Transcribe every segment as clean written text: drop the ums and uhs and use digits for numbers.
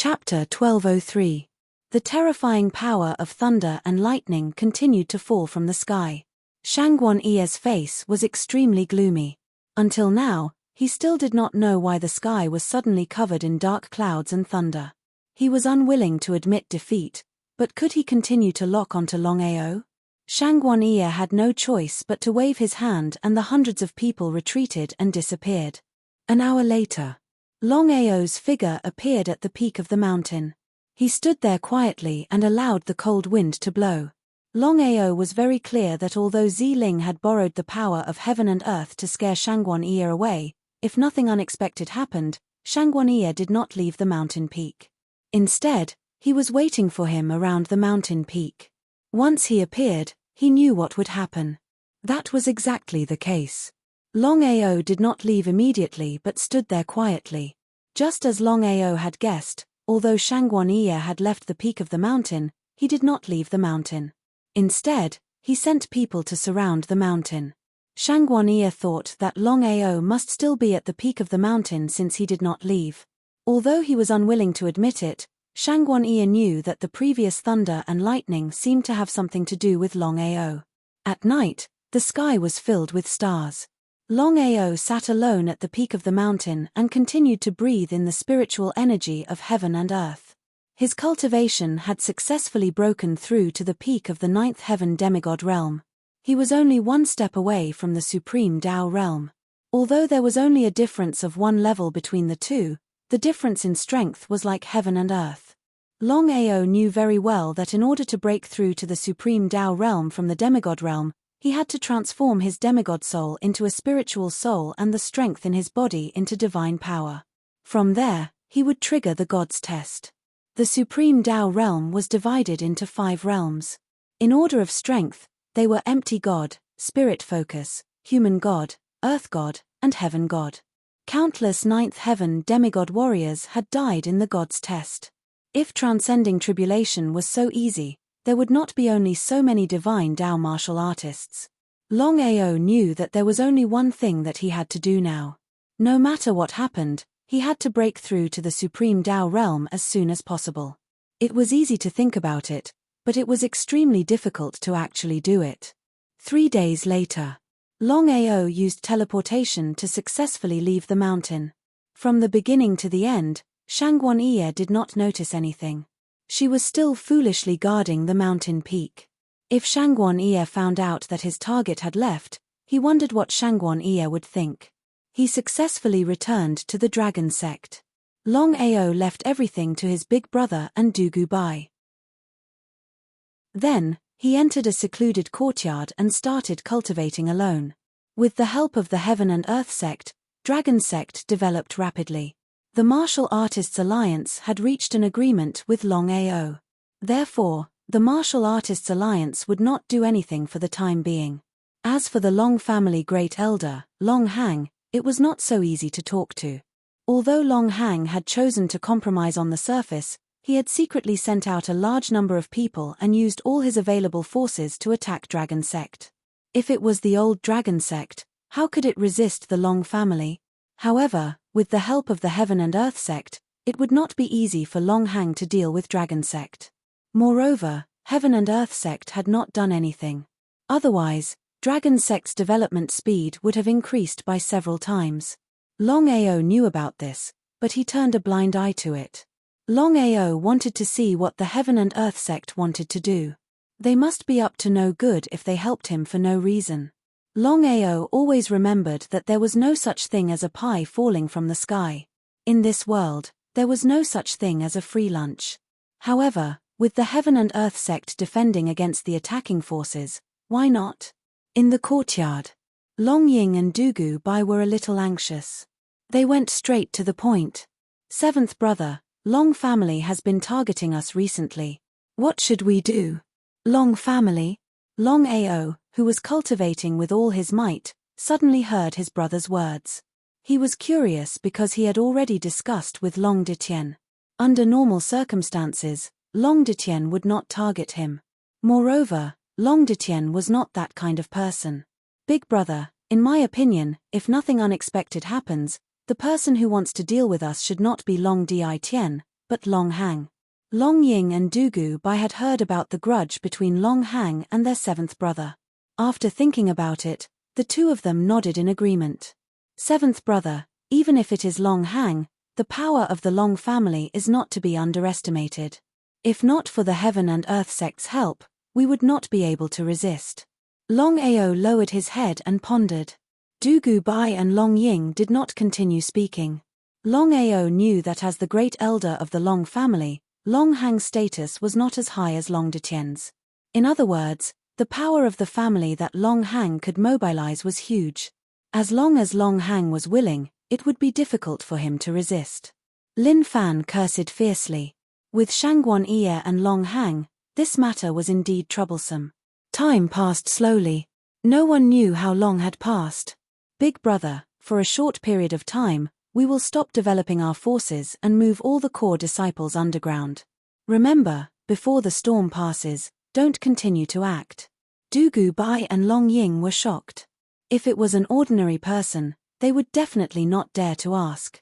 Chapter 1203. The terrifying power of thunder and lightning continued to fall from the sky. Shangguan Ye's face was extremely gloomy. Until now, he still did not know why the sky was suddenly covered in dark clouds and thunder. He was unwilling to admit defeat, but could he continue to lock onto Longao? Shangguan Ye had no choice but to wave his hand, and the hundreds of people retreated and disappeared. An hour later, Longao's figure appeared at the peak of the mountain. He stood there quietly and allowed the cold wind to blow. Longao was very clear that although Ziling had borrowed the power of heaven and earth to scare Shangguan Ye away, if nothing unexpected happened, Shangguan Ye did not leave the mountain peak. Instead, he was waiting for him around the mountain peak. Once he appeared, he knew what would happen. That was exactly the case. Longao did not leave immediately but stood there quietly. Just as Longao had guessed, although Shangguan Ye had left the peak of the mountain, he did not leave the mountain. Instead, he sent people to surround the mountain. Shangguan Ye thought that Longao must still be at the peak of the mountain since he did not leave. Although he was unwilling to admit it, Shangguan Ye knew that the previous thunder and lightning seemed to have something to do with Longao. At night, the sky was filled with stars. Longao sat alone at the peak of the mountain and continued to breathe in the spiritual energy of heaven and earth. His cultivation had successfully broken through to the peak of the ninth heaven demigod realm. He was only one step away from the supreme Tao realm. Although there was only a difference of one level between the two, the difference in strength was like heaven and earth. Longao knew very well that in order to break through to the supreme Tao realm from the demigod realm, he had to transform his demigod soul into a spiritual soul and the strength in his body into divine power. From there, he would trigger the God's test. The supreme Tao realm was divided into 5 realms. In order of strength, they were empty God, spirit focus, human God, earth God, and heaven God. Countless ninth heaven demigod warriors had died in the God's test. If transcending tribulation was so easy, there would not be only so many divine Tao martial artists. Longao knew that there was only one thing that he had to do now. No matter what happened, he had to break through to the supreme Tao realm as soon as possible. It was easy to think about it, but it was extremely difficult to actually do it. 3 days later, Longao used teleportation to successfully leave the mountain. From the beginning to the end, Shangguan Ye did not notice anything. She was still foolishly guarding the mountain peak. If Shangguan Ye found out that his target had left, he wondered what Shangguan Ye would think. He successfully returned to the dragon sect. Longao left everything to his big brother and Dugu Bai. Then, he entered a secluded courtyard and started cultivating alone. With the help of the Heaven and Earth sect, Dragon sect developed rapidly. The Martial Artists Alliance had reached an agreement with Longao. Therefore, the Martial Artists Alliance would not do anything for the time being. As for the Long family Great Elder, Long Hang, it was not so easy to talk to. Although Long Hang had chosen to compromise on the surface, he had secretly sent out a large number of people and used all his available forces to attack Dragon sect. If it was the old Dragon sect, how could it resist the Long family? However, with the help of the Heaven and Earth sect, it would not be easy for Long Hang to deal with Dragon sect. Moreover, Heaven and Earth sect had not done anything. Otherwise, Dragon sect's development speed would have increased by several times. Longao knew about this, but he turned a blind eye to it. Longao wanted to see what the Heaven and Earth sect wanted to do. They must be up to no good if they helped him for no reason. Longao always remembered that there was no such thing as a pie falling from the sky. In this world, there was no such thing as a free lunch. However, with the Heaven and Earth sect defending against the attacking forces, why not? In the courtyard, Long Ying and Dugu Bai were a little anxious. They went straight to the point. 7th brother, Long family has been targeting us recently. What should we do? Long family? Longao, who was cultivating with all his might, suddenly heard his brother's words. He was curious because he had already discussed with Long Ditien. Under normal circumstances, Long Ditien would not target him. Moreover, Long Ditien was not that kind of person. Big brother, in my opinion, if nothing unexpected happens, the person who wants to deal with us should not be Long Ditien, but Long Hang. Long Ying and Dugu Bai had heard about the grudge between Long Hang and their seventh brother. After thinking about it, the two of them nodded in agreement. Seventh brother, even if it is Long Hang, the power of the Long family is not to be underestimated. If not for the Heaven and Earth sect's help, we would not be able to resist. Longao lowered his head and pondered. Dugu Bai and Long Ying did not continue speaking. Longao knew that as the great elder of the Long family, Long Hang's status was not as high as Long Detien's. In other words, the power of the family that Long Hang could mobilize was huge. As long as Long Hang was willing, it would be difficult for him to resist. Lin Fan cursed fiercely. With Shangguan Ye and Long Hang, this matter was indeed troublesome. Time passed slowly. No one knew how long had passed. Big brother, for a short period of time, we will stop developing our forces and move all the core disciples underground. Remember, before the storm passes, don't continue to act. Dugu Bai and Long Ying were shocked. If it was an ordinary person, they would definitely not dare to ask.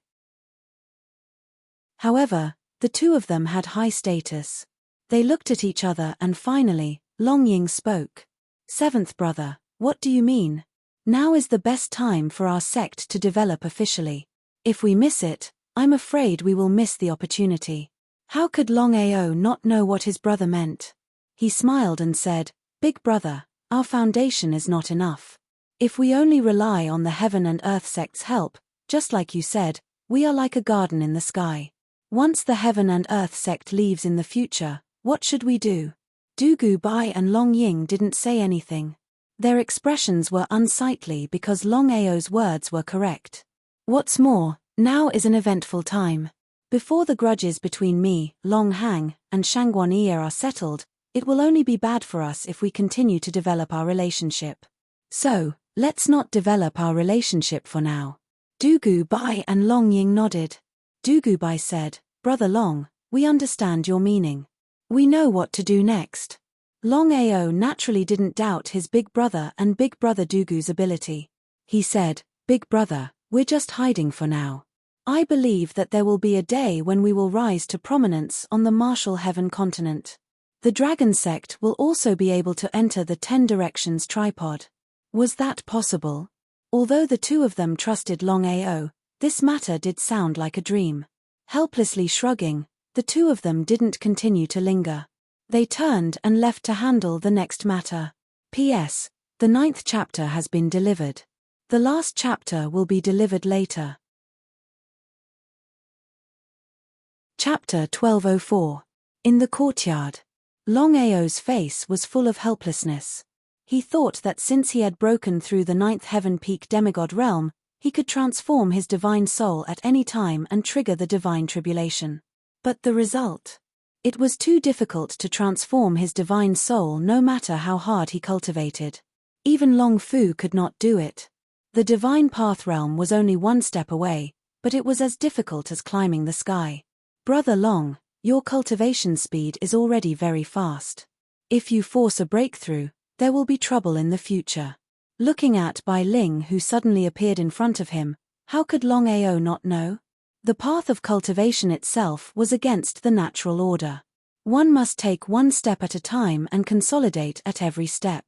However, the two of them had high status. They looked at each other and finally, Long Ying spoke. Seventh brother, what do you mean? Now is the best time for our sect to develop officially. If we miss it, I'm afraid we will miss the opportunity. How could Longao not know what his brother meant? He smiled and said, Big brother, our foundation is not enough. If we only rely on the Heaven and Earth sect's help, just like you said, we are like a garden in the sky. Once the Heaven and Earth sect leaves in the future, what should we do? Dugu Bai and Long Ying didn't say anything. Their expressions were unsightly because Longao's words were correct. What's more, now is an eventful time. Before the grudges between me, Long Hang, and Shangguan Ye are settled, it will only be bad for us if we continue to develop our relationship. So, let's not develop our relationship for now. Dugu Bai and Long Ying nodded. Dugu Bai said, Brother Long, we understand your meaning. We know what to do next. Longao naturally didn't doubt his big brother and big brother Dugu's ability. He said, Big brother, we're just hiding for now. I believe that there will be a day when we will rise to prominence on the martial heaven continent. The dragon sect will also be able to enter the 10 directions tripod. Was that possible? Although the two of them trusted Longao, this matter did sound like a dream. Helplessly shrugging, the two of them didn't continue to linger. They turned and left to handle the next matter. P.S. The 9th chapter has been delivered. The last chapter will be delivered later. Chapter 1204. In the courtyard. Longao's face was full of helplessness. He thought that since he had broken through the 9th heaven peak demigod realm, he could transform his divine soul at any time and trigger the divine tribulation. But the result? It was too difficult to transform his divine soul no matter how hard he cultivated. Even Long Fu could not do it. The divine path realm was only one step away, but it was as difficult as climbing the sky. Brother Long, your cultivation speed is already very fast. If you force a breakthrough, there will be trouble in the future. Looking at Bai Ling who suddenly appeared in front of him, how could Longao not know? The path of cultivation itself was against the natural order. One must take one step at a time and consolidate at every step.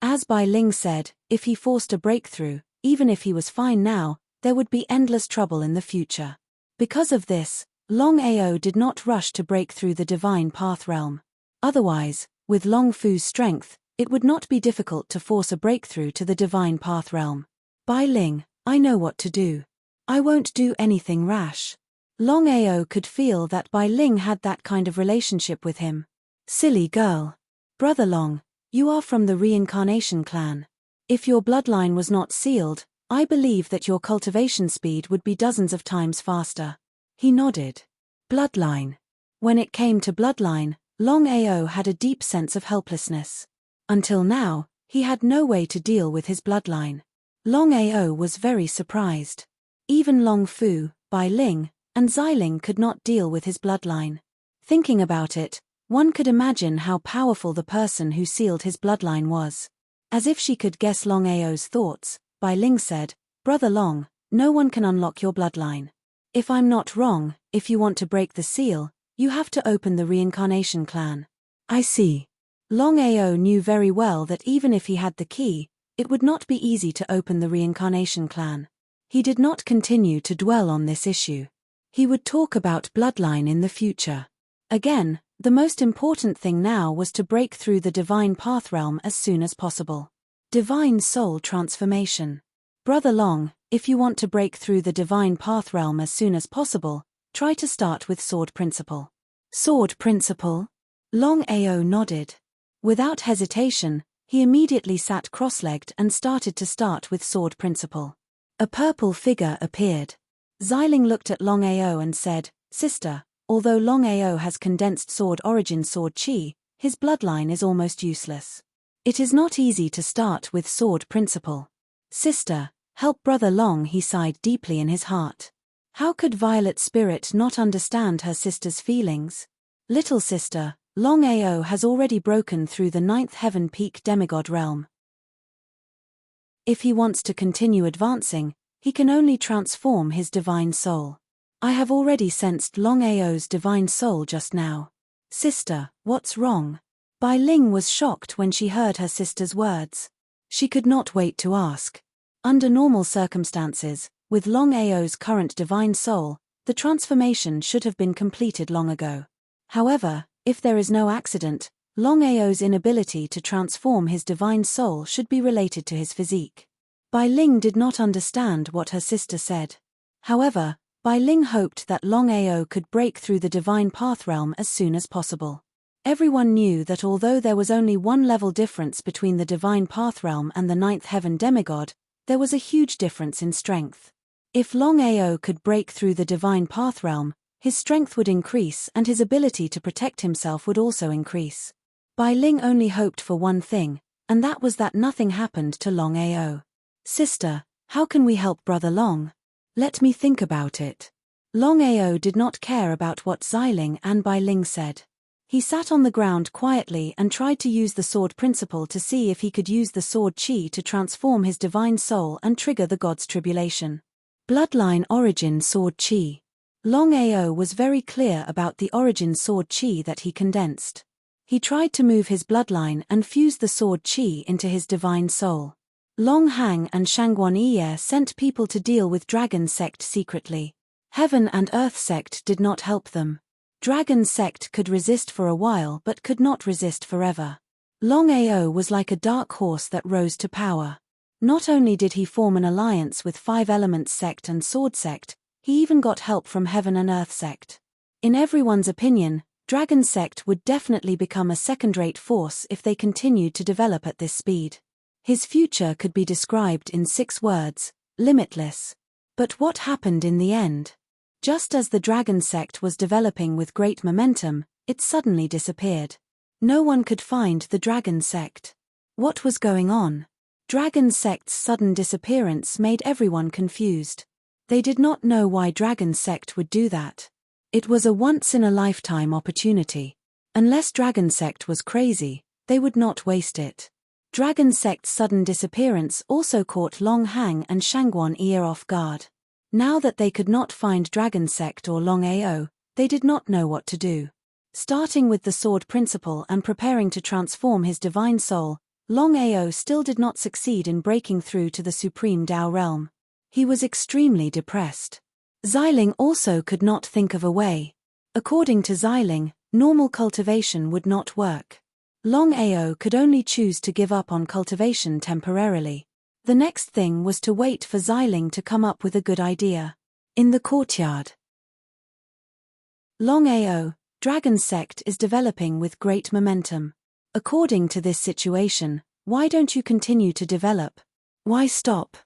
As Bai Ling said, if he forced a breakthrough, even if he was fine now, there would be endless trouble in the future. Because of this, Longao did not rush to break through the divine path realm. Otherwise, with Long Fu's strength, it would not be difficult to force a breakthrough to the divine path realm. Bai Ling, I know what to do. I won't do anything rash. Longao could feel that Bai Ling had that kind of relationship with him. Silly girl. Brother Long, you are from the reincarnation clan. If your bloodline was not sealed, I believe that your cultivation speed would be dozens of times faster. He nodded. Bloodline. When it came to bloodline, Longao had a deep sense of helplessness. Until now, he had no way to deal with his bloodline. Longao was very surprised. Even Long Fu, Bai Ling, and Xiling could not deal with his bloodline. Thinking about it, one could imagine how powerful the person who sealed his bloodline was. As if she could guess Longao's thoughts, Bai Ling said, Brother Long, no one can unlock your bloodline. If I'm not wrong, if you want to break the seal, You have to open the reincarnation clan. I see. Longao knew very well that even if he had the key, it would not be easy to open the reincarnation clan. He did not continue to dwell on this issue. He would talk about bloodline in the future. Again, the most important thing now was to break through the divine path realm as soon as possible. Divine soul transformation. Brother Long, if you want to break through the divine path realm as soon as possible, try to start with sword principle. Sword principle? Longao nodded. Without hesitation, he immediately sat cross-legged and started to start with sword principle. A purple figure appeared. Xiling looked at Longao and said, "Sister, although Longao has condensed sword origin sword chi, his bloodline is almost useless. It is not easy to start with sword principle. Sister, help Brother Long," he sighed deeply in his heart. How could Violet Spirit not understand her sister's feelings? Little sister, Longao has already broken through the 9th heaven peak demigod realm. If he wants to continue advancing, he can only transform his divine soul. I have already sensed Longao's divine soul just now. Sister, what's wrong? Bai Ling was shocked when she heard her sister's words. She could not wait to ask. Under normal circumstances, with Longao's current divine soul, the transformation should have been completed long ago. However, if there is no accident, Longao's inability to transform his divine soul should be related to his physique. Bai Ling did not understand what her sister said. However, Bai Ling hoped that Longao could break through the divine path realm as soon as possible. Everyone knew that although there was only one level difference between the divine path realm and the 9th heaven demigod, there was a huge difference in strength. If Longao could break through the divine path realm, his strength would increase and his ability to protect himself would also increase. Bai Ling only hoped for one thing, and that was that nothing happened to Longao. Sister, how can we help Brother Long? Let me think about it. Longao did not care about what Xiling and Bai Ling said. He sat on the ground quietly and tried to use the sword principle to see if he could use the sword chi to transform his divine soul and trigger the god's tribulation. Bloodline origin sword chi. Longao was very clear about the origin sword chi that he condensed. He tried to move his bloodline and fuse the sword chi into his divine soul. Long Hang and Shangguan Yi sent people to deal with Dragon Sect secretly. Heaven and Earth Sect did not help them. Dragon Sect could resist for a while but could not resist forever. Longao was like a dark horse that rose to power. Not only did he form an alliance with 5 Elements Sect and Sword Sect, he even got help from Heaven and Earth Sect. In everyone's opinion, Dragon Sect would definitely become a second-rate force if they continued to develop at this speed. His future could be described in 6 words: limitless. But what happened in the end? Just as the Dragon Sect was developing with great momentum, it suddenly disappeared. No one could find the Dragon Sect. What was going on? Dragon Sect's sudden disappearance made everyone confused. They did not know why Dragon Sect would do that. It was a once-in-a-lifetime opportunity. Unless Dragon Sect was crazy, they would not waste it. Dragon Sect's sudden disappearance also caught Long Hang and Shangguan Yi off guard. Now that they could not find Dragon Sect or Longao, they did not know what to do. Starting with the sword principle and preparing to transform his divine soul, Longao still did not succeed in breaking through to the supreme Dao realm. He was extremely depressed. Xiling also could not think of a way. According to Xiling, normal cultivation would not work. Longao could only choose to give up on cultivation temporarily. The next thing was to wait for Xiling to come up with a good idea. In the courtyard. Longao, Dragon Sect is developing with great momentum. According to this situation, why don't you continue to develop? Why stop?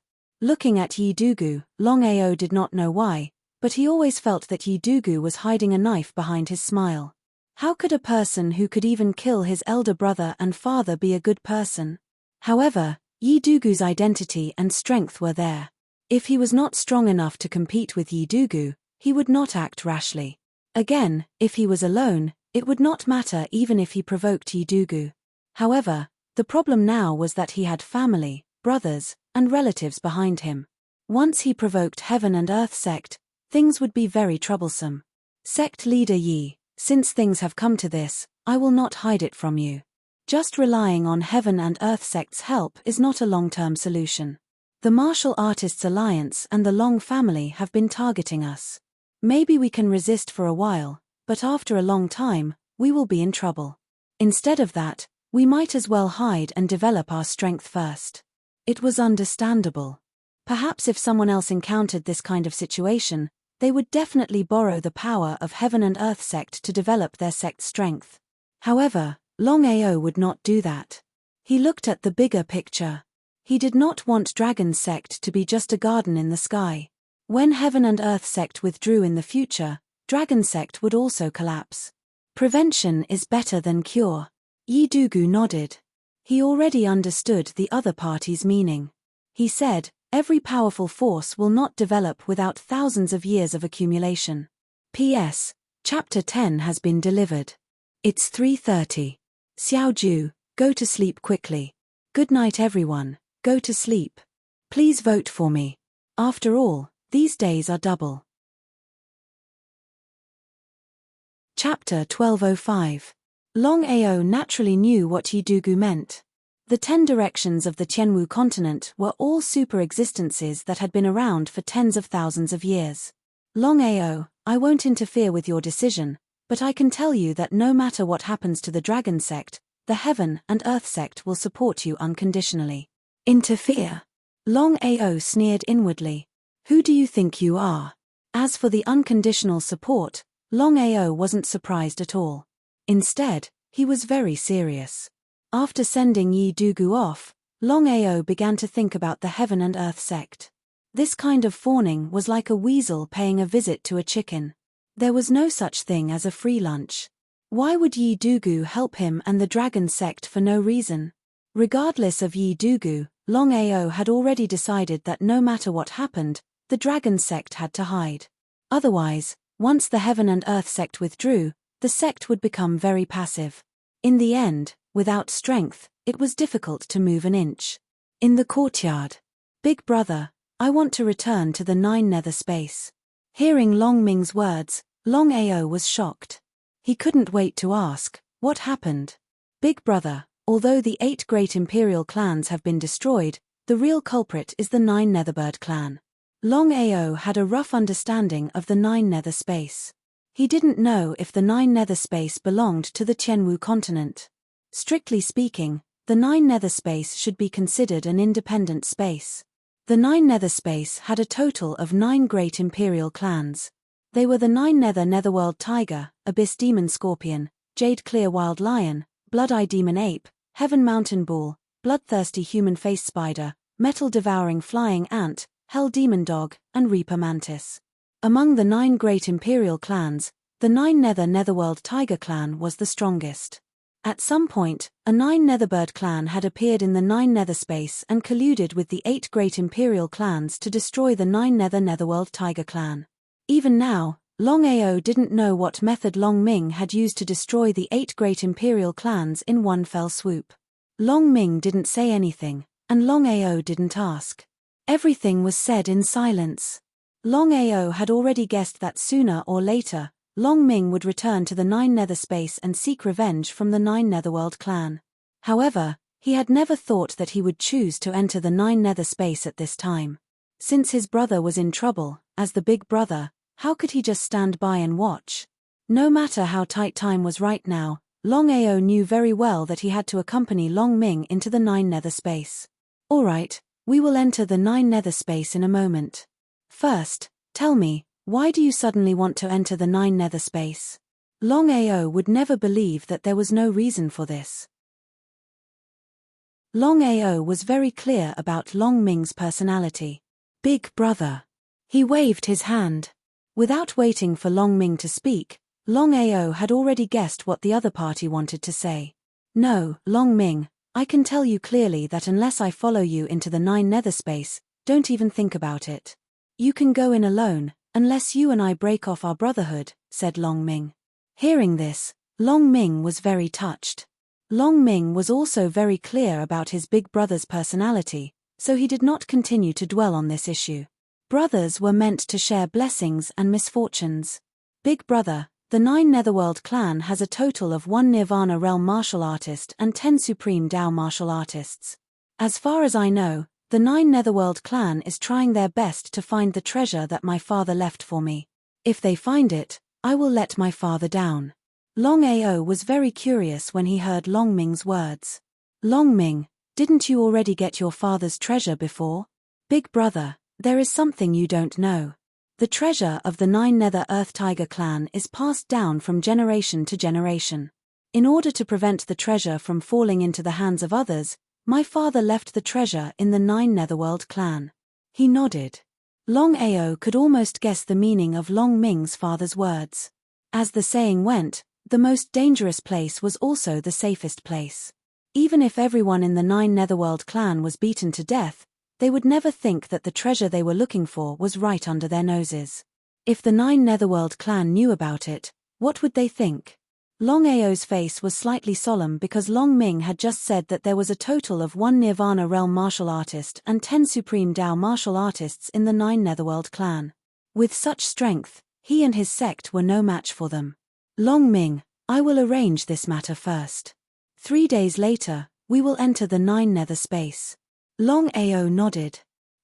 Looking at Yi Dugu, Longao did not know why, but he always felt that Yi Dugu was hiding a knife behind his smile. How could a person who could even kill his elder brother and father be a good person? However, Yi Dugu's identity and strength were there. If he was not strong enough to compete with Yi Dugu, he would not act rashly. Again, if he was alone, it would not matter even if he provoked Yi Dugu. However, the problem now was that he had family, brothers, and relatives behind him. Once he provoked Heaven and Earth Sect, things would be very troublesome. Sect leader Yi, Since things have come to this, I will not hide it from you. Just relying on Heaven and Earth sect's help is not a long-term solution. The Martial Artists Alliance and the Long family have been targeting us. Maybe we can resist for a while, but after a long time, we will be in trouble. Instead of that, we might as well hide and develop our strength first. It was understandable. Perhaps if someone else encountered this kind of situation, they would definitely borrow the power of Heaven and Earth sect to develop their sect's strength. However, Longao would not do that. He looked at the bigger picture. He did not want Dragon sect to be just a garden in the sky. When Heaven and Earth sect withdrew in the future, Dragon sect would also collapse. Prevention is better than cure. Yi Dugu nodded. He already understood the other party's meaning. He said, every powerful force will not develop without thousands of years of accumulation. P.S. Chapter 10 has been delivered. It's 3:30. Xiaoju, go to sleep quickly. Good night everyone, go to sleep. Please vote for me. After all, these days are double. Chapter 1205. Longao naturally knew what Yi Dugu meant. The 10 directions of the Tianwu continent were all super existences that had been around for tens of thousands of years. Longao, I won't interfere with your decision, but I can tell you that no matter what happens to the Dragon sect, the Heaven and Earth sect will support you unconditionally. Interfere? Longao sneered inwardly. Who do you think you are? As for the unconditional support, Longao wasn't surprised at all. Instead, he was very serious. After sending Yi Dugu off, Longao began to think about the Heaven and Earth sect. This kind of fawning was like a weasel paying a visit to a chicken. There was no such thing as a free lunch. Why would Yi Dugu help him and the Dragon sect for no reason? Regardless of Yi Dugu, Longao had already decided that no matter what happened, the Dragon sect had to hide. Otherwise, once the Heaven and Earth sect withdrew, the sect would become very passive. In the end, without strength, it was difficult to move an inch. In the courtyard. Big brother, I want to return to the 9 nether space. Hearing Long Ming's words, Longao was shocked. He couldn't wait to ask, what happened? Big brother, although the 8 great imperial clans have been destroyed, the real culprit is the 9 Netherbird clan. Longao had a rough understanding of the 9 nether space. He didn't know if the 9 nether space belonged to the Tianwu continent. Strictly speaking, the 9 nether space should be considered an independent space. The 9 nether space had a total of 9 great imperial clans. They were the 9 Netherworld Tiger, Abyss Demon Scorpion, Jade Clear Wild Lion, Blood-Eye Demon Ape, Heaven Mountain Bull, Bloodthirsty Human Face Spider, Metal Devouring Flying Ant, Hell Demon Dog, and Reaper Mantis. Among the 9 great imperial clans, the 9 Netherworld Tiger clan was the strongest. At some point, a 9 Netherbird clan had appeared in the 9 nether space and colluded with the 8 great imperial clans to destroy the 9 Netherworld Tiger clan. Even now, Longao didn't know what method Long Ming had used to destroy the 8 great imperial clans in one fell swoop. Long Ming didn't say anything, and Longao didn't ask. Everything was said in silence. Longao had already guessed that sooner or later, Long Ming would return to the 9 nether space and seek revenge from the 9 Netherworld clan. However, he had never thought that he would choose to enter the 9 nether space at this time. Since his brother was in trouble, as the big brother, how could he just stand by and watch? No matter how tight time was right now, Longao knew very well that he had to accompany Long Ming into the 9 nether space. Alright, we will enter the 9 nether space in a moment. First, tell me, why do you suddenly want to enter the 9 nether space? Longao would never believe that there was no reason for this. Longao was very clear about Long Ming's personality. Big brother. He waved his hand. Without waiting for Long Ming to speak, Longao had already guessed what the other party wanted to say. No, Long Ming, I can tell you clearly that unless I follow you into the 9 nether space, don't even think about it. You can go in alone, unless you and I break off our brotherhood, said Long Ming. Hearing this, Long Ming was very touched. Long Ming was also very clear about his big brother's personality, so he did not continue to dwell on this issue. Brothers were meant to share blessings and misfortunes. Big brother, The 9 Netherworld clan has a total of 1 Nirvana Realm martial artist and 10 Supreme Dao martial artists. As far as I know, the 9 Netherworld clan is trying their best to find the treasure that my father left for me. If they find it, I will let my father down. Longao was very curious when he heard Longming's words. Longming, didn't you already get your father's treasure before? Big brother, there is something you don't know. The treasure of the 9 Nether Earth Tiger clan is passed down from generation to generation. In order to prevent the treasure from falling into the hands of others, my father left the treasure in the 9 Netherworld clan. He nodded. Longao could almost guess the meaning of Longming's father's words. As the saying went, the most dangerous place was also the safest place. Even if everyone in the 9 Netherworld clan was beaten to death, they would never think that the treasure they were looking for was right under their noses. If the 9 Netherworld clan knew about it, what would they think? Longao's face was slightly solemn because Longming had just said that there was a total of 1 Nirvana Realm martial artist and 10 Supreme Dao martial artists in the 9 Netherworld clan. With such strength, he and his sect were no match for them. Longming, I will arrange this matter first. 3 days later, we will enter the 9 Nether space. Longao nodded.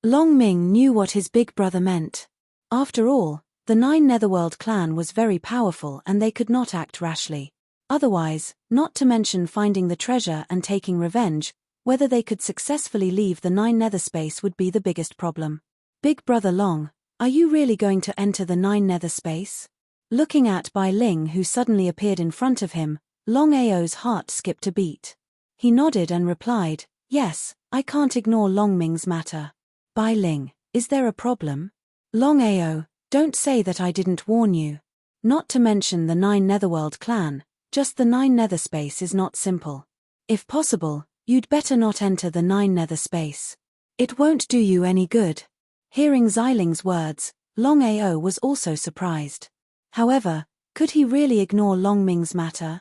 Longming knew what his big brother meant. After all, the 9 Netherworld clan was very powerful and they could not act rashly. Otherwise, not to mention finding the treasure and taking revenge, whether they could successfully leave the 9 Nether space would be the biggest problem. Big brother Long, are you really going to enter the 9 Nether space? Looking at Bai Ling who suddenly appeared in front of him, Longao's heart skipped a beat. He nodded and replied, yes, I can't ignore Longming's matter. Bai Ling, is there a problem? Longao, don't say that I didn't warn you. Not to mention the 9 Netherworld clan, just the 9 Nether space is not simple. If possible, you'd better not enter the 9 Nether space. It won't do you any good. Hearing Xiling's words, Longao was also surprised. However, could he really ignore Longming's matter?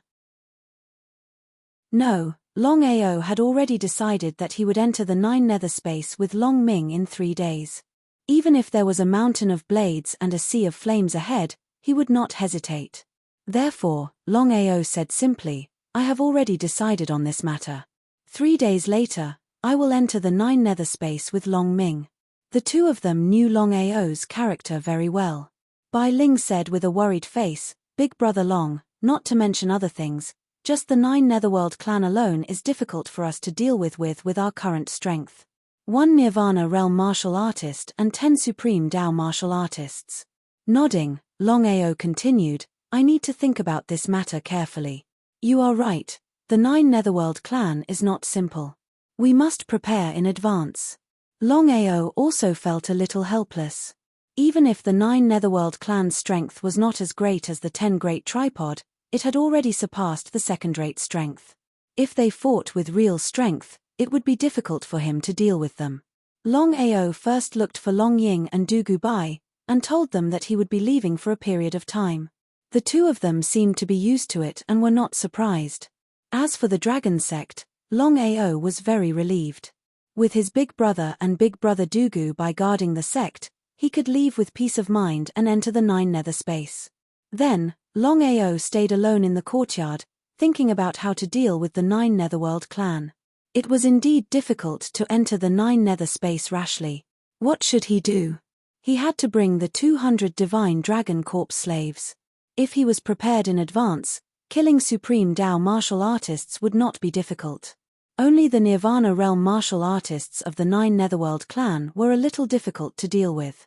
No, Longao had already decided that he would enter the 9 Nether space with Longming in 3 days. Even if there was a mountain of blades and a sea of flames ahead, he would not hesitate. Therefore, Longao said simply, I have already decided on this matter. 3 days later, I will enter the 9 Nether space with Longming. The two of them knew Longao's character very well. Bai Ling said with a worried face, Big brother Long, not to mention other things, just the 9 Netherworld clan alone is difficult for us to deal with our current strength. 1 Nirvana Realm martial artist and 10 Supreme Dao martial artists. Nodding, Longao continued, I need to think about this matter carefully. You are right, the 9 Netherworld clan is not simple. We must prepare in advance. Longao also felt a little helpless. Even if the 9 Netherworld clan's strength was not as great as the 10 Great Tripod, it had already surpassed the second-rate strength. If they fought with real strength, it would be difficult for him to deal with them. Longao first looked for Longying and Dugu Bai, and told them that he would be leaving for a period of time. The two of them seemed to be used to it and were not surprised. As for the Dragon sect, Longao was very relieved. With his big brother and big brother Dugu Bai guarding the sect, he could leave with peace of mind and enter the 9 Nether space. Then, Longao stayed alone in the courtyard, thinking about how to deal with the 9 Netherworld clan. It was indeed difficult to enter the 9 Nether space rashly. What should he do? He had to bring the 200 Divine Dragon Corpse slaves. If he was prepared in advance, killing Supreme Dao martial artists would not be difficult. Only the Nirvana Realm martial artists of the 9 Netherworld clan were a little difficult to deal with.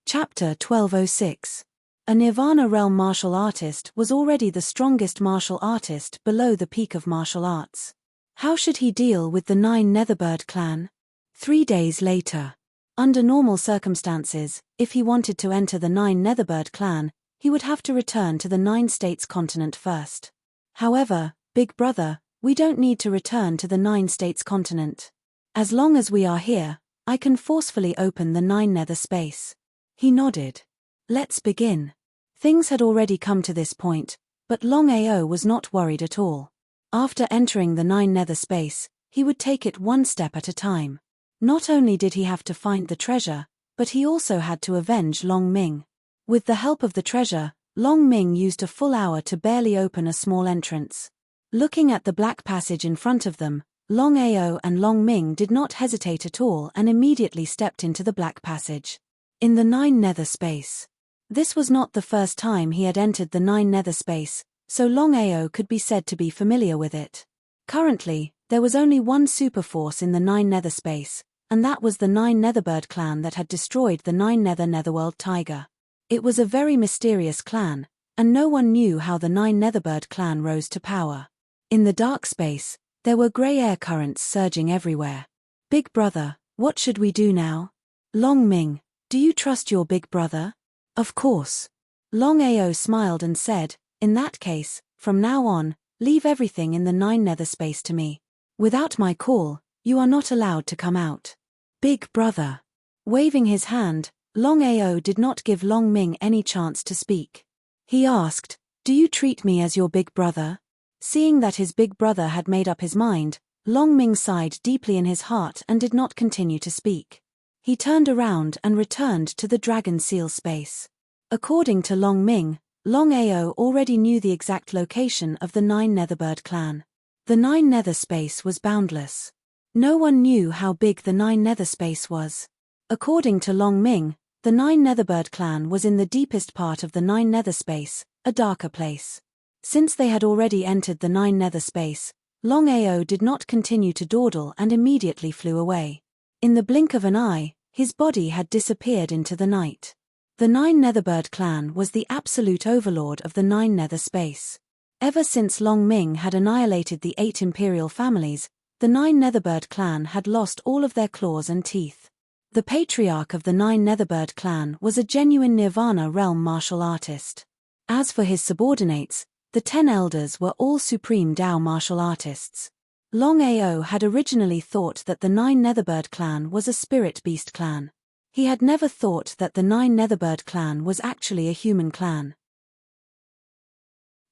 Chapter 1206. A Nirvana Realm martial artist was already the strongest martial artist below the peak of martial arts. How should he deal with the 9 Netherbird clan? 3 days later. Under normal circumstances, if he wanted to enter the 9 Netherbird clan, he would have to return to the 9 States continent first. However, Big Brother, we don't need to return to the 9 States continent. As long as we are here, I can forcefully open the 9 Nether space. He nodded. Let's begin. Things had already come to this point, but Longao was not worried at all. After entering the 9 Nether space, he would take it one step at a time. Not only did he have to find the treasure, but he also had to avenge Longming. With the help of the treasure, Long Ming used a full hour to barely open a small entrance. Looking at the black passage in front of them, Longao and Long Ming did not hesitate at all and immediately stepped into the black passage. In the Nine Nether Space. This was not the first time he had entered the Nine Nether Space, so Longao could be said to be familiar with it. Currently, there was only one superforce in the Nine Nether Space, and that was the Nine Netherbird clan that had destroyed the Nine Netherworld tiger. It was a very mysterious clan, and no one knew how the Nine Netherbird clan rose to power. In the dark space, there were grey air currents surging everywhere. Big brother, what should we do now? Long Ming, do you trust your big brother? Of course. Long Ao smiled and said, in that case, from now on, leave everything in the Nine Nether Space to me. Without my call, you are not allowed to come out. Big brother. Waving his hand, Long Ao did not give Long Ming any chance to speak. He asked, do you treat me as your big brother? Seeing that his big brother had made up his mind, Long Ming sighed deeply in his heart and did not continue to speak. He turned around and returned to the Dragon Seal space. According to Long Ming, Long Ao already knew the exact location of the Nine Netherbird clan. The Nine Nether Space was boundless. No one knew how big the Nine Nether Space was. According to Long Ming, the Nine Netherbird clan was in the deepest part of the Nine Nether Space, a darker place. Since they had already entered the Nine Nether Space, Long Ao did not continue to dawdle and immediately flew away. In the blink of an eye, his body had disappeared into the night. The Nine Netherbird clan was the absolute overlord of the Nine Nether Space. Ever since Long Ming had annihilated the 8 imperial families, the Nine Netherbird clan had lost all of their claws and teeth. The patriarch of the Nine Netherbird clan was a genuine Nirvana realm martial artist. As for his subordinates, the 10 elders were all supreme Dao martial artists. Long Ao had originally thought that the Nine Netherbird clan was a spirit beast clan. He had never thought that the Nine Netherbird clan was actually a human clan.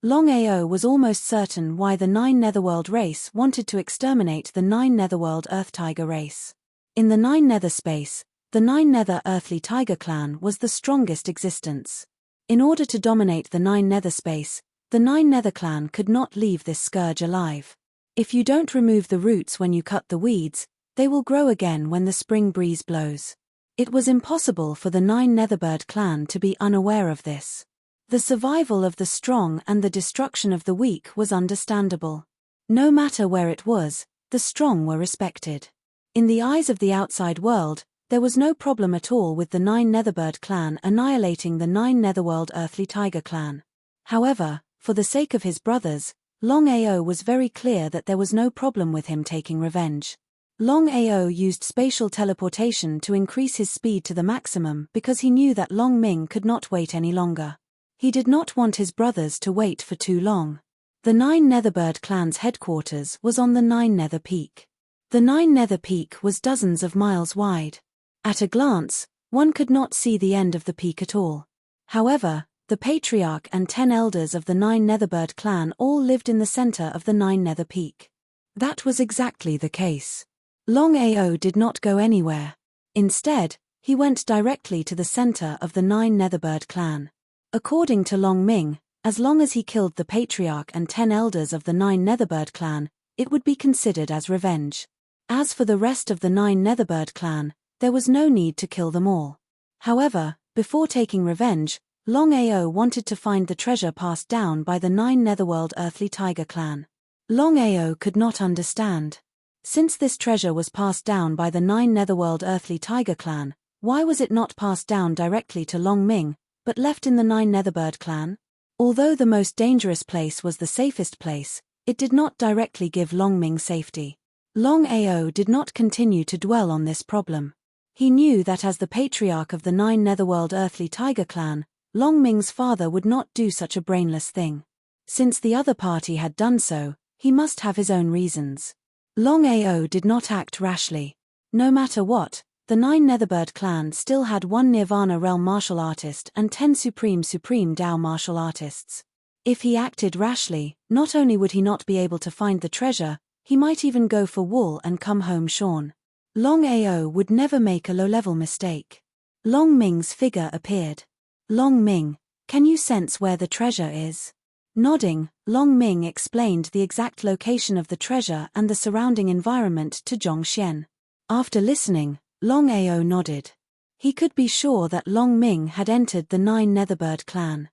Long Ao was almost certain why the Nine Netherworld race wanted to exterminate the Nine Netherworld Earth Tiger race. In the Nine Nether Space, the Nine Nether Earthly Tiger clan was the strongest existence. In order to dominate the Nine Nether Space, the Nine Nether clan could not leave this scourge alive. If you don't remove the roots when you cut the weeds, they will grow again when the spring breeze blows. It was impossible for the Nine Netherbird clan to be unaware of this. The survival of the strong and the destruction of the weak was understandable. No matter where it was, the strong were respected. In the eyes of the outside world, there was no problem at all with the Nine Netherbird clan annihilating the Nine Netherworld Earthly Tiger clan. However, for the sake of his brothers, Long Ao was very clear that there was no problem with him taking revenge. Long Ao used spatial teleportation to increase his speed to the maximum because he knew that Long Ming could not wait any longer. He did not want his brothers to wait for too long. The Nine Netherbird clan's headquarters was on the Nine Nether Peak. The Nine Nether Peak was dozens of miles wide. At a glance, one could not see the end of the peak at all. However, the patriarch and 10 elders of the Nine Netherbird clan all lived in the center of the Nine Nether Peak. That was exactly the case. Long Ao did not go anywhere. Instead, he went directly to the center of the Nine Netherbird clan. According to Long Ming, as long as he killed the patriarch and 10 elders of the Nine Netherbird clan, it would be considered as revenge. As for the rest of the Nine Netherbird clan, there was no need to kill them all. However, before taking revenge, Long Ao wanted to find the treasure passed down by the Nine Netherworld Earthly Tiger clan. Long Ao could not understand. Since this treasure was passed down by the Nine Netherworld Earthly Tiger clan, why was it not passed down directly to Long Ming, but left in the Nine Netherbird clan? Although the most dangerous place was the safest place, it did not directly give Long Ming safety. Long Ao did not continue to dwell on this problem. He knew that as the patriarch of the Nine Netherworld Earthly Tiger clan, Long Ming's father would not do such a brainless thing. Since the other party had done so, he must have his own reasons. Long Ao did not act rashly. No matter what, the Nine Netherbird clan still had 1 Nirvana realm martial artist and 10 supreme Dao martial artists. If he acted rashly, not only would he not be able to find the treasure, he might even go for wool and come home shorn. Long Ao would never make a low-level mistake. Long Ming's figure appeared. Long Ming, can you sense where the treasure is? Nodding, Long Ming explained the exact location of the treasure and the surrounding environment to Zhong Xian. After listening, Longao nodded. He could be sure that Long Ming had entered the Nine Netherbird clan.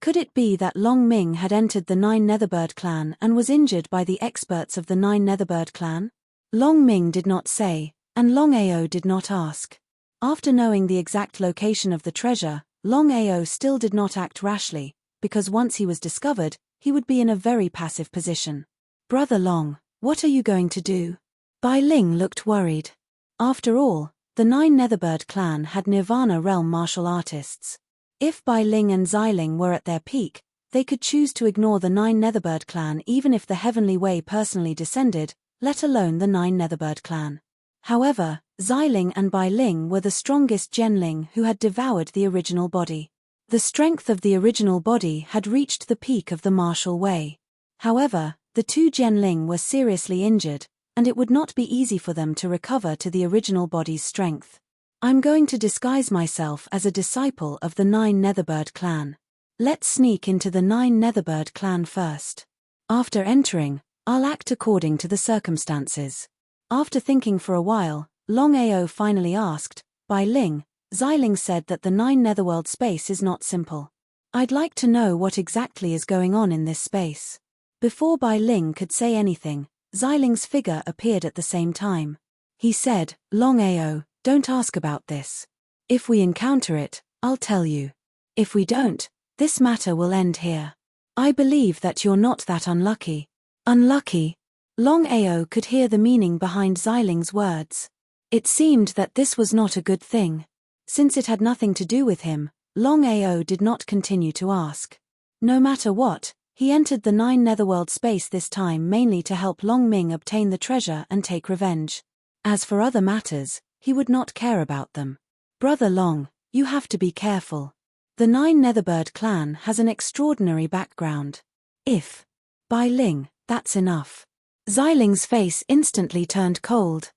Could it be that Long Ming had entered the Nine Netherbird clan and was injured by the experts of the Nine Netherbird clan? Long Ming did not say, and Longao did not ask. After knowing the exact location of the treasure, Longao still did not act rashly, because once he was discovered, he would be in a very passive position. Brother Long, what are you going to do? Bai Ling looked worried. After all, the Nine Netherbird clan had Nirvana realm martial artists. If Bai Ling and Xiling were at their peak, they could choose to ignore the Nine Netherbird clan even if the Heavenly Way personally descended, let alone the Nine Netherbird clan. However, Xiling and Bai Ling were the strongest Genling who had devoured the original body. The strength of the original body had reached the peak of the martial way. However, the two Genling were seriously injured, and it would not be easy for them to recover to the original body's strength. I'm going to disguise myself as a disciple of the Nine Netherbird clan. Let's sneak into the Nine Netherbird clan first. After entering, I'll act according to the circumstances. After thinking for a while, Longao finally asked, Bai Ling, Xiling said that the Nine Netherworld space is not simple. I'd like to know what exactly is going on in this space. Before Bai Ling could say anything, Xiling's figure appeared at the same time. He said, Longao, don't ask about this. If we encounter it, I'll tell you. If we don't, this matter will end here. I believe that you're not that unlucky. Unlucky? Longao could hear the meaning behind Xiling's words. It seemed that this was not a good thing. Since it had nothing to do with him, Longao did not continue to ask. No matter what, he entered the Nine Netherworld space this time mainly to help Long Ming obtain the treasure and take revenge. As for other matters, he would not care about them. Brother Long, you have to be careful. The Nine Netherbird clan has an extraordinary background. If Bai Ling, that's enough. Xiling's face instantly turned cold.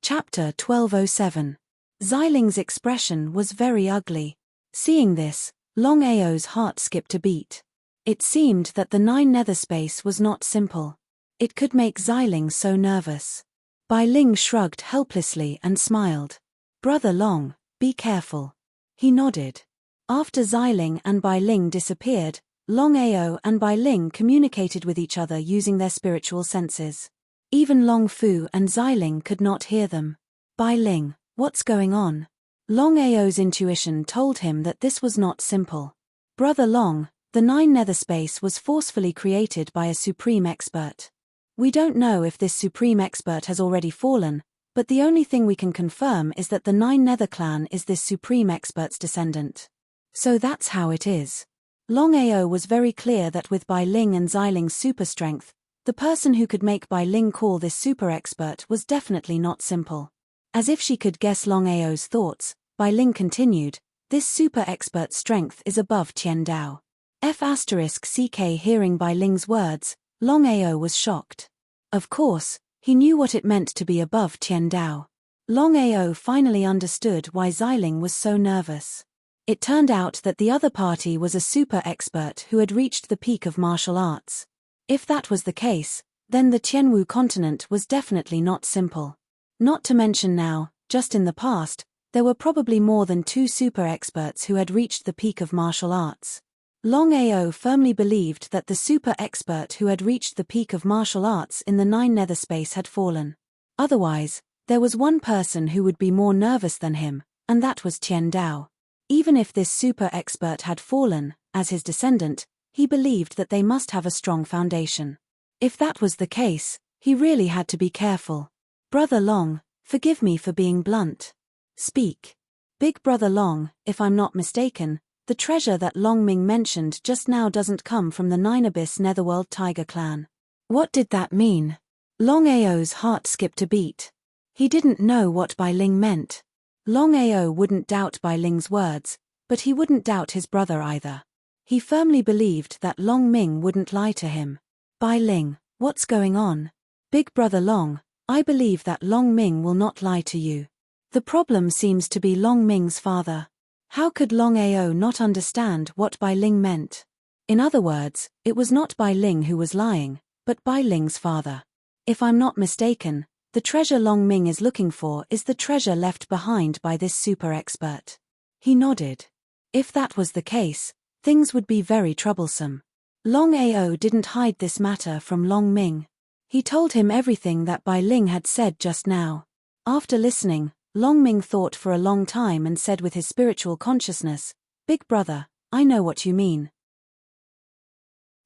Chapter 1207. Xiling's expression was very ugly. Seeing this, Longao's heart skipped a beat. It seemed that the Nine Nether space was not simple. It could make Xiling so nervous. Bai Ling shrugged helplessly and smiled. Brother Long, be careful. He nodded. After Xiling and Bai Ling disappeared, Longao and Bai Ling communicated with each other using their spiritual senses. Even Long Fu and Xiling could not hear them. Bai Ling, what's going on? Longao's intuition told him that this was not simple. Brother Long, the Nine Nether space was forcefully created by a supreme expert. We don't know if this supreme expert has already fallen, but the only thing we can confirm is that the Nine Nether clan is this supreme expert's descendant. So that's how it is. Longao was very clear that with Bai Ling and Xiling's super strength, the person who could make Bai Ling call this super expert was definitely not simple. As if she could guess Longao's thoughts, Bai Ling continued, this super expert's strength is above Qian Dao. F***ck hearing Bai Ling's words, Longao was shocked. Of course, he knew what it meant to be above Qian Dao. Longao finally understood why Xiling was so nervous. It turned out that the other party was a super expert who had reached the peak of martial arts. If that was the case, then the Tianwu continent was definitely not simple. Not to mention now, just in the past, there were probably more than 2 super experts who had reached the peak of martial arts. Longao firmly believed that the super expert who had reached the peak of martial arts in the Nine Nether space had fallen. Otherwise, there was one person who would be more nervous than him, and that was Qian Dao. Even if this super expert had fallen, as his descendant, he believed that they must have a strong foundation. If that was the case, he really had to be careful. Brother Long, forgive me for being blunt. Speak. Big Brother Long, if I'm not mistaken, the treasure that Long Ming mentioned just now doesn't come from the Nine Abyss Netherworld Tiger clan. What did that mean? Longao's heart skipped a beat. He didn't know what Bai Ling meant. Longao wouldn't doubt Bai Ling's words, but he wouldn't doubt his brother either. He firmly believed that Long Ming wouldn't lie to him. Bai Ling, what's going on? Big Brother Long, I believe that Long Ming will not lie to you. The problem seems to be Long Ming's father. How could Longao not understand what Bai Ling meant? In other words, it was not Bai Ling who was lying, but Bai Ling's father. If I'm not mistaken, the treasure Long Ming is looking for is the treasure left behind by this super expert. He nodded. If that was the case, things would be very troublesome. Longao didn't hide this matter from Long Ming. He told him everything that Bai Ling had said just now. After listening, Long Ming thought for a long time and said with his spiritual consciousness, "Big brother, I know what you mean.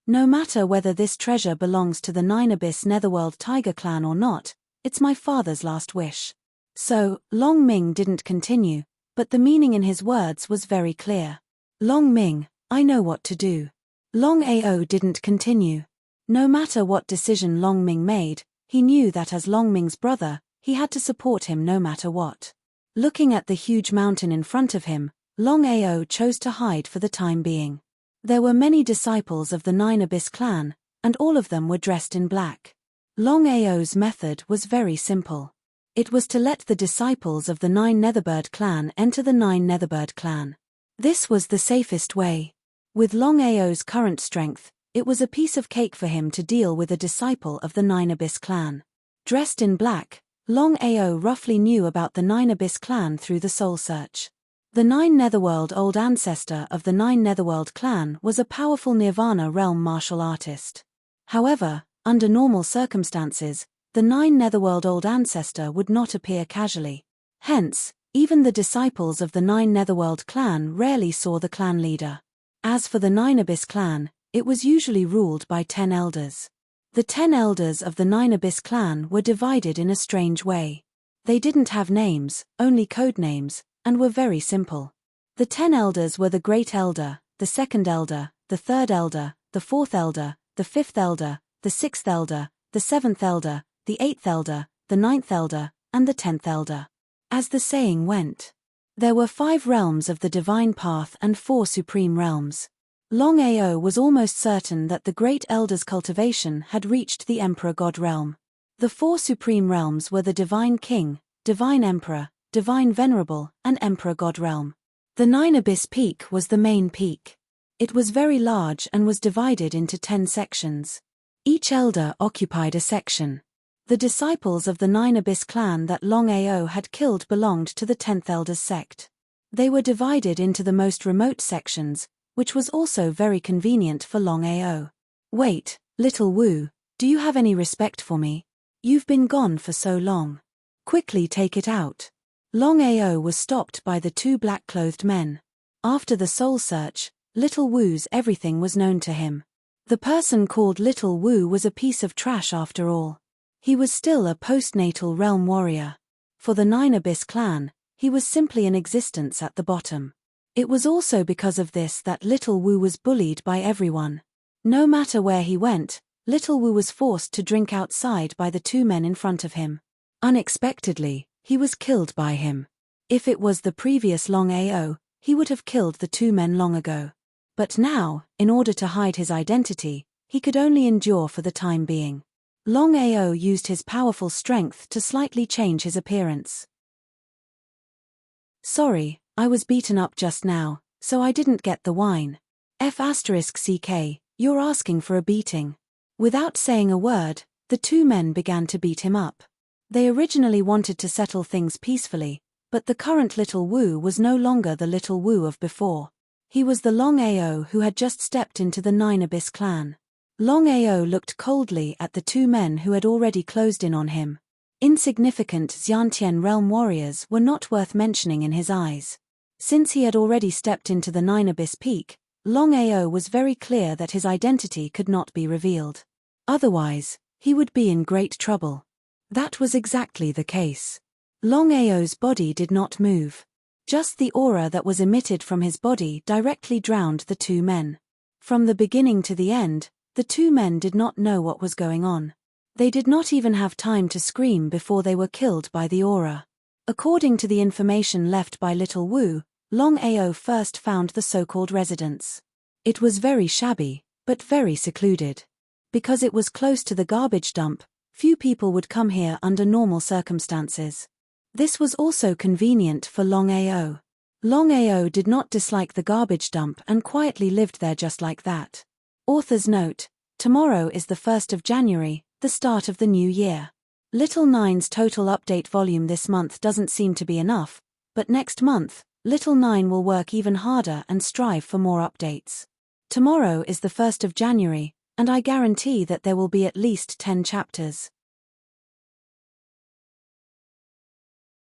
No matter whether this treasure belongs to the Nine Abyss Netherworld Tiger clan or not, it's my father's last wish." So, Long Ming didn't continue, but the meaning in his words was very clear. "Long Ming, I know what to do." Longao didn't continue. No matter what decision Long Ming made, he knew that as Long Ming's brother, he had to support him no matter what. Looking at the huge mountain in front of him, Longao chose to hide for the time being. There were many disciples of the Nine Abyss clan, and all of them were dressed in black. Longao's method was very simple. It was to let the disciples of the Nine Netherbird clan enter the Nine Netherbird clan. This was the safest way. With Longao's current strength, it was a piece of cake for him to deal with a disciple of the Nine Abyss clan. Dressed in black, Longao roughly knew about the Nine Abyss clan through the soul search. The Nine Netherworld old ancestor of the Nine Netherworld clan was a powerful Nirvana realm martial artist. However, under normal circumstances, the Nine Netherworld old ancestor would not appear casually. Hence, even the disciples of the Nine Netherworld clan rarely saw the clan leader. As for the Nine Abyss clan, it was usually ruled by 10 elders. The 10 elders of the Nine Abyss clan were divided in a strange way. They didn't have names, only code names, and were very simple. The 10 elders were the Great Elder, the Second Elder, the Third Elder, the Fourth Elder, the Fifth Elder, the Sixth Elder, the Seventh Elder, the Eighth Elder, the Ninth Elder, and the 10th Elder. As the saying went, there were 5 realms of the Divine Path and 4 supreme realms. Longao was almost certain that the Great Elder's cultivation had reached the Emperor God realm. The 4 supreme realms were the Divine King, Divine Emperor, Divine Venerable, and Emperor God realm. The Nine Abyss Peak was the main peak. It was very large and was divided into 10 sections. Each elder occupied a section. The disciples of the Nine Abyss clan that Longao had killed belonged to the 10th Elder's sect. They were divided into the most remote sections, which was also very convenient for Longao. "Wait, little Wu, do you have any respect for me? You've been gone for so long. Quickly take it out." Longao was stopped by the 2 black-clothed men. After the soul search, Little Wu's everything was known to him. The person called Little Wu was a piece of trash after all. He was still a postnatal realm warrior. For the Nine Abyss clan, he was simply an existence at the bottom. It was also because of this that Little Wu was bullied by everyone. No matter where he went, Little Wu was forced to drink outside by the 2 men in front of him. Unexpectedly, he was killed by him. If it was the previous Longao, he would have killed the 2 men long ago. But now, in order to hide his identity, he could only endure for the time being. Longao used his powerful strength to slightly change his appearance. "Sorry, I was beaten up just now, so I didn't get the wine. F***CK, you're asking for a beating." Without saying a word, the 2 men began to beat him up. They originally wanted to settle things peacefully, but the current Little Wu was no longer the Little Wu of before. He was the Longao who had just stepped into the Nine Abyss clan. Longao looked coldly at the 2 men who had already closed in on him. Insignificant Xiantian realm warriors were not worth mentioning in his eyes. Since he had already stepped into the Nine Abyss Peak, Longao was very clear that his identity could not be revealed. Otherwise, he would be in great trouble. That was exactly the case. Longao's body did not move. Just the aura that was emitted from his body directly drowned the 2 men. From the beginning to the end, the 2 men did not know what was going on. They did not even have time to scream before they were killed by the aura. According to the information left by Little Wu, Longao first found the so-called residence. It was very shabby, but very secluded. Because it was close to the garbage dump, Few people would come here under normal circumstances. This was also convenient for Longao. Longao did not dislike the garbage dump and quietly lived there just like that. Author's note: tomorrow is the 1st of January, the start of the new year. Little Nine's total update volume this month doesn't seem to be enough, but next month, Little Nine will work even harder and strive for more updates. Tomorrow is the 1st of January, and I guarantee that there will be at least 10 chapters.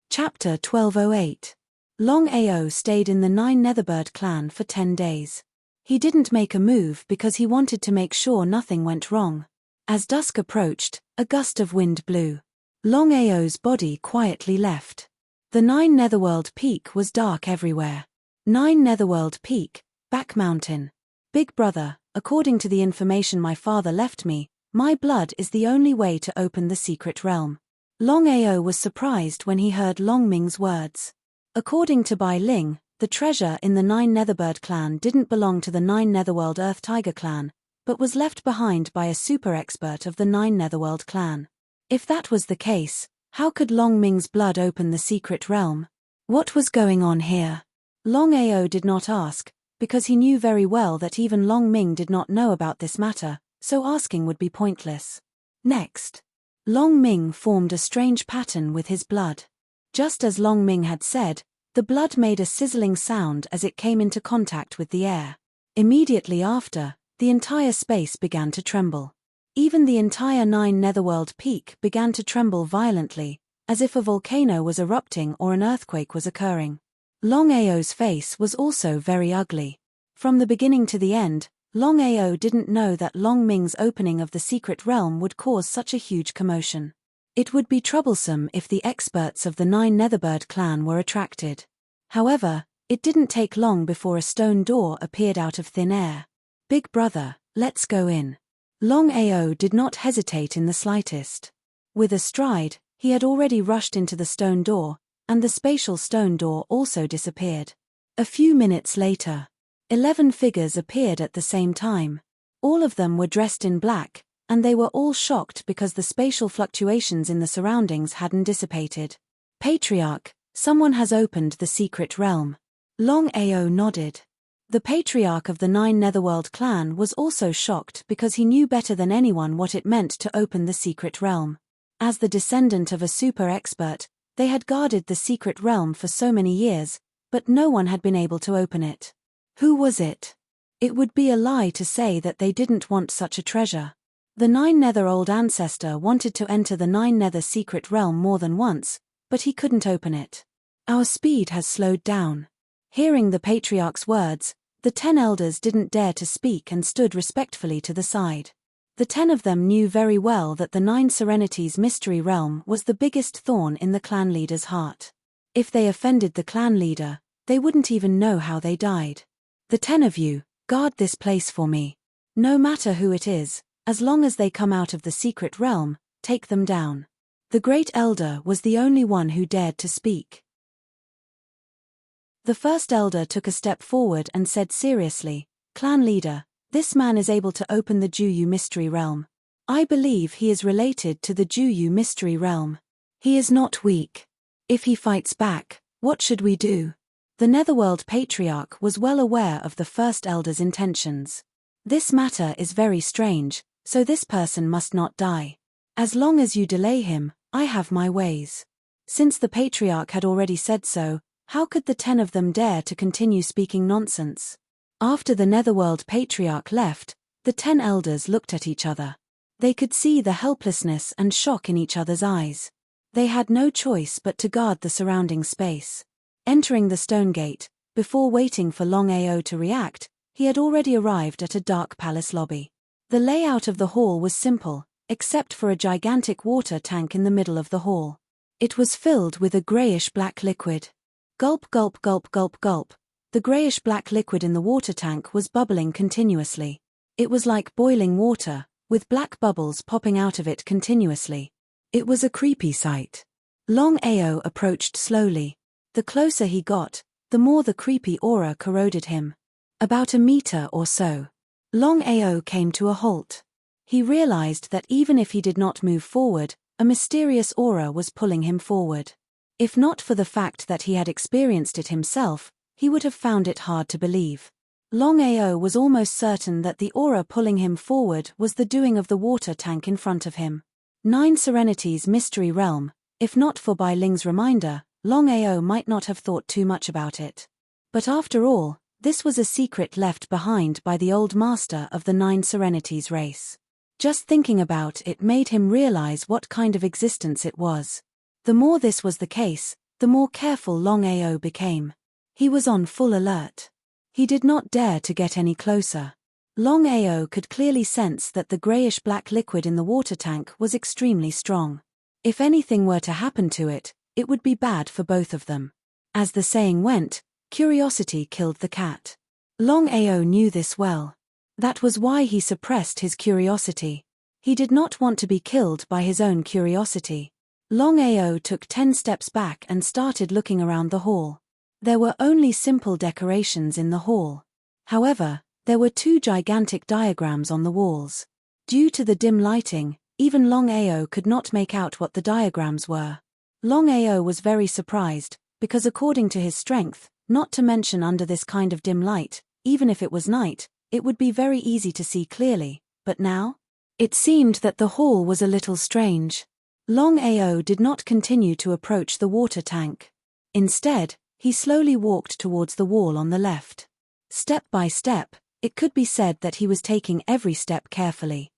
Chapter 1208. Longao stayed in the Nine Netherbird clan for 10 days. He didn't make a move because he wanted to make sure nothing went wrong. As dusk approached, a gust of wind blew. Longao's body quietly left. The Nine Netherworld Peak was dark everywhere. Nine Netherworld Peak, Back Mountain. Big brother, according to the information my father left me, my blood is the only way to open the secret realm. Longao was surprised when he heard Long Ming's words. According to Bai Ling, the treasure in the Nine Netherbird clan didn't belong to the Nine Netherworld Earth Tiger clan, but was left behind by a super expert of the Nine Netherworld clan. If that was the case, how could Long Ming's blood open the secret realm? What was going on here? Longao did not ask, because he knew very well that even Long Ming did not know about this matter, so asking would be pointless. Next, Long Ming formed a strange pattern with his blood. Just as Long Ming had said, the blood made a sizzling sound as it came into contact with the air. Immediately after, the entire space began to tremble. Even the entire Nine Netherworld Peak began to tremble violently, as if a volcano was erupting or an earthquake was occurring. Longao's face was also very ugly. From the beginning to the end, Longao didn't know that Long Ming's opening of the secret realm would cause such a huge commotion. It would be troublesome if the experts of the Nine Netherbird clan were attracted. However, it didn't take long before a stone door appeared out of thin air. Big brother, let's go in. Longao did not hesitate in the slightest. With a stride, he had already rushed into the stone door, and the spatial stone door also disappeared. A few minutes later, 11 figures appeared at the same time. All of them were dressed in black, and they were all shocked because the spatial fluctuations in the surroundings hadn't dissipated. Patriarch, someone has opened the secret realm. Longao nodded. The patriarch of the Nine Netherworld clan was also shocked because he knew better than anyone what it meant to open the secret realm. As the descendant of a super expert, they had guarded the secret realm for so many years, but no one had been able to open it. Who was it? It would be a lie to say that they didn't want such a treasure. The Nine Nether old ancestor wanted to enter the Nine Nether secret realm more than once, but he couldn't open it. Our speed has slowed down. Hearing the patriarch's words, the 10 elders didn't dare to speak and stood respectfully to the side. The 10 of them knew very well that the Nine Serenities mystery realm was the biggest thorn in the clan leader's heart. If they offended the clan leader, they wouldn't even know how they died. The 10 of you, guard this place for me. No matter who it is, as long as they come out of the secret realm, take them down. The great elder was the only one who dared to speak. The first elder took a step forward and said seriously, "Clan leader, this man is able to open the Juyu mystery realm. I believe he is related to the Juyu mystery realm. He is not weak. If he fights back, what should we do?" The Netherworld Patriarch was well aware of the first elder's intentions. This matter is very strange, so this person must not die. As long as you delay him, I have my ways. Since the Patriarch had already said so, how could the 10 of them dare to continue speaking nonsense? After the Netherworld Patriarch left, the 10 elders looked at each other. They could see the helplessness and shock in each other's eyes. They had no choice but to guard the surrounding space. Entering the stone gate, before waiting for Longao to react, he had already arrived at a dark palace lobby. The layout of the hall was simple, except for a gigantic water tank in the middle of the hall. It was filled with a grayish-black liquid. Gulp gulp gulp gulp gulp. The grayish-black liquid in the water tank was bubbling continuously. It was like boiling water, with black bubbles popping out of it continuously. It was a creepy sight. Longao approached slowly. The closer he got, the more the creepy aura corroded him. About a meter or so. Longao came to a halt. He realized that even if he did not move forward, a mysterious aura was pulling him forward. If not for the fact that he had experienced it himself, he would have found it hard to believe. Longao was almost certain that the aura pulling him forward was the doing of the water tank in front of him. 9 Serenity's mystery realm. If not for Bai Ling's reminder, Longao might not have thought too much about it. But after all, this was a secret left behind by the old master of the 9 Serenities race. Just thinking about it made him realize what kind of existence it was. The more this was the case, the more careful Longao became. He was on full alert. He did not dare to get any closer. Longao could clearly sense that the grayish-black liquid in the water tank was extremely strong. If anything were to happen to it, it would be bad for both of them. As the saying went, curiosity killed the cat. Longao knew this well. That was why he suppressed his curiosity. He did not want to be killed by his own curiosity. Longao took 10 steps back and started looking around the hall. There were only simple decorations in the hall. However, there were 2 gigantic diagrams on the walls. Due to the dim lighting, even Longao could not make out what the diagrams were. Longao was very surprised, because according to his strength, not to mention under this kind of dim light, even if it was night, it would be very easy to see clearly, but now? It seemed that the hall was a little strange. Longao did not continue to approach the water tank. Instead, he slowly walked towards the wall on the left. Step by step, it could be said that he was taking every step carefully.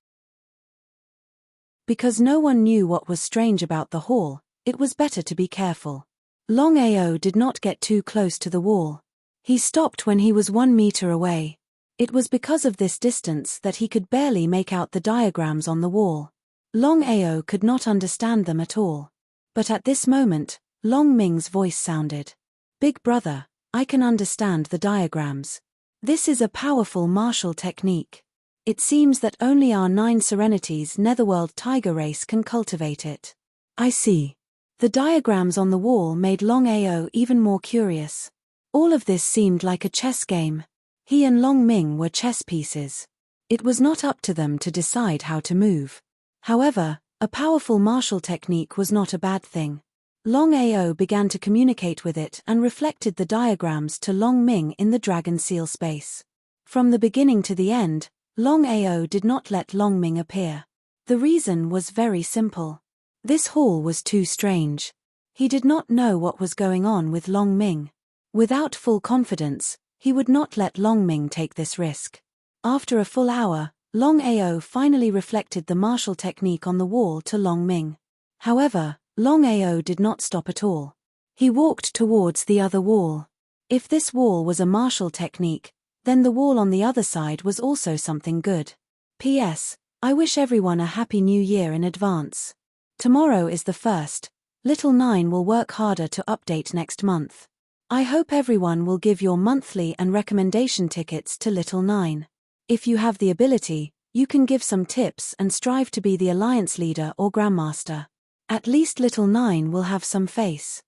Because no one knew what was strange about the hall, it was better to be careful. Longao did not get too close to the wall. He stopped when he was 1 meter away. It was because of this distance that he could barely make out the diagrams on the wall. Longao could not understand them at all. But at this moment, Long Ming's voice sounded. "Big brother, I can understand the diagrams. This is a powerful martial technique. It seems that only our 9 Serenities Netherworld tiger race can cultivate it." "I see." The diagrams on the wall made Longao even more curious. All of this seemed like a chess game. He and Long Ming were chess pieces. It was not up to them to decide how to move. However, a powerful martial technique was not a bad thing. Longao began to communicate with it and reflected the diagrams to Long Ming in the dragon seal space. From the beginning to the end, Longao did not let Long Ming appear. The reason was very simple. This hall was too strange. He did not know what was going on with Long Ming. Without full confidence, he would not let Long Ming take this risk. After a full hour, Longao finally reflected the martial technique on the wall to Long Ming. However, Longao did not stop at all. He walked towards the other wall. If this wall was a martial technique, then the wall on the other side was also something good. P.S. I wish everyone a happy new year in advance. Tomorrow is the 1st. Little 9 will work harder to update next month. I hope everyone will give your monthly and recommendation tickets to Little 9. If you have the ability, you can give some tips and strive to be the alliance leader or grandmaster. At least Little 9 will have some face.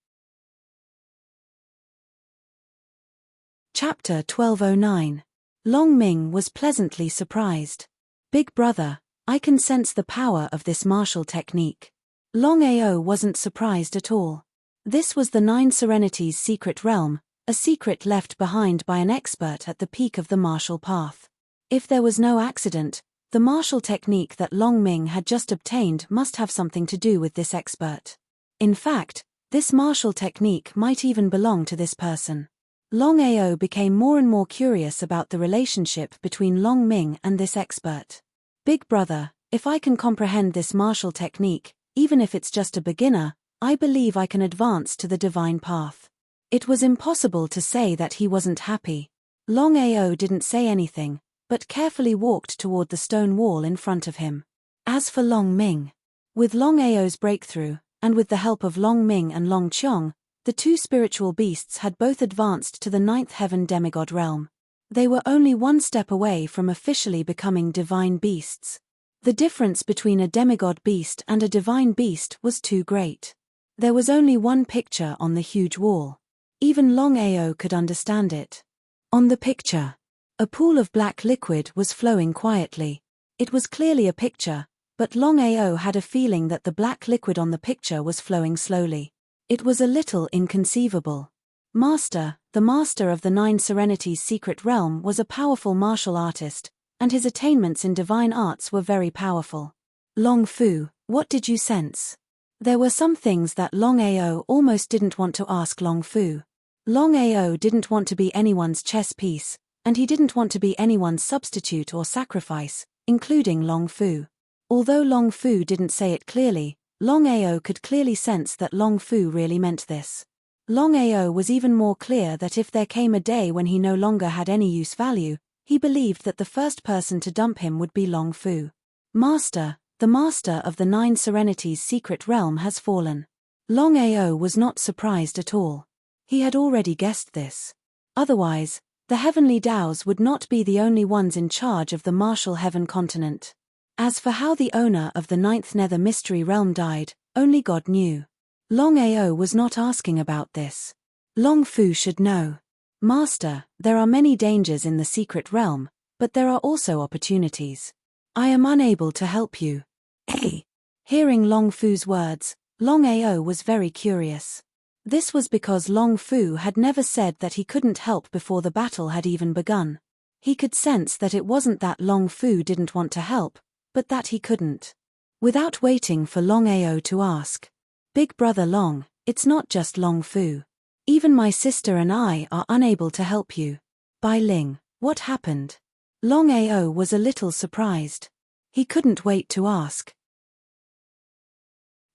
Chapter 1209. Long Ming was pleasantly surprised. "Big brother, I can sense the power of this martial technique." Longao wasn't surprised at all. This was the 9 Serenities' secret realm, a secret left behind by an expert at the peak of the martial path. If there was no accident, the martial technique that Long Ming had just obtained must have something to do with this expert. In fact, this martial technique might even belong to this person. Longao became more and more curious about the relationship between Long Ming and this expert. "Big brother, if I can comprehend this martial technique, even if it's just a beginner, I believe I can advance to the divine path." It was impossible to say that he wasn't happy. Longao didn't say anything, but carefully walked toward the stone wall in front of him. As for Long Ming, with Longao's breakthrough, and with the help of Long Ming and Long Qiong, the 2 spiritual beasts had both advanced to the 9th heaven demigod realm. They were only 1 step away from officially becoming divine beasts. The difference between a demigod beast and a divine beast was too great. There was only 1 picture on the huge wall. Even Longao could understand it. On the picture, a pool of black liquid was flowing quietly. It was clearly a picture, but Longao had a feeling that the black liquid on the picture was flowing slowly. It was a little inconceivable. Master, the master of the 9 Serenities secret realm, was a powerful martial artist, and his attainments in divine arts were very powerful. Long Fu, what did you sense? There were some things that Longao almost didn't want to ask Long Fu. Longao didn't want to be anyone's chess piece, and he didn't want to be anyone's substitute or sacrifice, including Long Fu. Although Long Fu didn't say it clearly, Longao could clearly sense that Long Fu really meant this. Longao was even more clear that if there came a day when he no longer had any use value, he believed that the first person to dump him would be Long Fu. Master, the master of the 9 Serenities secret realm has fallen. Longao was not surprised at all. He had already guessed this. Otherwise, the heavenly Daos would not be the only ones in charge of the martial heaven continent. As for how the owner of the 9th Nether Mystery Realm died, only God knew. Longao was not asking about this. Long Fu should know. Master, there are many dangers in the secret realm, but there are also opportunities. I am unable to help you. Hearing Long Fu's words, Longao was very curious. This was because Long Fu had never said that he couldn't help before the battle had even begun. He could sense that it wasn't that Long Fu didn't want to help, but that he couldn't. Without waiting for Longao to ask, Big Brother Long, it's not just Long Fu. Even my sister and I are unable to help you. Bai Ling, what happened? Longao was a little surprised. He couldn't wait to ask.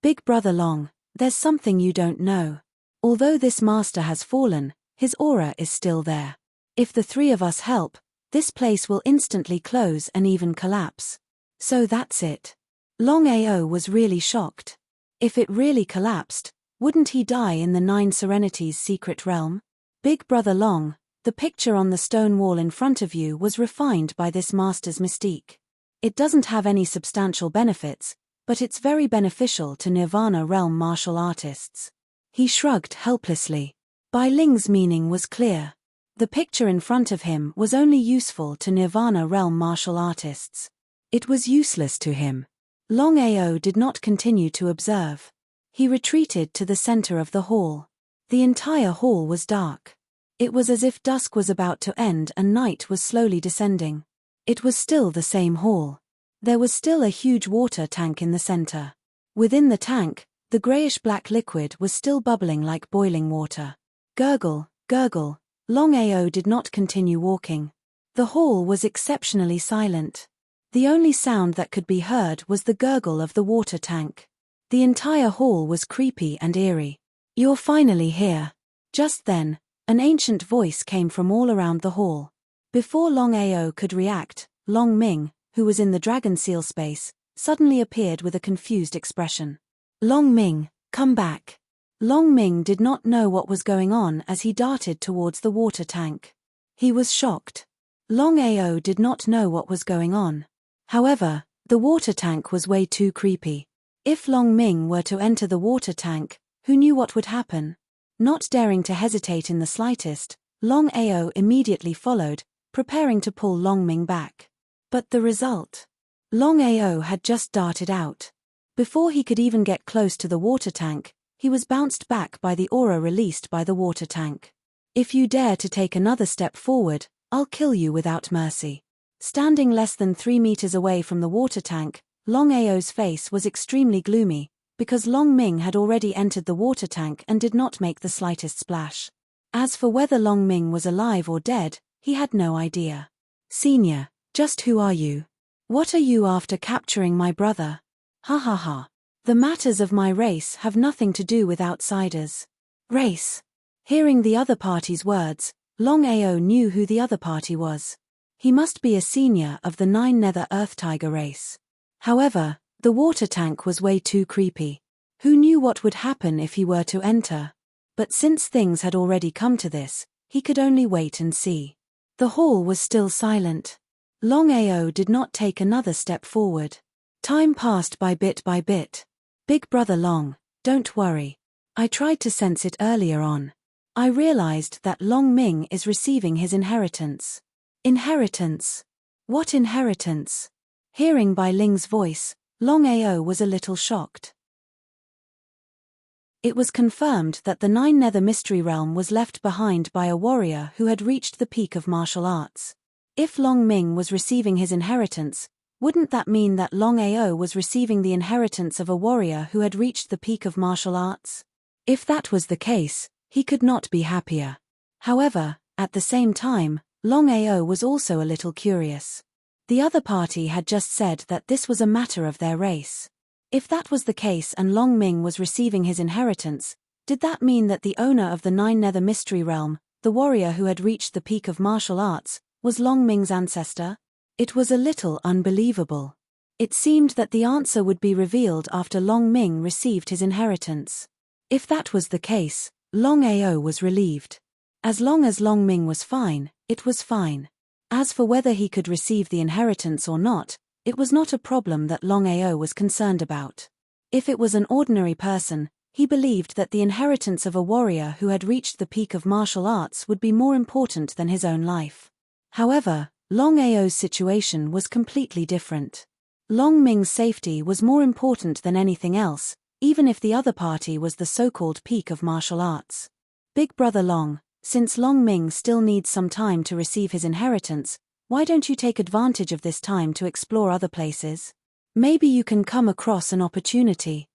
Big Brother Long, there's something you don't know. Although this master has fallen, his aura is still there. If the 3 of us help, this place will instantly close and even collapse. So that's it. Longao was really shocked. If it really collapsed, wouldn't he die in the 9 Serenities secret realm? Big Brother Long, the picture on the stone wall in front of you was refined by this master's mystique. It doesn't have any substantial benefits, but it's very beneficial to Nirvana realm martial artists. He shrugged helplessly. Bai Ling's meaning was clear. The picture in front of him was only useful to Nirvana realm martial artists. It was useless to him. Longao did not continue to observe. He retreated to the center of the hall. The entire hall was dark. It was as if dusk was about to end and night was slowly descending. It was still the same hall. There was still a huge water tank in the center. Within the tank, the grayish-black liquid was still bubbling like boiling water. Gurgle, gurgle. Longao did not continue walking. The hall was exceptionally silent. The only sound that could be heard was the gurgle of the water tank. The entire hall was creepy and eerie. You're finally here. Just then, an ancient voice came from all around the hall. Before Longao could react, Long Ming, who was in the dragon seal space, suddenly appeared with a confused expression. Long Ming, come back. Long Ming did not know what was going on as he darted towards the water tank. He was shocked. Longao did not know what was going on. However, the water tank was way too creepy. If Long Ming were to enter the water tank, who knew what would happen? Not daring to hesitate in the slightest, Longao immediately followed, preparing to pull Long Ming back. But the result? Longao had just darted out. Before he could even get close to the water tank, he was bounced back by the aura released by the water tank. If you dare to take another step forward, I'll kill you without mercy. Standing less than 3 meters away from the water tank, Longao's face was extremely gloomy, because Long Ming had already entered the water tank and did not make the slightest splash. As for whether Long Ming was alive or dead, he had no idea. Senior, just who are you? What are you after capturing my brother? Ha ha ha. The matters of my race have nothing to do with outsiders. Race. Hearing the other party's words, Longao knew who the other party was. He must be a senior of the 9 Nether Earth Tiger race. However, the water tank was way too creepy. Who knew what would happen if he were to enter? But since things had already come to this, he could only wait and see. The hall was still silent. Longao did not take another step forward. Time passed by bit by bit. Big Brother Long, don't worry. I tried to sense it earlier on. I realized that Long Ming is receiving his inheritance. Inheritance? What inheritance? Hearing Bai Ling's voice, Longao was a little shocked. It was confirmed that the Nine Nether Mystery Realm was left behind by a warrior who had reached the peak of martial arts. If Long Ming was receiving his inheritance, wouldn't that mean that Longao was receiving the inheritance of a warrior who had reached the peak of martial arts? If that was the case, he could not be happier. However, at the same time, Longao was also a little curious. The other party had just said that this was a matter of their race. If that was the case and Long Ming was receiving his inheritance, did that mean that the owner of the Nine Nether Mystery Realm, the warrior who had reached the peak of martial arts, was Long Ming's ancestor? It was a little unbelievable. It seemed that the answer would be revealed after Long Ming received his inheritance. If that was the case, Longao was relieved. As long as Long Ming was fine, it was fine. As for whether he could receive the inheritance or not, it was not a problem that Longao was concerned about. If it was an ordinary person, he believed that the inheritance of a warrior who had reached the peak of martial arts would be more important than his own life. However, Longao's situation was completely different. Long Ming's safety was more important than anything else, even if the other party was the so-called peak of martial arts. Big Brother Long, since Long Ming still needs some time to receive his inheritance, why don't you take advantage of this time to explore other places? Maybe you can come across an opportunity.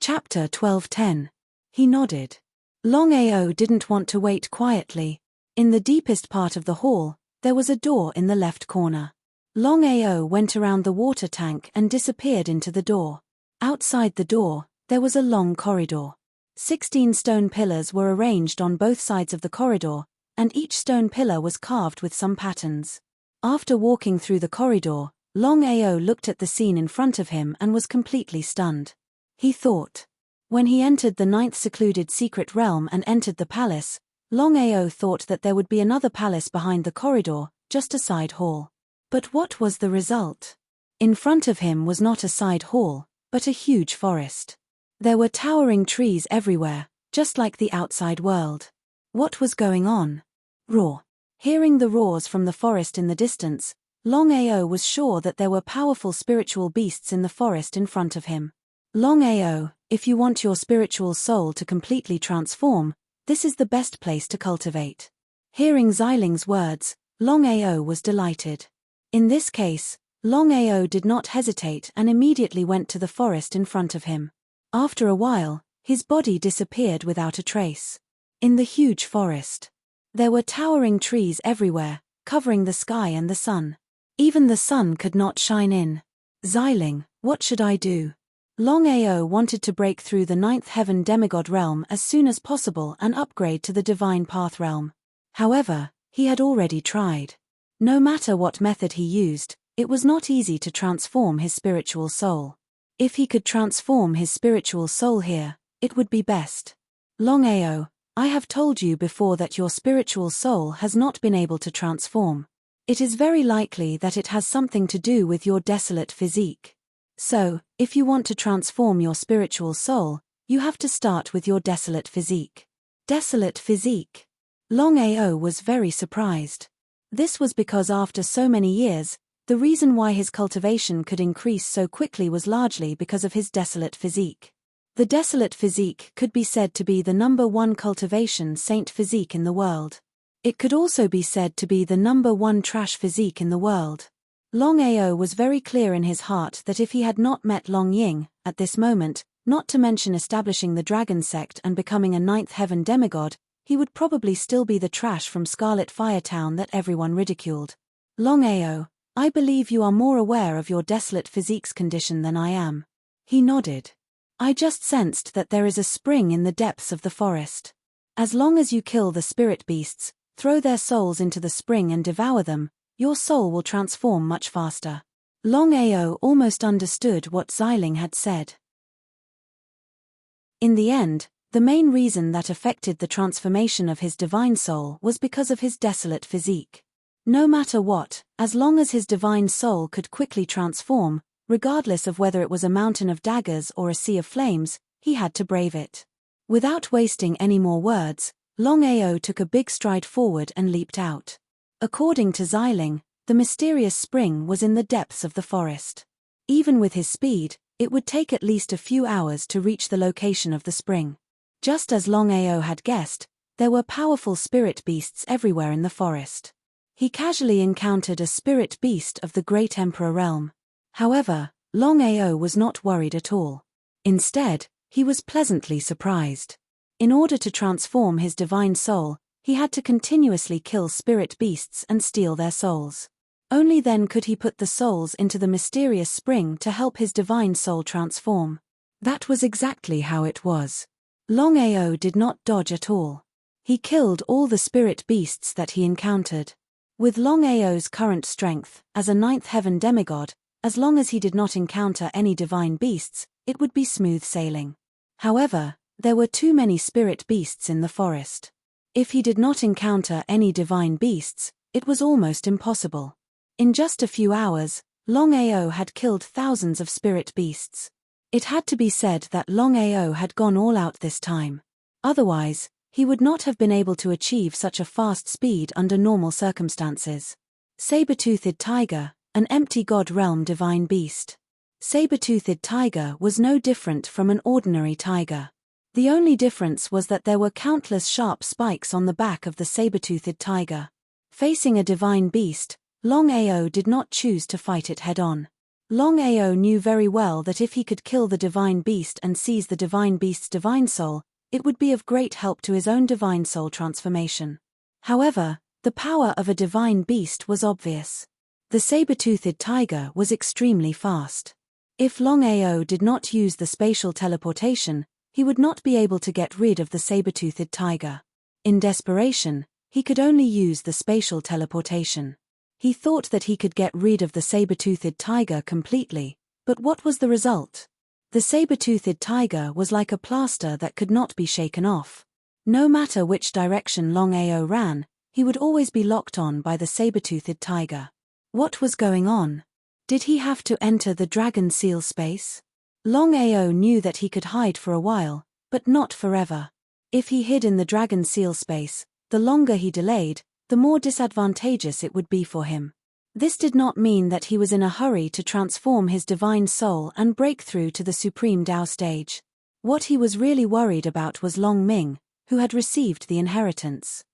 Chapter 12:10. He nodded. Longao didn't want to wait quietly. In the deepest part of the hall, there was a door in the left corner. Longao went around the water tank and disappeared into the door. Outside the door, there was a long corridor. 16 stone pillars were arranged on both sides of the corridor, and each stone pillar was carved with some patterns. After walking through the corridor, Longao looked at the scene in front of him and was completely stunned. He thought. When he entered the 9th secluded secret realm and entered the palace, Longao thought that there would be another palace behind the corridor, just a side hall. But what was the result? In front of him was not a side hall, but a huge forest. There were towering trees everywhere, just like the outside world. What was going on? Roar. Hearing the roars from the forest in the distance, Longao was sure that there were powerful spiritual beasts in the forest in front of him. Longao, if you want your spiritual soul to completely transform, this is the best place to cultivate. Hearing Xiling's words, Longao was delighted. In this case, Longao did not hesitate and immediately went to the forest in front of him. After a while, his body disappeared without a trace. In the huge forest, there were towering trees everywhere, covering the sky and the sun. Even the sun could not shine in. Xiling, what should I do? Longao wanted to break through the 9th heaven demigod realm as soon as possible and upgrade to the divine path realm. However, he had already tried. No matter what method he used, it was not easy to transform his spiritual soul. If he could transform his spiritual soul here, it would be best. Longao, I have told you before that your spiritual soul has not been able to transform. It is very likely that it has something to do with your desolate physique. So, if you want to transform your spiritual soul, you have to start with your desolate physique. Desolate physique. Longao was very surprised. This was because after so many years, the reason why his cultivation could increase so quickly was largely because of his desolate physique. The desolate physique could be said to be the #1 cultivation saint physique in the world. It could also be said to be the #1 trash physique in the world. Longao was very clear in his heart that if he had not met Long Ying, at this moment, not to mention establishing the dragon sect and becoming a 9th heaven demigod, he would probably still be the trash from Scarlet Fire Town that everyone ridiculed. Longao, I believe you are more aware of your desolate physique's condition than I am. He nodded. I just sensed that there is a spring in the depths of the forest. As long as you kill the spirit beasts, throw their souls into the spring and devour them, your soul will transform much faster. Longao almost understood what Xiling had said. In the end, the main reason that affected the transformation of his divine soul was because of his desolate physique. No matter what, as long as his divine soul could quickly transform, regardless of whether it was a mountain of daggers or a sea of flames, he had to brave it. Without wasting any more words, Longao took a big stride forward and leaped out. According to Xiling, the mysterious spring was in the depths of the forest. Even with his speed, it would take at least a few hours to reach the location of the spring. Just as Longao had guessed, there were powerful spirit beasts everywhere in the forest. He casually encountered a spirit beast of the Great Emperor realm. However, Longao was not worried at all. Instead, he was pleasantly surprised. In order to transform his divine soul, he had to continuously kill spirit beasts and steal their souls. Only then could he put the souls into the mysterious spring to help his divine soul transform. That was exactly how it was. Longao did not dodge at all. He killed all the spirit beasts that he encountered. With Longao's current strength, as a ninth heaven demigod, as long as he did not encounter any divine beasts, it would be smooth sailing. However, there were too many spirit beasts in the forest. If he did not encounter any divine beasts, it was almost impossible. In just a few hours, Longao had killed thousands of spirit beasts. It had to be said that Longao had gone all out this time. Otherwise, he would not have been able to achieve such a fast speed under normal circumstances. Saber-toothed tiger, an empty god realm divine beast. Saber-toothed tiger was no different from an ordinary tiger. The only difference was that there were countless sharp spikes on the back of the saber-toothed tiger. Facing a divine beast, Longao did not choose to fight it head-on. Longao knew very well that if he could kill the divine beast and seize the divine beast's divine soul, it would be of great help to his own divine soul transformation. However, the power of a divine beast was obvious. The saber-toothed tiger was extremely fast. If Longao did not use the spatial teleportation, he would not be able to get rid of the saber-toothed tiger. In desperation, he could only use the spatial teleportation. He thought that he could get rid of the saber-toothed tiger completely, but what was the result? The saber-toothed tiger was like a plaster that could not be shaken off. No matter which direction Longao ran, he would always be locked on by the saber-toothed tiger. What was going on? Did he have to enter the dragon seal space? Longao knew that he could hide for a while, but not forever. If he hid in the dragon seal space, the longer he delayed, the more disadvantageous it would be for him. This did not mean that he was in a hurry to transform his divine soul and break through to the Supreme Tao stage. What he was really worried about was Long Ming, who had received the inheritance.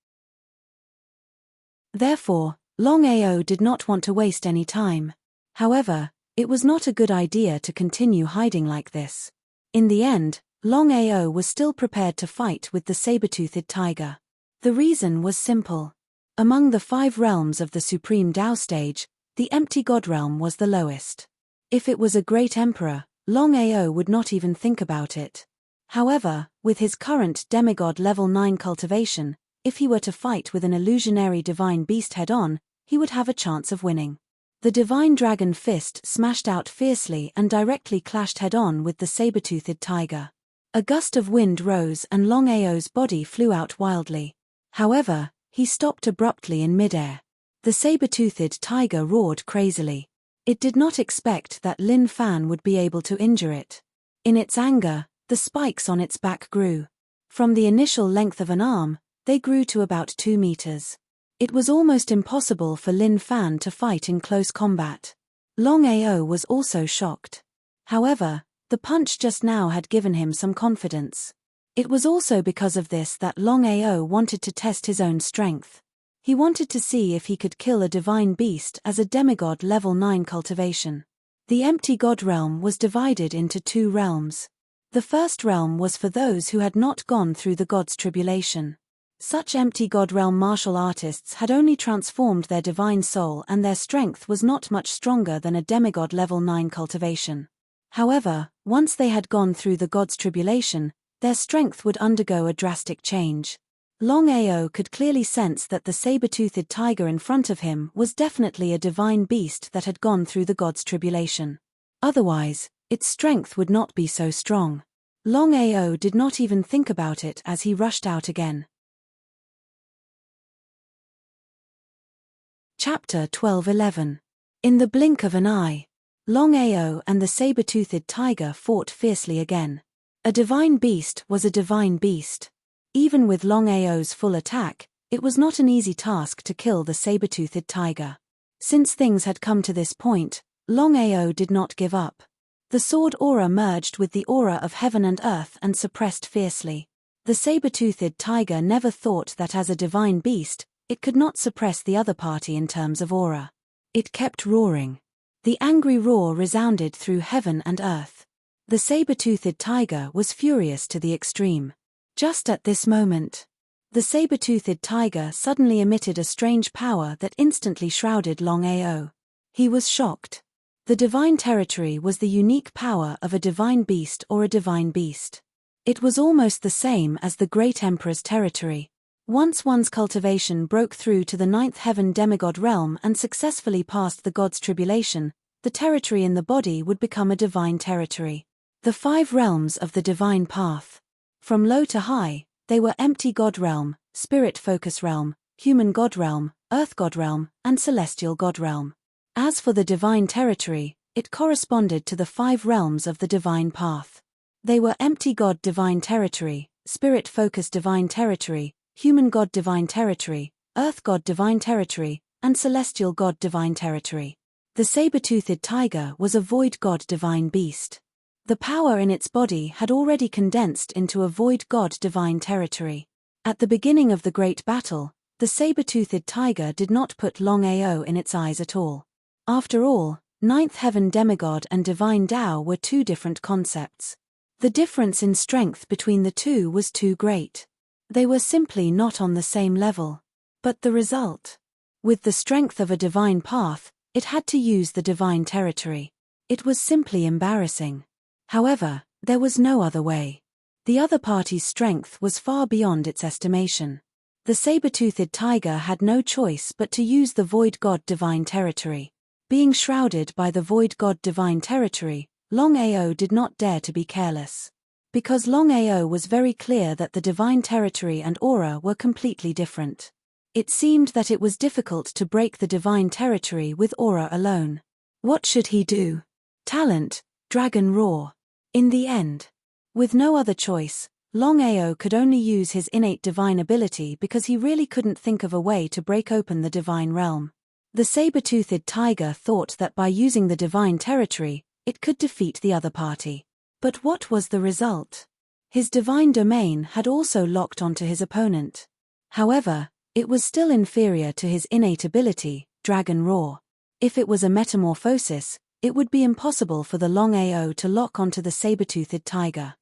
Therefore, Longao did not want to waste any time. However, it was not a good idea to continue hiding like this. In the end, Longao was still prepared to fight with the saber-toothed tiger. The reason was simple. Among the 5 realms of the Supreme Tao stage, the empty god realm was the lowest. If it was a great emperor, Longao would not even think about it. However, with his current demigod level 9 cultivation, if he were to fight with an illusionary divine beast head-on, he would have a chance of winning. The divine dragon fist smashed out fiercely and directly clashed head-on with the saber-toothed tiger. A gust of wind rose and Longao's body flew out wildly. However, he stopped abruptly in midair. The saber-toothed tiger roared crazily. It did not expect that Lin Fan would be able to injure it. In its anger, the spikes on its back grew. From the initial length of an arm, they grew to about 2 meters. It was almost impossible for Lin Fan to fight in close combat. Longao was also shocked. However, the punch just now had given him some confidence. It was also because of this that Longao wanted to test his own strength. He wanted to see if he could kill a divine beast as a demigod level 9 cultivation. The empty god realm was divided into 2 realms. The first realm was for those who had not gone through the god's tribulation. Such empty god realm martial artists had only transformed their divine soul and their strength was not much stronger than a demigod level 9 cultivation. However, once they had gone through the god's tribulation, their strength would undergo a drastic change. Longao could clearly sense that the saber-toothed tiger in front of him was definitely a divine beast that had gone through the god's tribulation. Otherwise, its strength would not be so strong. Longao did not even think about it as he rushed out again. Chapter 12:11. In the blink of an eye, Longao and the saber-toothed tiger fought fiercely again. A divine beast was a divine beast. Even with Longao's full attack, It was not an easy task to kill the saber-toothed tiger. Since things had come to this point, Longao did not give up. The sword aura merged with the aura of heaven and earth and suppressed fiercely. The saber-toothed tiger never thought that as a divine beast, it could not suppress the other party in terms of aura. It kept roaring. The angry roar resounded through heaven and earth. The saber-toothed tiger was furious to the extreme. Just at this moment, the saber-toothed tiger suddenly emitted a strange power that instantly shrouded Longao. He was shocked. The divine territory was the unique power of a divine beast or a divine beast. It was almost the same as the Great Emperor's territory. Once one's cultivation broke through to the ninth heaven demigod realm and successfully passed the god's tribulation, the territory in the body would become a divine territory. The 5 realms of the divine path. From low to high, they were empty god realm, spirit focus realm, human god realm, earth god realm, and celestial god realm. As for the divine territory, it corresponded to the 5 realms of the divine path. They were empty god divine territory, spirit focus divine territory, human god divine territory, earth god divine territory, and celestial god divine territory. The saber-toothed tiger was a void god divine beast. The power in its body had already condensed into a void god divine territory. At the beginning of the great battle, the saber-toothed tiger did not put Longao in its eyes at all. After all, ninth heaven demigod and divine Tao were 2 different concepts. The difference in strength between the 2 was too great. They were simply not on the same level. But the result? With the strength of a divine path, it had to use the divine territory. It was simply embarrassing. However, there was no other way. The other party's strength was far beyond its estimation. The saber-toothed tiger had no choice but to use the void god divine territory. Being shrouded by the void god divine territory, Longao did not dare to be careless. Because Longao was very clear that the divine territory and aura were completely different. It seemed that it was difficult to break the divine territory with aura alone. What should he do? Talent, dragon roar. In the end, with no other choice, Longao could only use his innate divine ability because he really couldn't think of a way to break open the divine realm. The saber-toothed tiger thought that by using the divine territory, it could defeat the other party. But what was the result? His divine domain had also locked onto his opponent. However, it was still inferior to his innate ability, dragon roar. If it was a metamorphosis, it would be impossible for the Longao to lock onto the saber-toothed tiger.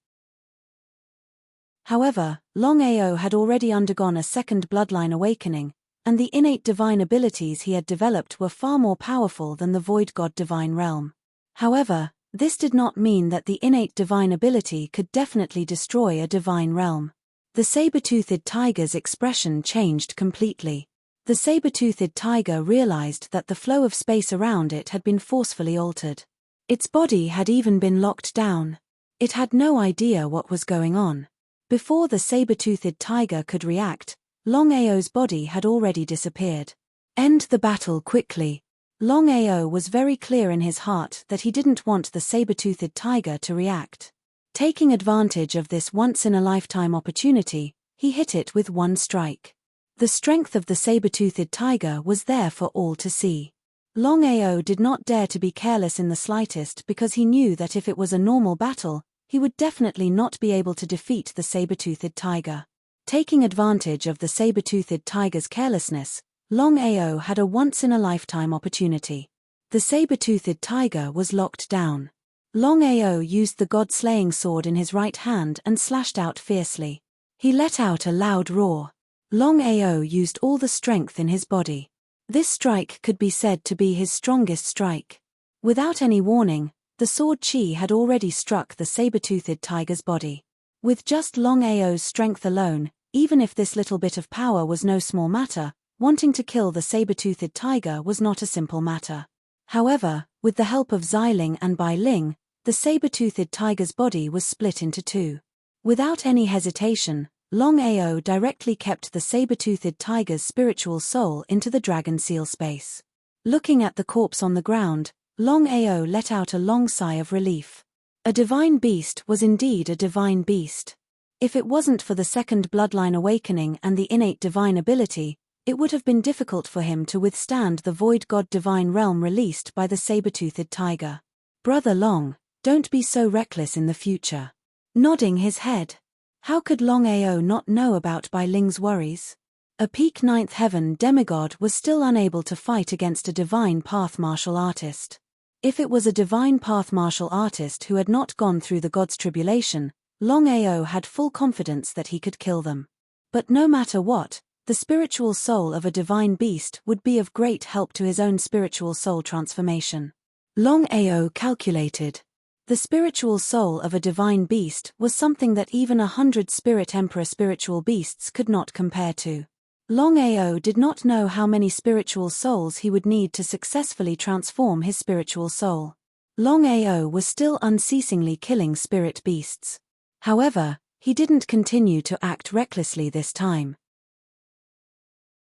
However, Longao had already undergone a second bloodline awakening, and the innate divine abilities he had developed were far more powerful than the void god divine realm. However, this did not mean that the innate divine ability could definitely destroy a divine realm. The saber-toothed tiger's expression changed completely. The saber-toothed tiger realized that the flow of space around it had been forcefully altered. Its body had even been locked down. It had no idea what was going on. Before the saber-toothed tiger could react, Longao's body had already disappeared. End the battle quickly. Longao was very clear in his heart that he didn't want the saber-toothed tiger to react. Taking advantage of this once-in-a-lifetime opportunity, he hit it with one strike. The strength of the saber-toothed tiger was there for all to see. Longao did not dare to be careless in the slightest because he knew that if it was a normal battle, he would definitely not be able to defeat the saber-toothed tiger. Taking advantage of the saber-toothed tiger's carelessness, Longao had a once-in-a-lifetime opportunity. The saber-toothed tiger was locked down. Longao used the god-slaying sword in his right hand and slashed out fiercely. He let out a loud roar. Longao used all the strength in his body. This strike could be said to be his strongest strike. Without any warning, the sword chi had already struck the saber-toothed tiger's body. With just Longao's strength alone, even if this little bit of power was no small matter, wanting to kill the saber-toothed tiger was not a simple matter. However, with the help of Xiling and Bai Ling, the saber-toothed tiger's body was split into 2. Without any hesitation, Longao directly kept the saber-toothed tiger's spiritual soul into the dragon seal space. Looking at the corpse on the ground, Longao let out a long sigh of relief. A divine beast was indeed a divine beast. If it wasn't for the second bloodline awakening and the innate divine ability, it would have been difficult for him to withstand the void god divine realm released by the saber-toothed tiger. Brother Long, don't be so reckless in the future. Nodding his head. How could Longao not know about Bai Ling's worries? A peak ninth heaven demigod was still unable to fight against a divine path martial artist. If it was a divine path martial artist who had not gone through the god's tribulation, Longao had full confidence that he could kill them. But no matter what, the spiritual soul of a divine beast would be of great help to his own spiritual soul transformation. Longao calculated. The spiritual soul of a divine beast was something that even 100 Spirit Emperor spiritual beasts could not compare to. Longao did not know how many spiritual souls he would need to successfully transform his spiritual soul. Longao was still unceasingly killing spirit beasts. However, he didn't continue to act recklessly this time.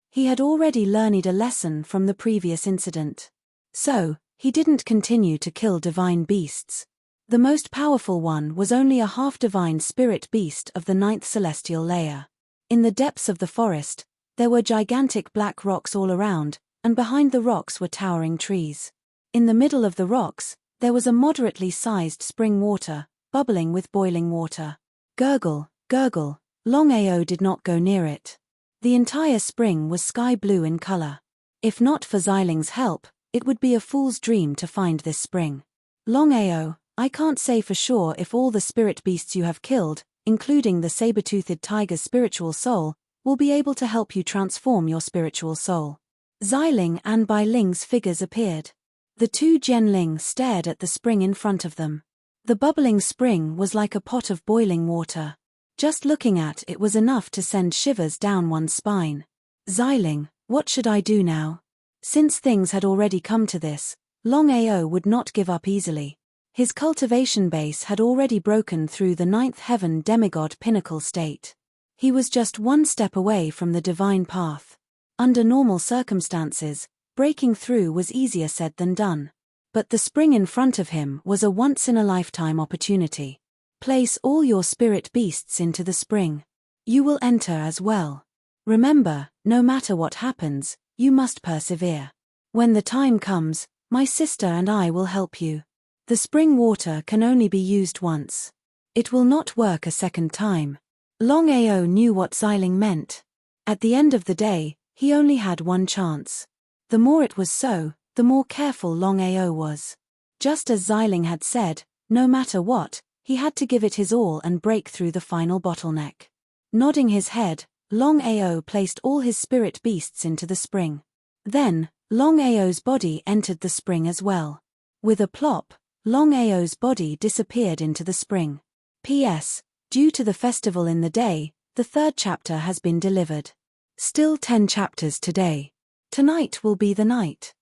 He had already learned a lesson from the previous incident. So, he didn't continue to kill divine beasts. The most powerful one was only a half-divine spirit beast of the 9th celestial layer. In the depths of the forest, there were gigantic black rocks all around, and behind the rocks were towering trees. In the middle of the rocks, there was a moderately sized spring water, bubbling with boiling water. Gurgle, gurgle, Longao did not go near it. The entire spring was sky blue in color. If not for Xiling's help, it would be a fool's dream to find this spring. Longao, I can't say for sure if all the spirit beasts you have killed, including the saber-toothed tiger's spiritual soul, will be able to help you transform your spiritual soul. Xiling and Bai Ling's figures appeared. The two Jianling stared at the spring in front of them. The bubbling spring was like a pot of boiling water. Just looking at it was enough to send shivers down one's spine. Xiling, what should I do now? Since things had already come to this, Longao would not give up easily. His cultivation base had already broken through the 9th heaven demigod pinnacle state. He was just one step away from the divine path. Under normal circumstances, breaking through was easier said than done. But the spring in front of him was a once-in-a-lifetime opportunity. Place all your spirit beasts into the spring. You will enter as well. Remember, no matter what happens, you must persevere. When the time comes, my sister and I will help you. The spring water can only be used once. It will not work a second time. Longao knew what Xiling meant. At the end of the day, he only had one chance. The more it was so, the more careful Longao was. Just as Xiling had said, no matter what, he had to give it his all and break through the final bottleneck. Nodding his head, Longao placed all his spirit beasts into the spring. Then, Longao's body entered the spring as well. With a plop, Longao's body disappeared into the spring. P.S. Due to the festival in the day, the 3rd chapter has been delivered. Still 10 chapters today. Tonight will be the night.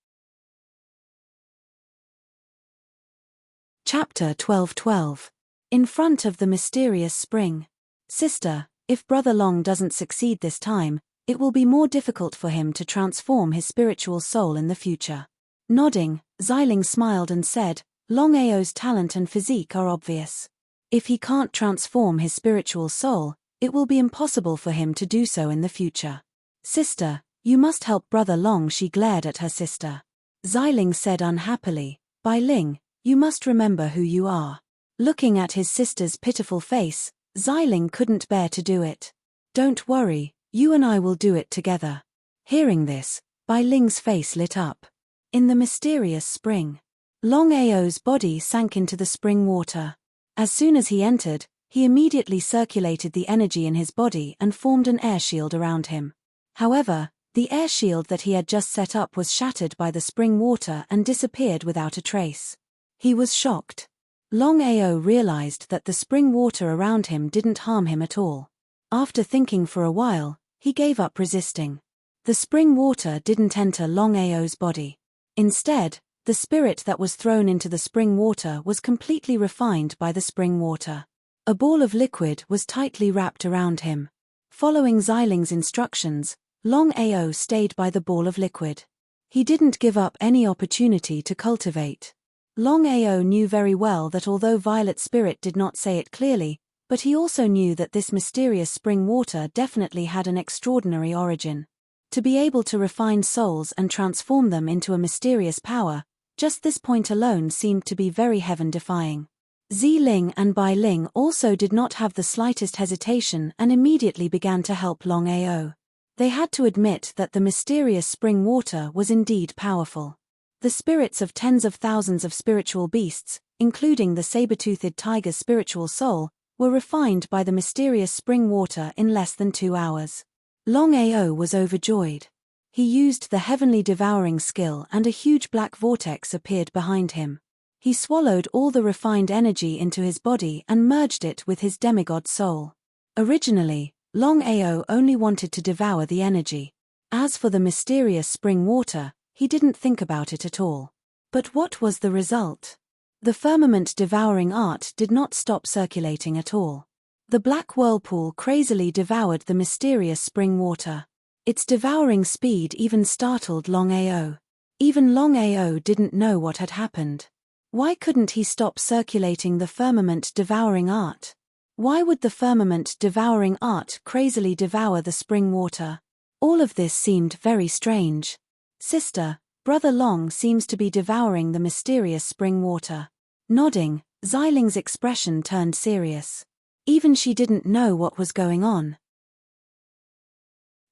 Chapter 12:12. In front of the mysterious spring. Sister, if Brother Long doesn't succeed this time, it will be more difficult for him to transform his spiritual soul in the future. Nodding, Xiling smiled and said, Longao's talent and physique are obvious. If he can't transform his spiritual soul, it will be impossible for him to do so in the future. Sister, you must help Brother Long. She glared at her sister. Xiling said unhappily, Bai Ling, you must remember who you are. Looking at his sister's pitiful face, Xiling couldn't bear to do it. Don't worry, you and I will do it together. Hearing this, Bai Ling's face lit up. In the mysterious spring, Longao's body sank into the spring water. As soon as he entered, he immediately circulated the energy in his body and formed an air shield around him. However, the air shield that he had just set up was shattered by the spring water and disappeared without a trace. He was shocked. Longao realized that the spring water around him didn't harm him at all. After thinking for a while, he gave up resisting. The spring water didn't enter Longao's body. Instead, the spirit that was thrown into the spring water was completely refined by the spring water. A ball of liquid was tightly wrapped around him. Following Xiling's instructions, Longao stayed by the ball of liquid. He didn't give up any opportunity to cultivate. Longao knew very well that although Violet Spirit did not say it clearly, But he also knew that this mysterious spring water definitely had an extraordinary origin. To be able to refine souls and transform them into a mysterious power, just this point alone seemed to be very heaven-defying. Ziling and Bai Ling also did not have the slightest hesitation and immediately began to help Longao. They had to admit that the mysterious spring water was indeed powerful. The spirits of tens of thousands of spiritual beasts, including the saber-toothed tiger's spiritual soul, were refined by the mysterious spring water in less than 2 hours. Longao was overjoyed. He used the heavenly devouring skill and a huge black vortex appeared behind him. He swallowed all the refined energy into his body and merged it with his demigod soul. Originally, Longao only wanted to devour the energy. As for the mysterious spring water, he didn't think about it at all. But what was the result? The firmament-devouring art did not stop circulating at all. The black whirlpool crazily devoured the mysterious spring water. Its devouring speed even startled Longao. Even Longao didn't know what had happened. Why couldn't he stop circulating the firmament-devouring art? Why would the firmament-devouring art crazily devour the spring water? All of this seemed very strange. Sister, Brother Long seems to be devouring the mysterious spring water. Nodding, Ziling's expression turned serious. Even she didn't know what was going on.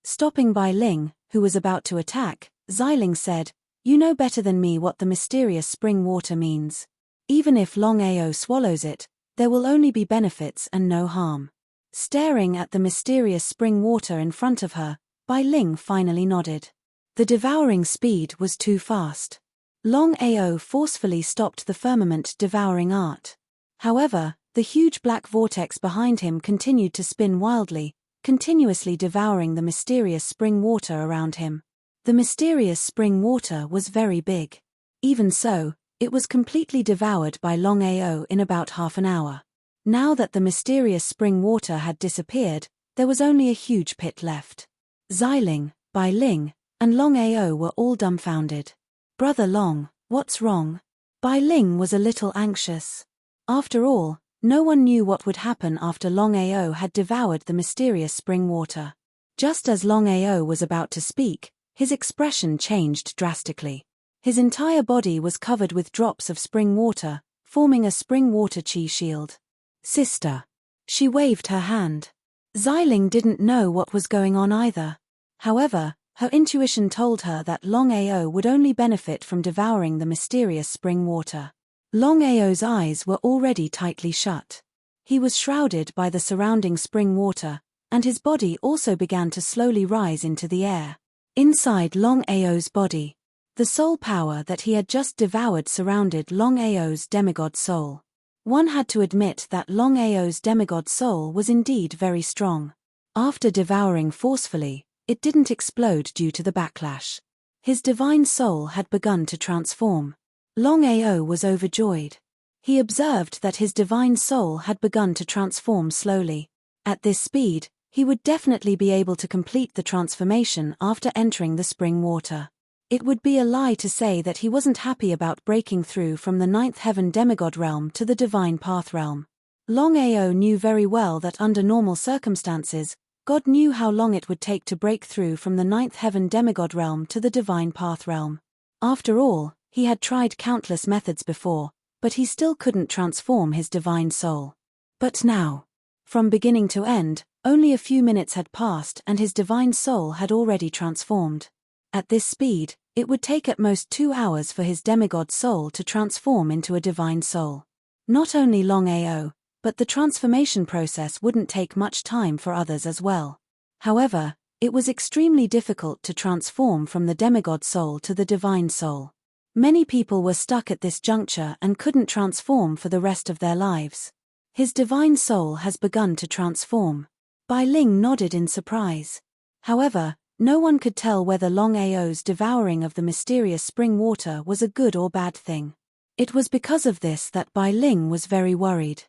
Stopping Bai Ling, who was about to attack, Ziling said, "You know better than me what the mysterious spring water means. Even if Longao swallows it, there will only be benefits and no harm." Staring at the mysterious spring water in front of her, Bai Ling finally nodded. The devouring speed was too fast. Longao forcefully stopped the firmament-devouring art. However, the huge black vortex behind him continued to spin wildly, continuously devouring the mysterious spring water around him. The mysterious spring water was very big. Even so, it was completely devoured by Longao in about half an hour. Now that the mysterious spring water had disappeared, there was only a huge pit left. Ziling, Bai Ling, and Longao were all dumbfounded. "Brother Long, what's wrong?" Bai Ling was a little anxious. After all, no one knew what would happen after Longao had devoured the mysterious spring water. Just as Longao was about to speak, his expression changed drastically. His entire body was covered with drops of spring water, forming a spring water chi shield. "Sister." She waved her hand. Ziling didn't know what was going on either. However, her intuition told her that Longao would only benefit from devouring the mysterious spring water. Longao's eyes were already tightly shut. He was shrouded by the surrounding spring water, and his body also began to slowly rise into the air. Inside Longao's body, the soul power that he had just devoured surrounded Longao's demigod soul. One had to admit that Longao's demigod soul was indeed very strong. After devouring forcefully, it didn't explode due to the backlash. His divine soul had begun to transform. Longao was overjoyed. He observed that his divine soul had begun to transform slowly. At this speed, he would definitely be able to complete the transformation after entering the spring water. It would be a lie to say that he wasn't happy about breaking through from the ninth heaven demigod realm to the divine path realm. Longao knew very well that under normal circumstances, God knew how long it would take to break through from the ninth heaven demigod realm to the divine path realm. After all, he had tried countless methods before, but he still couldn't transform his divine soul. But now, from beginning to end, only a few minutes had passed and his divine soul had already transformed. At this speed, it would take at most 2 hours for his demigod soul to transform into a divine soul. Not only Longao, but the transformation process wouldn't take much time for others as well. However, it was extremely difficult to transform from the demigod soul to the divine soul. Many people were stuck at this juncture and couldn't transform for the rest of their lives. His divine soul has begun to transform. Bai Ling nodded in surprise. However, no one could tell whether Longao's devouring of the mysterious spring water was a good or bad thing. It was because of this that Bai Ling was very worried.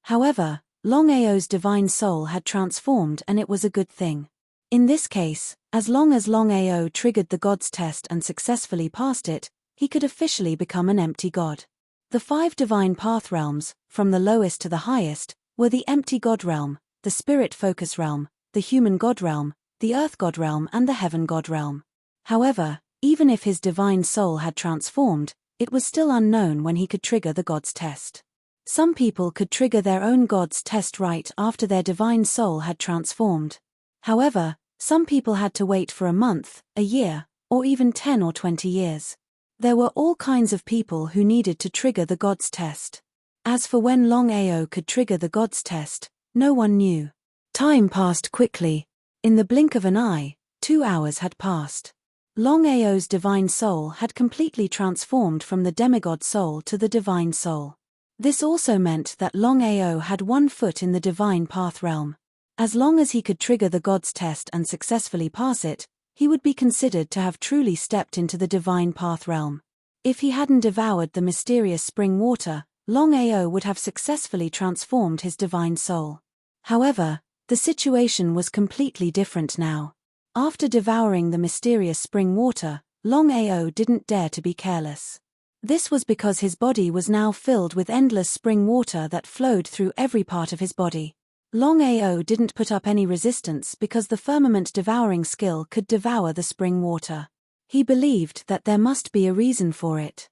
However, Longao's divine soul had transformed and it was a good thing. In this case, as long as Longao triggered the God's test and successfully passed it, he could officially become an empty god. The 5 divine path realms, from the lowest to the highest, were the empty God realm, the spirit focus realm, the human God realm, the earth God realm and the heaven God realm. However, even if his divine soul had transformed, it was still unknown when he could trigger the God's test. Some people could trigger their own God's test right after their divine soul had transformed. However, some people had to wait for a month, a year, or even 10 or 20 years. There were all kinds of people who needed to trigger the God's test. As for when Longao could trigger the God's test, no one knew. Time passed quickly. In the blink of an eye, 2 hours had passed. Longao's divine soul had completely transformed from the demigod soul to the divine soul. This also meant that Longao had 1 foot in the divine path realm. As long as he could trigger the God's test and successfully pass it, he would be considered to have truly stepped into the divine path realm. If he hadn't devoured the mysterious spring water, Longao would have successfully transformed his divine soul. However, the situation was completely different now. After devouring the mysterious spring water, Longao didn't dare to be careless. This was because his body was now filled with endless spring water that flowed through every part of his body. Longao didn't put up any resistance because the firmament devouring skill could devour the spring water. He believed that there must be a reason for it.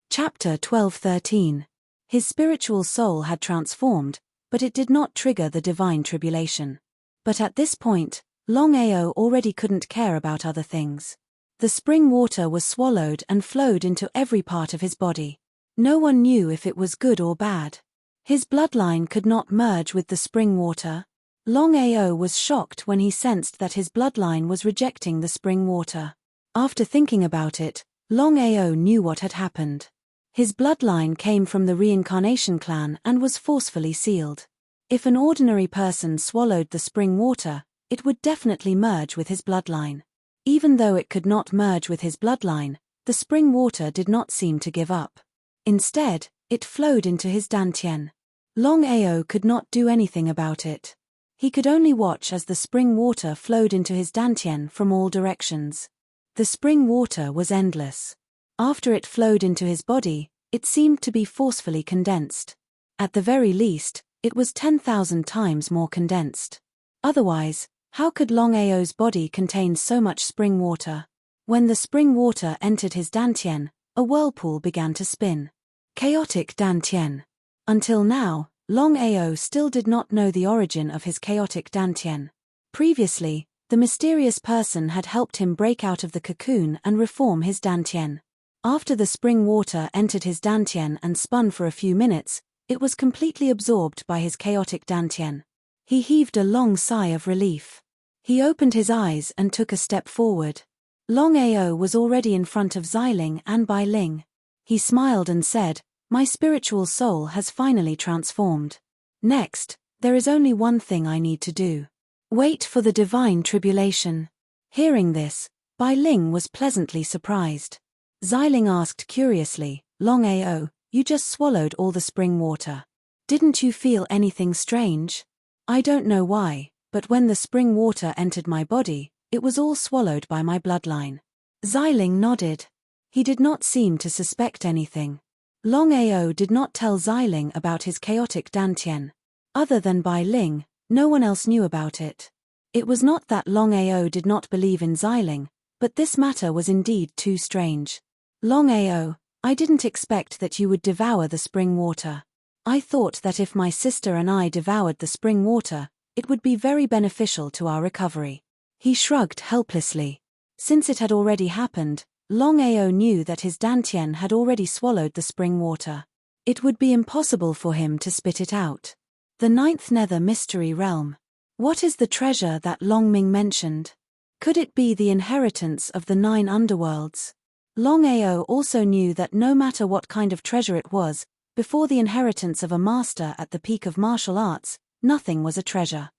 Chapter 12:13. His spiritual soul had transformed, but it did not trigger the divine tribulation. But at this point, Longao already couldn't care about other things. The spring water was swallowed and flowed into every part of his body. No one knew if it was good or bad. His bloodline could not merge with the spring water. Longao was shocked when he sensed that his bloodline was rejecting the spring water. After thinking about it, Longao knew what had happened. His bloodline came from the reincarnation clan and was forcefully sealed. If an ordinary person swallowed the spring water, it would definitely merge with his bloodline. Even though it could not merge with his bloodline, the spring water did not seem to give up. Instead, it flowed into his dantian. Longao could not do anything about it. He could only watch as the spring water flowed into his dantian from all directions. The spring water was endless. After it flowed into his body, it seemed to be forcefully condensed. At the very least, it was 10,000 times more condensed. Otherwise, how could Longao's body contain so much spring water? When the spring water entered his dantian, a whirlpool began to spin. Chaotic dantian. Until now, Longao still did not know the origin of his chaotic dantian. Previously, the mysterious person had helped him break out of the cocoon and reform his dantian. After the spring water entered his dantian and spun for a few minutes, it was completely absorbed by his chaotic dantian. He heaved a long sigh of relief. He opened his eyes and took a step forward. Longao was already in front of Xiling and Bai Ling. He smiled and said, "My spiritual soul has finally transformed. Next, there is only one thing I need to do. Wait for the divine tribulation." Hearing this, Bai Ling was pleasantly surprised. Xiling asked curiously, "Longao, you just swallowed all the spring water. Didn't you feel anything strange?" "I don't know why, but when the spring water entered my body, it was all swallowed by my bloodline." Xiling nodded. He did not seem to suspect anything. Longao did not tell Xiling about his chaotic dantian. Other than Bai Ling, no one else knew about it. It was not that Longao did not believe in Xiling, but this matter was indeed too strange. "Longao, I didn't expect that you would devour the spring water. I thought that if my sister and I devoured the spring water, it would be very beneficial to our recovery." He shrugged helplessly. Since it had already happened, Longao knew that his dantian had already swallowed the spring water. It would be impossible for him to spit it out. The 9th Nether Mystery Realm. What is the treasure that Longming mentioned? Could it be the inheritance of the 9 underworlds? Longao also knew that no matter what kind of treasure it was, before the inheritance of a master at the peak of martial arts, nothing was a treasure.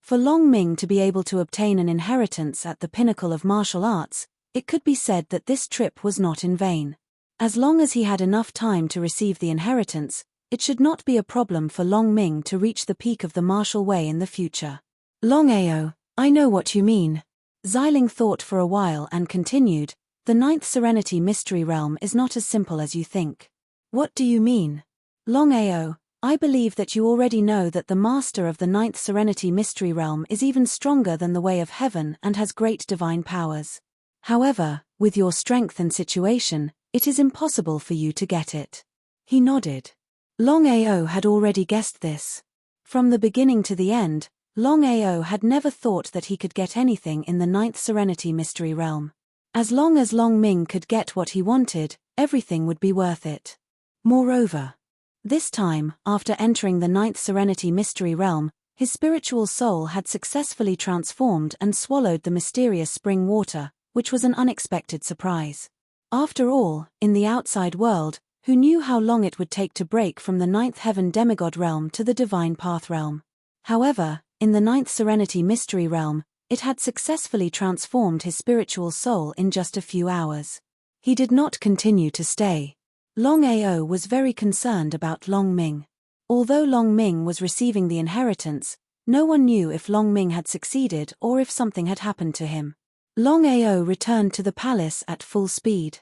For Longming to be able to obtain an inheritance at the pinnacle of martial arts, it could be said that this trip was not in vain. As long as he had enough time to receive the inheritance, it should not be a problem for Longming to reach the peak of the martial way in the future. "Longao, I know what you mean. Xiling thought for a while and continued, "The ninth Serenity Mystery Realm is not as simple as you think." "What do you mean?" "Longao, I believe that you already know that the master of the ninth Serenity Mystery Realm is even stronger than the Way of Heaven and has great divine powers. However, with your strength and situation, it is impossible for you to get it." He nodded. Longao had already guessed this. From the beginning to the end, Longao had never thought that he could get anything in the ninth Serenity Mystery Realm. As long as Long Ming could get what he wanted, everything would be worth it. Moreover, this time, after entering the ninth Serenity Mystery Realm, his spiritual soul had successfully transformed and swallowed the mysterious spring water, which was an unexpected surprise. After all, in the outside world, who knew how long it would take to break from the ninth heaven demigod realm to the divine path realm? However, in the ninth Serenity Mystery Realm, it had successfully transformed his spiritual soul in just a few hours. He did not continue to stay. Longao was very concerned about Long Ming. Although Long Ming was receiving the inheritance, no one knew if Long Ming had succeeded or if something had happened to him. Longao returned to the palace at full speed.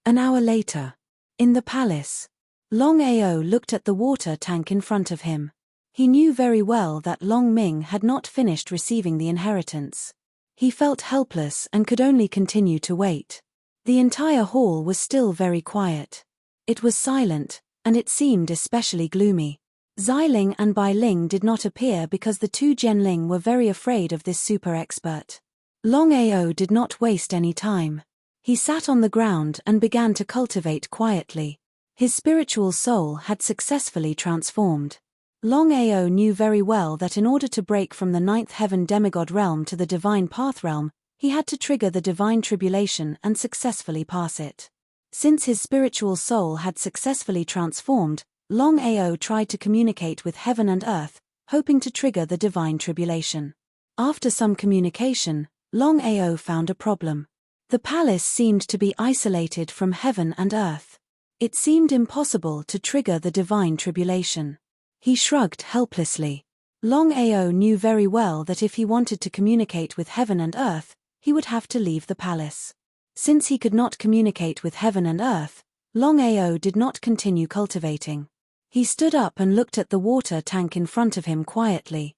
An hour later. In the palace. Longao looked at the water tank in front of him. He knew very well that Long Ming had not finished receiving the inheritance. He felt helpless and could only continue to wait. The entire hall was still very quiet. It was silent, and it seemed especially gloomy. Xiling and Bai Ling did not appear because the two Genling were very afraid of this super expert. Longao did not waste any time. He sat on the ground and began to cultivate quietly. His spiritual soul had successfully transformed. Longao knew very well that in order to break from the ninth heaven demigod realm to the divine path realm, he had to trigger the divine tribulation and successfully pass it. Since his spiritual soul had successfully transformed, Longao tried to communicate with heaven and earth, hoping to trigger the divine tribulation. After some communication, Longao found a problem. The palace seemed to be isolated from heaven and earth. It seemed impossible to trigger the divine tribulation. He shrugged helplessly. Longao knew very well that if he wanted to communicate with heaven and earth, he would have to leave the palace. Since he could not communicate with heaven and earth, Longao did not continue cultivating. He stood up and looked at the water tank in front of him quietly.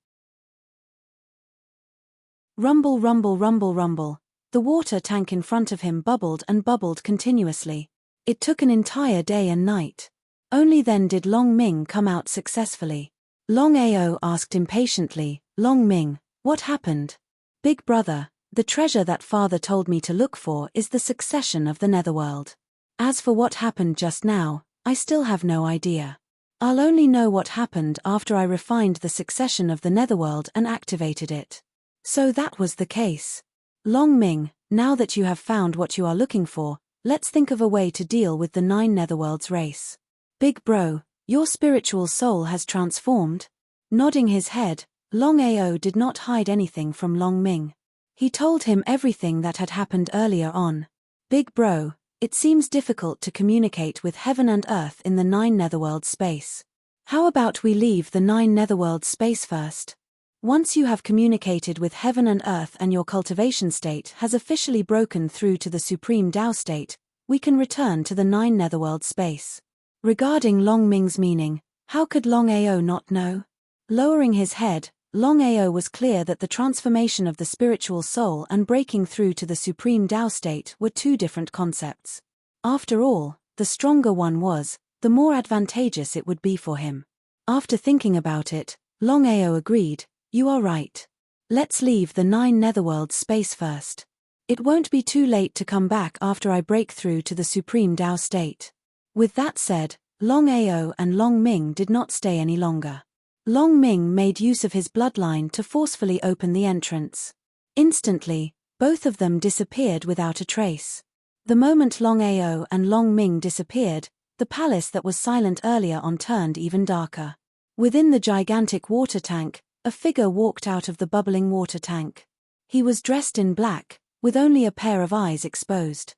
Rumble, rumble, rumble, rumble. The water tank in front of him bubbled and bubbled continuously. It took an entire day and night. Only then did Long Ming come out successfully. Longao asked impatiently, "Long Ming, what happened?" "Big brother, the treasure that father told me to look for is the succession of the netherworld. As for what happened just now, I still have no idea. I'll only know what happened after I refined the succession of the netherworld and activated it." So that was the case. "Long Ming, now that you have found what you are looking for, let's think of a way to deal with the 9 netherworlds race." "Big bro, your spiritual soul has transformed?" Nodding his head, Longao did not hide anything from Long Ming. He told him everything that had happened earlier on. "Big bro, it seems difficult to communicate with heaven and earth in the 9 netherworld space. How about we leave the 9 netherworld space first? Once you have communicated with heaven and earth and your cultivation state has officially broken through to the supreme Tao state, we can return to the 9 netherworld space." Regarding Long Ming's meaning, how could Longao not know? Lowering his head, Longao was clear that the transformation of the spiritual soul and breaking through to the supreme Tao state were two different concepts. After all, the stronger one was, the more advantageous it would be for him. After thinking about it, Longao agreed, "You are right. Let's leave the 9 netherworld space first. It won't be too late to come back after I break through to the supreme Tao state." With that said, Longao and Long Ming did not stay any longer. Long Ming made use of his bloodline to forcefully open the entrance. Instantly, both of them disappeared without a trace. The moment Longao and Long Ming disappeared, the palace that was silent earlier on turned even darker. Within the gigantic water tank, a figure walked out of the bubbling water tank. He was dressed in black, with only a pair of eyes exposed.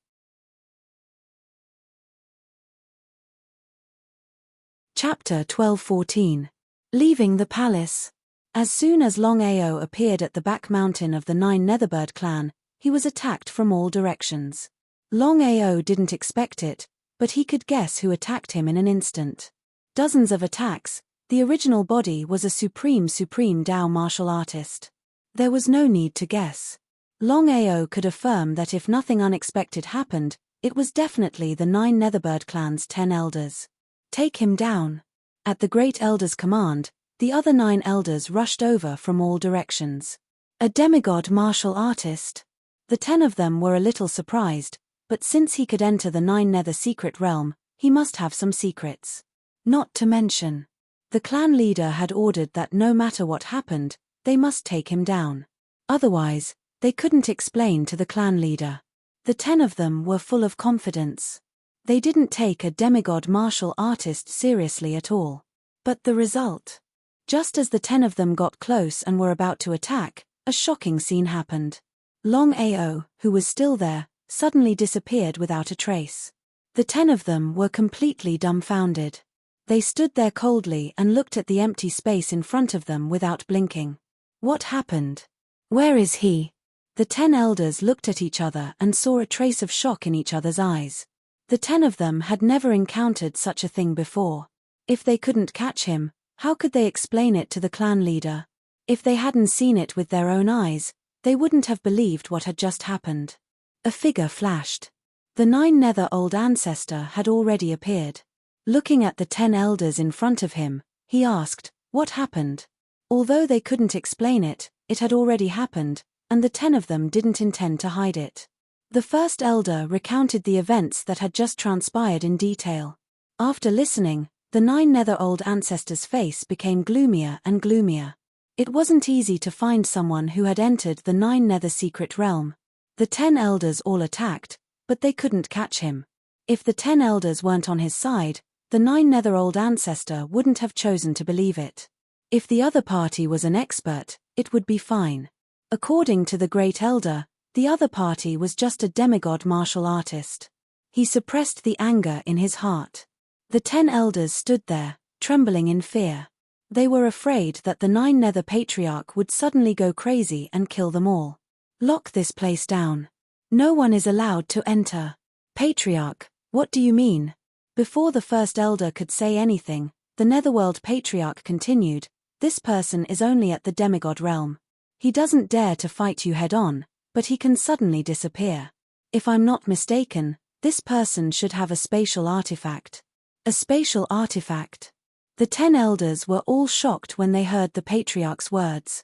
Chapter 12-14. Leaving the palace. As soon as Longao appeared at the back mountain of the 9 Netherbird clan, he was attacked from all directions. Longao didn't expect it, but he could guess who attacked him in an instant. Dozens of attacks. The original body was a supreme Dao martial artist. There was no need to guess. Longao could affirm that if nothing unexpected happened, it was definitely the 9 Netherbird clan's 10 elders. Take him down. At the Great Elder's command, the other 9 elders rushed over from all directions. A demigod martial artist? The 10 of them were a little surprised, but since he could enter the 9 Nether secret realm, he must have some secrets. Not to mention, the clan leader had ordered that no matter what happened, they must take him down. Otherwise, they couldn't explain to the clan leader. The 10 of them were full of confidence. They didn't take a demigod martial artist seriously at all. But the result? Just as the 10 of them got close and were about to attack, a shocking scene happened. Longao, who was still there, suddenly disappeared without a trace. The 10 of them were completely dumbfounded. They stood there coldly and looked at the empty space in front of them without blinking. What happened? Where is he? The 10 elders looked at each other and saw a trace of shock in each other's eyes. The 10 of them had never encountered such a thing before. If they couldn't catch him, how could they explain it to the clan leader? If they hadn't seen it with their own eyes, they wouldn't have believed what had just happened. A figure flashed. The 9 Nether Old Ancestor had already appeared. Looking at the 10 elders in front of him, he asked, "What happened?" Although they couldn't explain it, it had already happened, and the 10 of them didn't intend to hide it. The first elder recounted the events that had just transpired in detail. After listening, the 9 Nether Old Ancestor's face became gloomier and gloomier. It wasn't easy to find someone who had entered the 9 Nether secret realm. The 10 elders all attacked, but they couldn't catch him. If the 10 elders weren't on his side, the 9 Nether Old Ancestor wouldn't have chosen to believe it. If the other party was an expert, it would be fine. According to the Great Elder, the other party was just a demigod martial artist. He suppressed the anger in his heart. The 10 elders stood there, trembling in fear. They were afraid that the 9 Nether Patriarch would suddenly go crazy and kill them all. Lock this place down. No one is allowed to enter. Patriarch, what do you mean? Before the first elder could say anything, the Netherworld Patriarch continued, "This person is only at the demigod realm. He doesn't dare to fight you head-on, but he can suddenly disappear. If I'm not mistaken, this person should have a spatial artifact." A spatial artifact? The 10 elders were all shocked when they heard the Patriarch's words.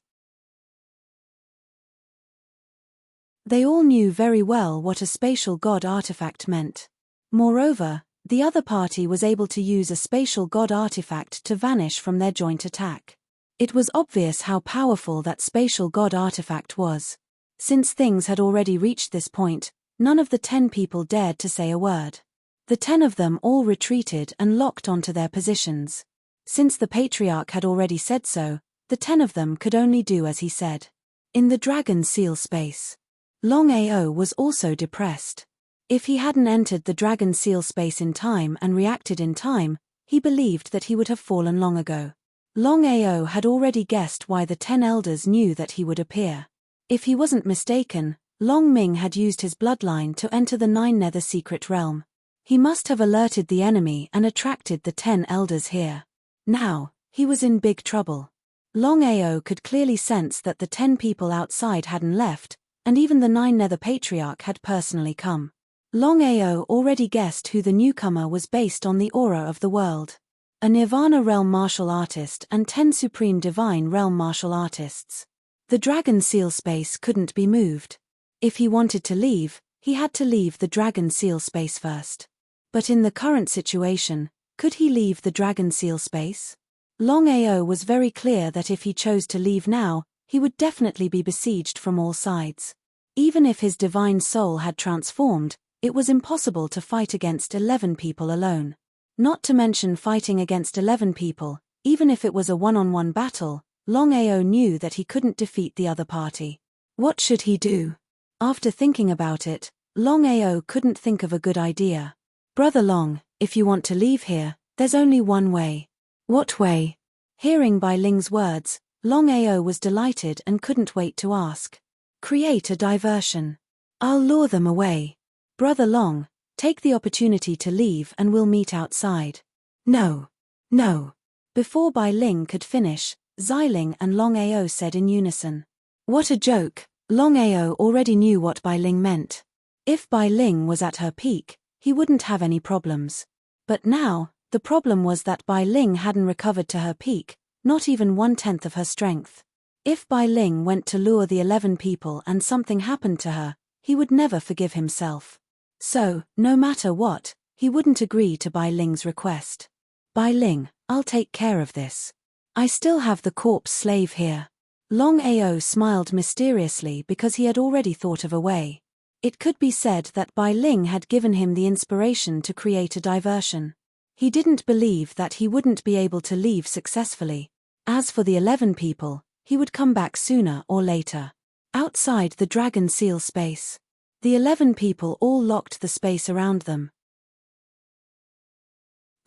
They all knew very well what a spatial god artifact meant. Moreover, the other party was able to use a spatial god artifact to vanish from their joint attack. It was obvious how powerful that spatial god artifact was. Since things had already reached this point, none of the 10 people dared to say a word. The 10 of them all retreated and locked onto their positions. Since the Patriarch had already said so, the 10 of them could only do as he said. In the Dragon Seal space, Longao was also depressed. If he hadn't entered the Dragon Seal space in time and reacted in time, he believed that he would have fallen long ago. Longao had already guessed why the 10 elders knew that he would appear. If he wasn't mistaken, Long Ming had used his bloodline to enter the 9 Nether secret realm. He must have alerted the enemy and attracted the 10 elders here. Now, he was in big trouble. Longao could clearly sense that the 10 people outside hadn't left, and even the 9 Nether Patriarch had personally come. Longao already guessed who the newcomer was based on the aura of the world. A Nirvana realm martial artist and 10 Supreme Divine realm martial artists. The Dragon Seal space couldn't be moved. If he wanted to leave, he had to leave the Dragon Seal space first. But in the current situation, could he leave the Dragon Seal space? Longao was very clear that if he chose to leave now, he would definitely be besieged from all sides. Even if his divine soul had transformed, it was impossible to fight against 11 people alone. Not to mention fighting against 11 people, even if it was a one-on-one battle, Longao knew that he couldn't defeat the other party. What should he do? After thinking about it, Longao couldn't think of a good idea. "Brother Long, if you want to leave here, there's only one way." "What way?" Hearing Bai Ling's words, Longao was delighted and couldn't wait to ask. "Create a diversion. I'll lure them away. Brother Long, take the opportunity to leave and we'll meet outside. No. No. Before Bai Ling could finish, Xiling and Longao said in unison. What a joke. Longao already knew what Bai Ling meant. If Bai Ling was at her peak, he wouldn't have any problems. But now, the problem was that Bai Ling hadn't recovered to her peak, not even 1/10 of her strength. If Bai Ling went to lure the 11 people and something happened to her, he would never forgive himself. So, no matter what, he wouldn't agree to Bai Ling's request. Bai Ling, I'll take care of this. I still have the corpse slave here. Longao smiled mysteriously because he had already thought of a way. It could be said that Bai Ling had given him the inspiration to create a diversion. He didn't believe that he wouldn't be able to leave successfully. As for the 11 people, he would come back sooner or later. Outside the dragon seal space, the 11 people all locked the space around them.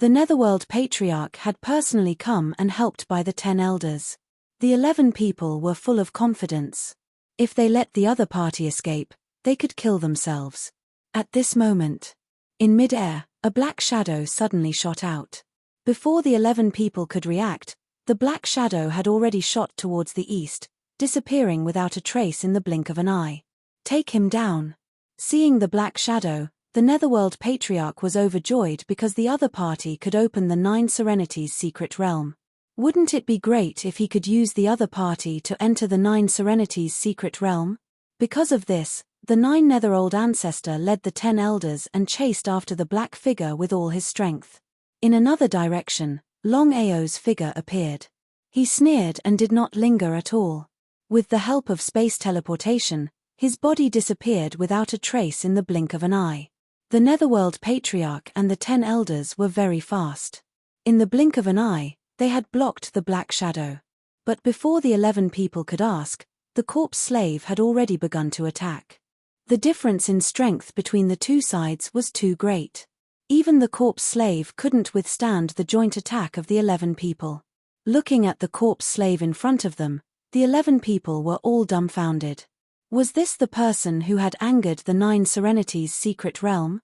The Netherworld Patriarch had personally come and helped by the 10 elders. The 11 people were full of confidence. If they let the other party escape, they could kill themselves. At this moment, in mid-air, a black shadow suddenly shot out. Before the 11 people could react, the black shadow had already shot towards the east, disappearing without a trace in the blink of an eye. Take him down. Seeing the black shadow, the Netherworld Patriarch was overjoyed because the other party could open the 9 Serenities secret realm. Wouldn't it be great if he could use the other party to enter the 9 Serenities secret realm? Because of this, the 9 Netherworld Ancestor led the 10 elders and chased after the black figure with all his strength. In another direction, Longao's figure appeared. He sneered and did not linger at all. With the help of space teleportation, his body disappeared without a trace in the blink of an eye. The Netherworld Patriarch and the 10 elders were very fast. In the blink of an eye, they had blocked the black shadow. But before the 11 people could ask, the corpse slave had already begun to attack. The difference in strength between the two sides was too great. Even the corpse slave couldn't withstand the joint attack of the 11 people. Looking at the corpse slave in front of them, the 11 people were all dumbfounded. Was this the person who had angered the 9 Serenities secret realm?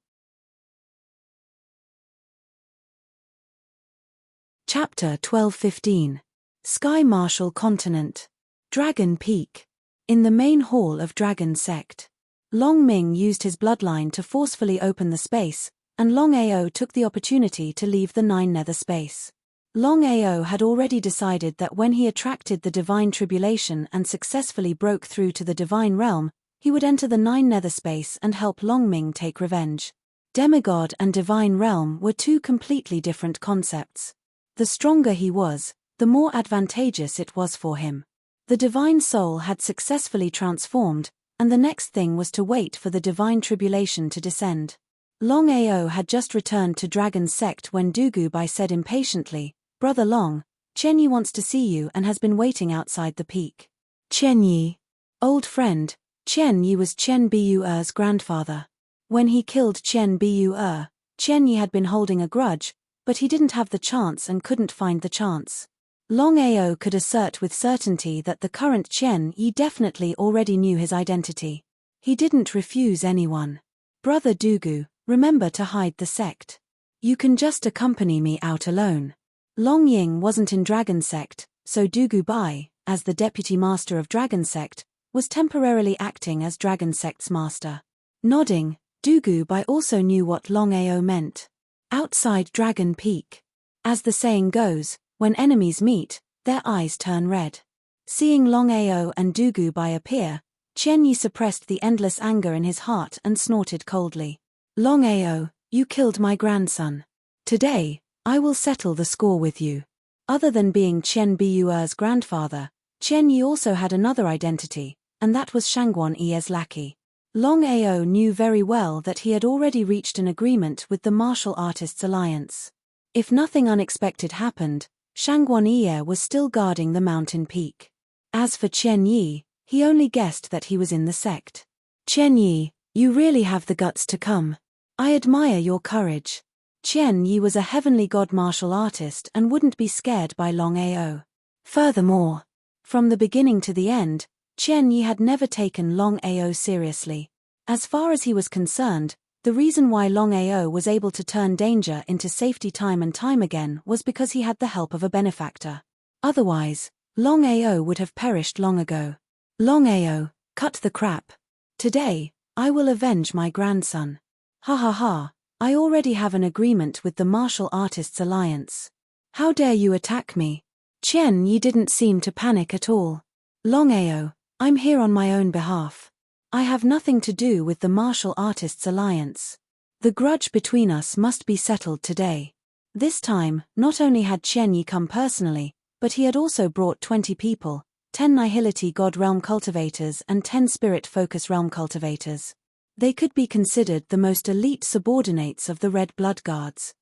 Chapter 12-15. Sky Marshal Continent. Dragon Peak. In the main hall of Dragon Sect. Long Ming used his bloodline to forcefully open the space, and Long Ao took the opportunity to leave the 9 nether space. Long Ao had already decided that when he attracted the divine tribulation and successfully broke through to the divine realm, he would enter the 9 nether space and help Long Ming take revenge. Demigod and divine realm were two completely different concepts. The stronger he was, the more advantageous it was for him. The divine soul had successfully transformed, and the next thing was to wait for the divine tribulation to descend. Long Ao had just returned to Dragon Sect when Dugu Bai said impatiently, "Brother Long, Chen Yi wants to see you and has been waiting outside the peak." Chen Yi. Old friend, Chen Yi was Chen Bu-er's grandfather. When he killed Chen Bu-er, Chen Yi had been holding a grudge, but he didn't have the chance and couldn't find the chance. Long Ao could assert with certainty that the current Chen Yi definitely already knew his identity. He didn't refuse anyone. "Brother Dugu, remember to hide the sect. You can just accompany me out alone." Long Ying wasn't in Dragon Sect, so Dugu Bai, as the deputy master of Dragon Sect, was temporarily acting as Dragon Sect's master. Nodding, Dugu Bai also knew what Long Ao meant. Outside Dragon Peak. As the saying goes, when enemies meet, their eyes turn red. Seeing Long Ao and Dugu Bai appear, Chen Yi suppressed the endless anger in his heart and snorted coldly. "Long Ao, you killed my grandson. Today, I will settle the score with you." Other than being Chen Bu-er's grandfather, Chen Yi also had another identity, and that was Shangguan Ye's lackey. Long Ao knew very well that he had already reached an agreement with the Martial Artists Alliance. If nothing unexpected happened, Shangguan Ye was still guarding the mountain peak. As for Chen Yi, he only guessed that he was in the sect. "Chen Yi, you really have the guts to come. I admire your courage." Chen Yi was a heavenly god martial artist and wouldn't be scared by Long Ao. Furthermore, from the beginning to the end, Chen Yi had never taken Long Ao seriously. As far as he was concerned, the reason why Longao was able to turn danger into safety time and time again was because he had the help of a benefactor. Otherwise, Longao would have perished long ago. Longao, cut the crap. Today, I will avenge my grandson. Ha ha ha, I already have an agreement with the Martial Artists Alliance. How dare you attack me? Chen Yi didn't seem to panic at all. Longao, I'm here on my own behalf. I have nothing to do with the Martial Artists Alliance. The grudge between us must be settled today. This time, not only had Chen Yi come personally, but he had also brought 20 people, 10 Nihility God Realm cultivators and 10 Spirit Focus Realm cultivators. They could be considered the most elite subordinates of the Red Blood Guards.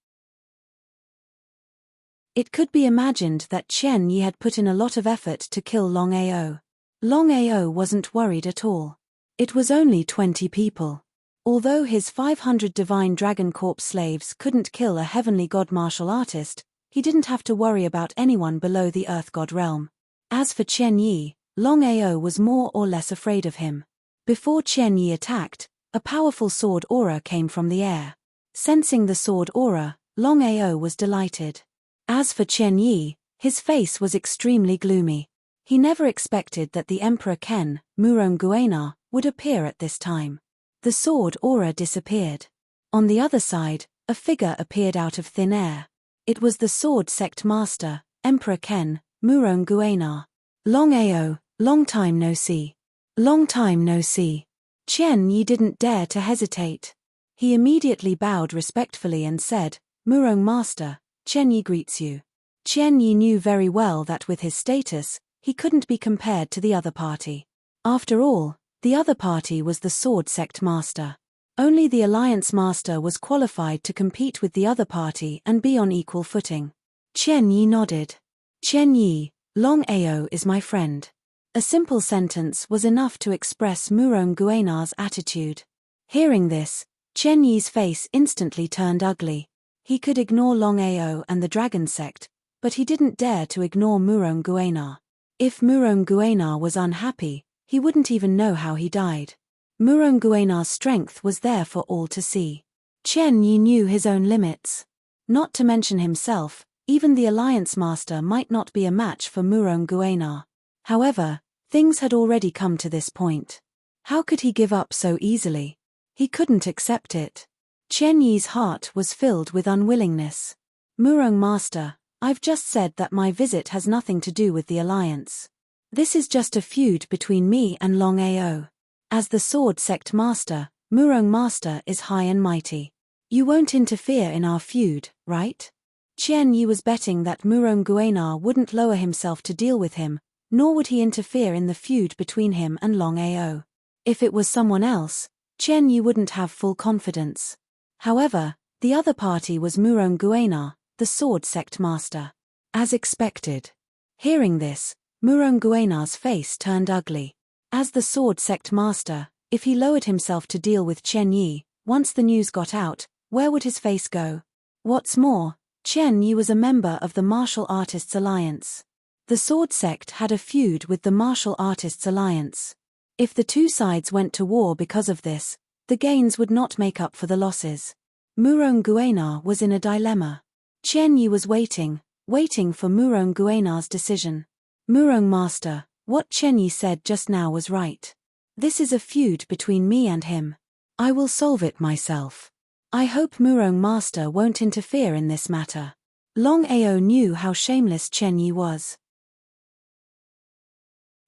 It could be imagined that Chen Yi had put in a lot of effort to kill Longao. Longao wasn't worried at all. It was only 20 people. Although his 500 Divine Dragon Corps slaves couldn't kill a Heavenly God martial artist, he didn't have to worry about anyone below the Earth God realm. As for Chen Yi, Longao was more or less afraid of him. Before Chen Yi attacked, a powerful sword aura came from the air. Sensing the sword aura, Longao was delighted. As for Chen Yi, his face was extremely gloomy. He never expected that the Emperor Ken, Murong Guenar, would appear at this time. The sword aura disappeared. On the other side, a figure appeared out of thin air. It was the sword sect master, Emperor Ken, Murong Guenar. Longao, long time no see. Long time no see. Chen Yi didn't dare to hesitate. He immediately bowed respectfully and said, Murong Master, Chen Yi greets you. Chen Yi knew very well that with his status, he couldn't be compared to the other party. After all, the other party was the sword sect master. Only the alliance master was qualified to compete with the other party and be on equal footing. Chen Yi nodded. Chen Yi, Longao is my friend. A simple sentence was enough to express Murong Guenar's attitude. Hearing this, Chen Yi's face instantly turned ugly. He could ignore Longao and the dragon sect, but he didn't dare to ignore Murong Guenar. If Murong Guenar was unhappy, he wouldn't even know how he died. Murong Guenar's strength was there for all to see. Chen Yi knew his own limits. Not to mention himself, even the Alliance Master might not be a match for Murong Guenar. However, things had already come to this point. How could he give up so easily? He couldn't accept it. Chen Yi's heart was filled with unwillingness. Murong Master, I've just said that my visit has nothing to do with the Alliance. This is just a feud between me and Longao. As the sword sect master, Murong Master is high and mighty. You won't interfere in our feud, right? Chen Yi was betting that Murong Guenar wouldn't lower himself to deal with him, nor would he interfere in the feud between him and Longao. If it was someone else, Chen Yi wouldn't have full confidence. However, the other party was Murong Guenar, the sword sect master. As expected. Hearing this, Murong Guenar's face turned ugly. As the sword sect master, if he lowered himself to deal with Chen Yi, once the news got out, where would his face go? What's more, Chen Yi was a member of the Martial Artists Alliance. The sword sect had a feud with the Martial Artists Alliance. If the two sides went to war because of this, the gains would not make up for the losses. Murong Guenar was in a dilemma. Chen Yi was waiting for Murong Guenar's decision. Murong Master, what Chen Yi said just now was right. This is a feud between me and him. I will solve it myself. I hope Murong Master won't interfere in this matter. Longao knew how shameless Chen Yi was.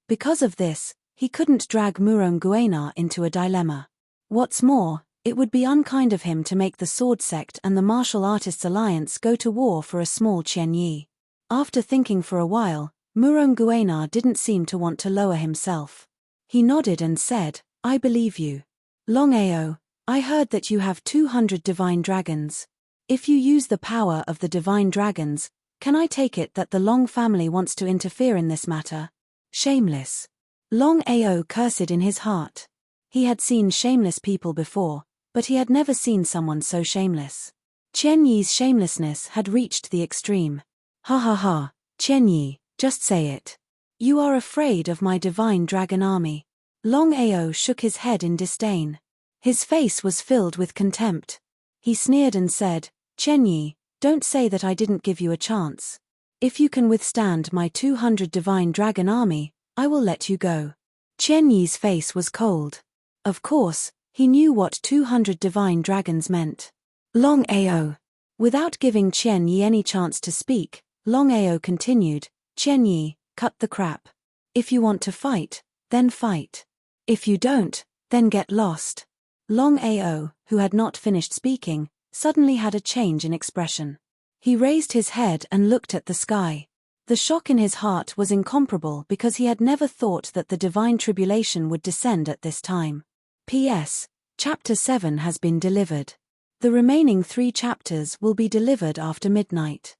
Because of this, he couldn't drag Murong Guenar into a dilemma. What's more, it would be unkind of him to make the Sword Sect and the Martial Artists Alliance go to war for a small Chen Yi. After thinking for a while, Murong Guenar didn't seem to want to lower himself. He nodded and said, I believe you. Longao, I heard that you have 200 divine dragons. If you use the power of the divine dragons, can I take it that the Long family wants to interfere in this matter? Shameless. Longao cursed in his heart. He had seen shameless people before, but he had never seen someone so shameless. Chen Yi's shamelessness had reached the extreme. Ha ha ha, Chen Yi, just say it. You are afraid of my divine dragon army. Longao shook his head in disdain. His face was filled with contempt. He sneered and said, "Chen Yi, don't say that I didn't give you a chance. If you can withstand my 200 divine dragon army, I will let you go." Chen Yi's face was cold. Of course, he knew what 200 divine dragons meant. Longao. Without giving Chen Yi any chance to speak, Longao continued, "Chen Yi, cut the crap. If you want to fight, then fight. If you don't, then get lost." Longao, who had not finished speaking, suddenly had a change in expression. He raised his head and looked at the sky. The shock in his heart was incomparable because he had never thought that the divine tribulation would descend at this time. P.S. Chapter 7 has been delivered. The remaining 3 chapters will be delivered after midnight.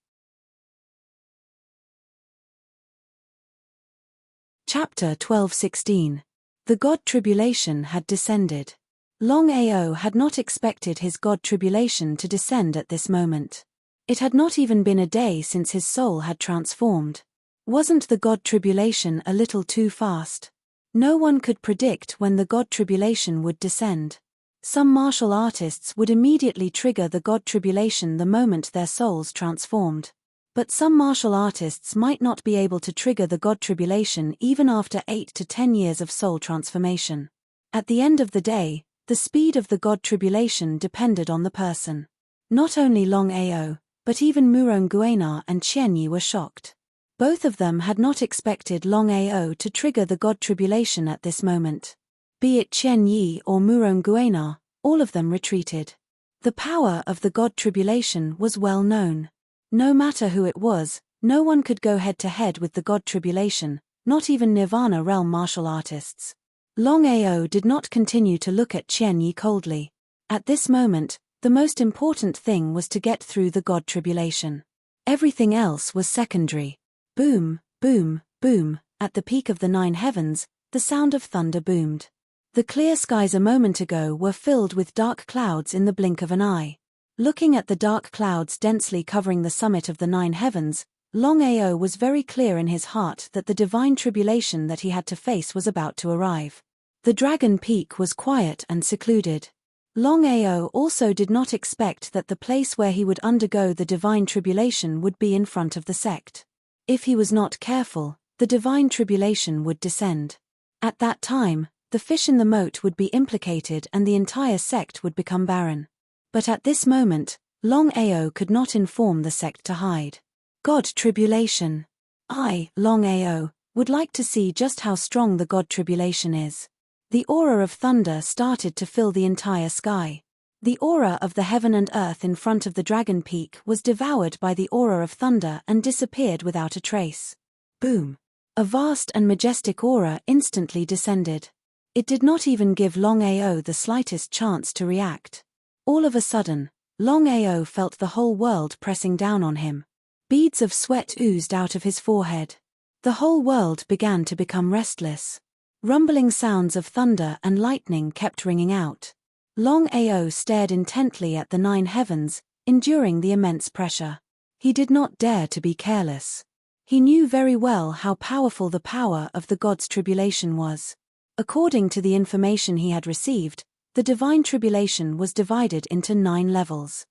Chapter 12:16. The God Tribulation had descended. Longao had not expected his God Tribulation to descend at this moment. It had not even been a day since his soul had transformed. Wasn't the God Tribulation a little too fast? No one could predict when the God Tribulation would descend. Some martial artists would immediately trigger the God Tribulation the moment their souls transformed. But some martial artists might not be able to trigger the God Tribulation even after 8 to 10 years of soul transformation. At the end of the day, the speed of the God Tribulation depended on the person. Not only Longao, but even Muronguena and Chen Yi were shocked. Both of them had not expected Longao to trigger the God Tribulation at this moment. Be it Chen Yi or Muronguena, all of them retreated. The power of the God Tribulation was well known. No matter who it was, no one could go head-to-head with the God Tribulation, not even Nirvana realm martial artists. Longao did not continue to look at Chen Yi coldly. At this moment, the most important thing was to get through the God Tribulation. Everything else was secondary. Boom, boom, boom, at the peak of the 9 heavens, the sound of thunder boomed. The clear skies a moment ago were filled with dark clouds in the blink of an eye. Looking at the dark clouds densely covering the summit of the 9 heavens, Longao was very clear in his heart that the divine tribulation that he had to face was about to arrive. The Dragon Peak was quiet and secluded. Longao also did not expect that the place where he would undergo the divine tribulation would be in front of the sect. If he was not careful, the divine tribulation would descend. At that time, the fish in the moat would be implicated and the entire sect would become barren. But at this moment, Longao could not inform the sect to hide. God Tribulation. I, Longao, would like to see just how strong the God Tribulation is. The aura of thunder started to fill the entire sky. The aura of the heaven and earth in front of the Dragon Peak was devoured by the aura of thunder and disappeared without a trace. Boom. A vast and majestic aura instantly descended. It did not even give Longao the slightest chance to react. All of a sudden, Longao felt the whole world pressing down on him. Beads of sweat oozed out of his forehead. The whole world began to become restless. Rumbling sounds of thunder and lightning kept ringing out. Longao stared intently at the 9 heavens, enduring the immense pressure. He did not dare to be careless. He knew very well how powerful the power of the God's tribulation was. According to the information he had received, the divine tribulation was divided into 9 levels.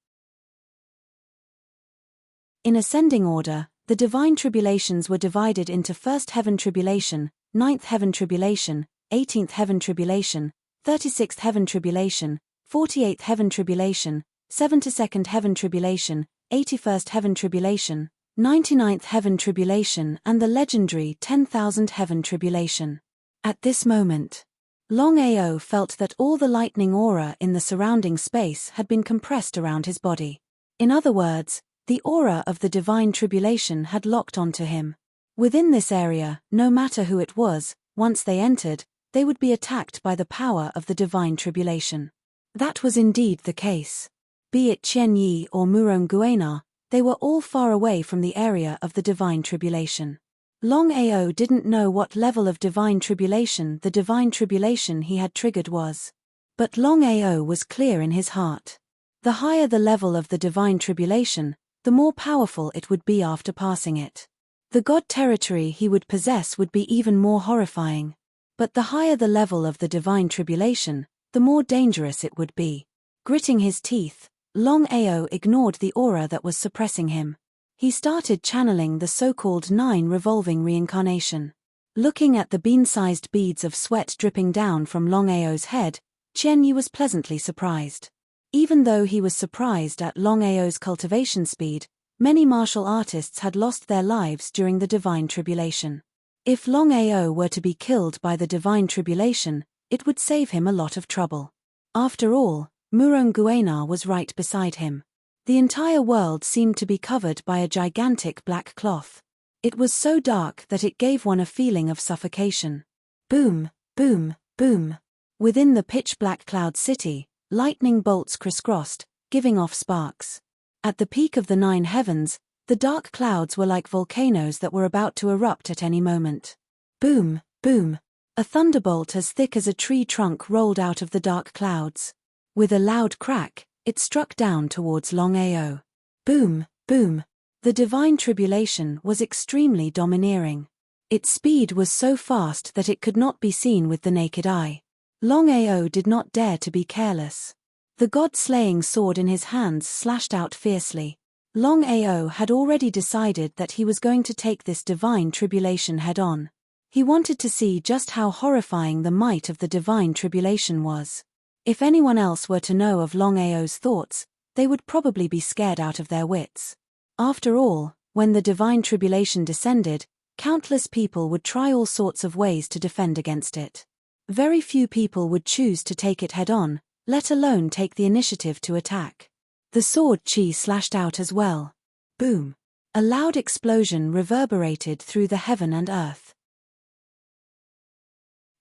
In ascending order, the divine tribulations were divided into 1st Heaven Tribulation, 9th Heaven Tribulation, 18th Heaven Tribulation, 36th Heaven Tribulation, 48th Heaven Tribulation, 72nd Heaven Tribulation, 81st Heaven Tribulation, 99th Heaven Tribulation and the legendary 10,000 Heaven Tribulation. At this moment, Longao felt that all the lightning aura in the surrounding space had been compressed around his body. In other words, the aura of the divine tribulation had locked onto him. Within this area, no matter who it was, once they entered, they would be attacked by the power of the divine tribulation. That was indeed the case. Be it Chen Yi or Muronguena, they were all far away from the area of the divine tribulation. Longao didn't know what level of divine tribulation the divine tribulation he had triggered was. But Longao was clear in his heart. The higher the level of the divine tribulation, the more powerful it would be after passing it. The God territory he would possess would be even more horrifying. But the higher the level of the divine tribulation, the more dangerous it would be. Gritting his teeth, Longao ignored the aura that was suppressing him. He started channeling the so-called 9 revolving reincarnation. Looking at the bean-sized beads of sweat dripping down from Longao's head, Qianyi was pleasantly surprised. Even though he was surprised at Longao's cultivation speed, many martial artists had lost their lives during the Divine Tribulation. If Longao were to be killed by the Divine Tribulation, it would save him a lot of trouble. After all, Muronguena was right beside him. The entire world seemed to be covered by a gigantic black cloth. It was so dark that it gave one a feeling of suffocation. Boom, boom, boom. Within the pitch-black cloud city, lightning bolts crisscrossed, giving off sparks. At the peak of the 9 heavens, the dark clouds were like volcanoes that were about to erupt at any moment. Boom, boom. A thunderbolt as thick as a tree trunk rolled out of the dark clouds. With a loud crack, it struck down towards Longao. Boom, boom. The Divine Tribulation was extremely domineering. Its speed was so fast that it could not be seen with the naked eye. Longao did not dare to be careless. The god-slaying sword in his hands slashed out fiercely. Longao had already decided that he was going to take this Divine Tribulation head-on. He wanted to see just how horrifying the might of the Divine Tribulation was. If anyone else were to know of Longao's thoughts, they would probably be scared out of their wits. After all, when the Divine Tribulation descended, countless people would try all sorts of ways to defend against it. Very few people would choose to take it head-on, let alone take the initiative to attack. The sword chi slashed out as well. Boom! A loud explosion reverberated through the heaven and earth.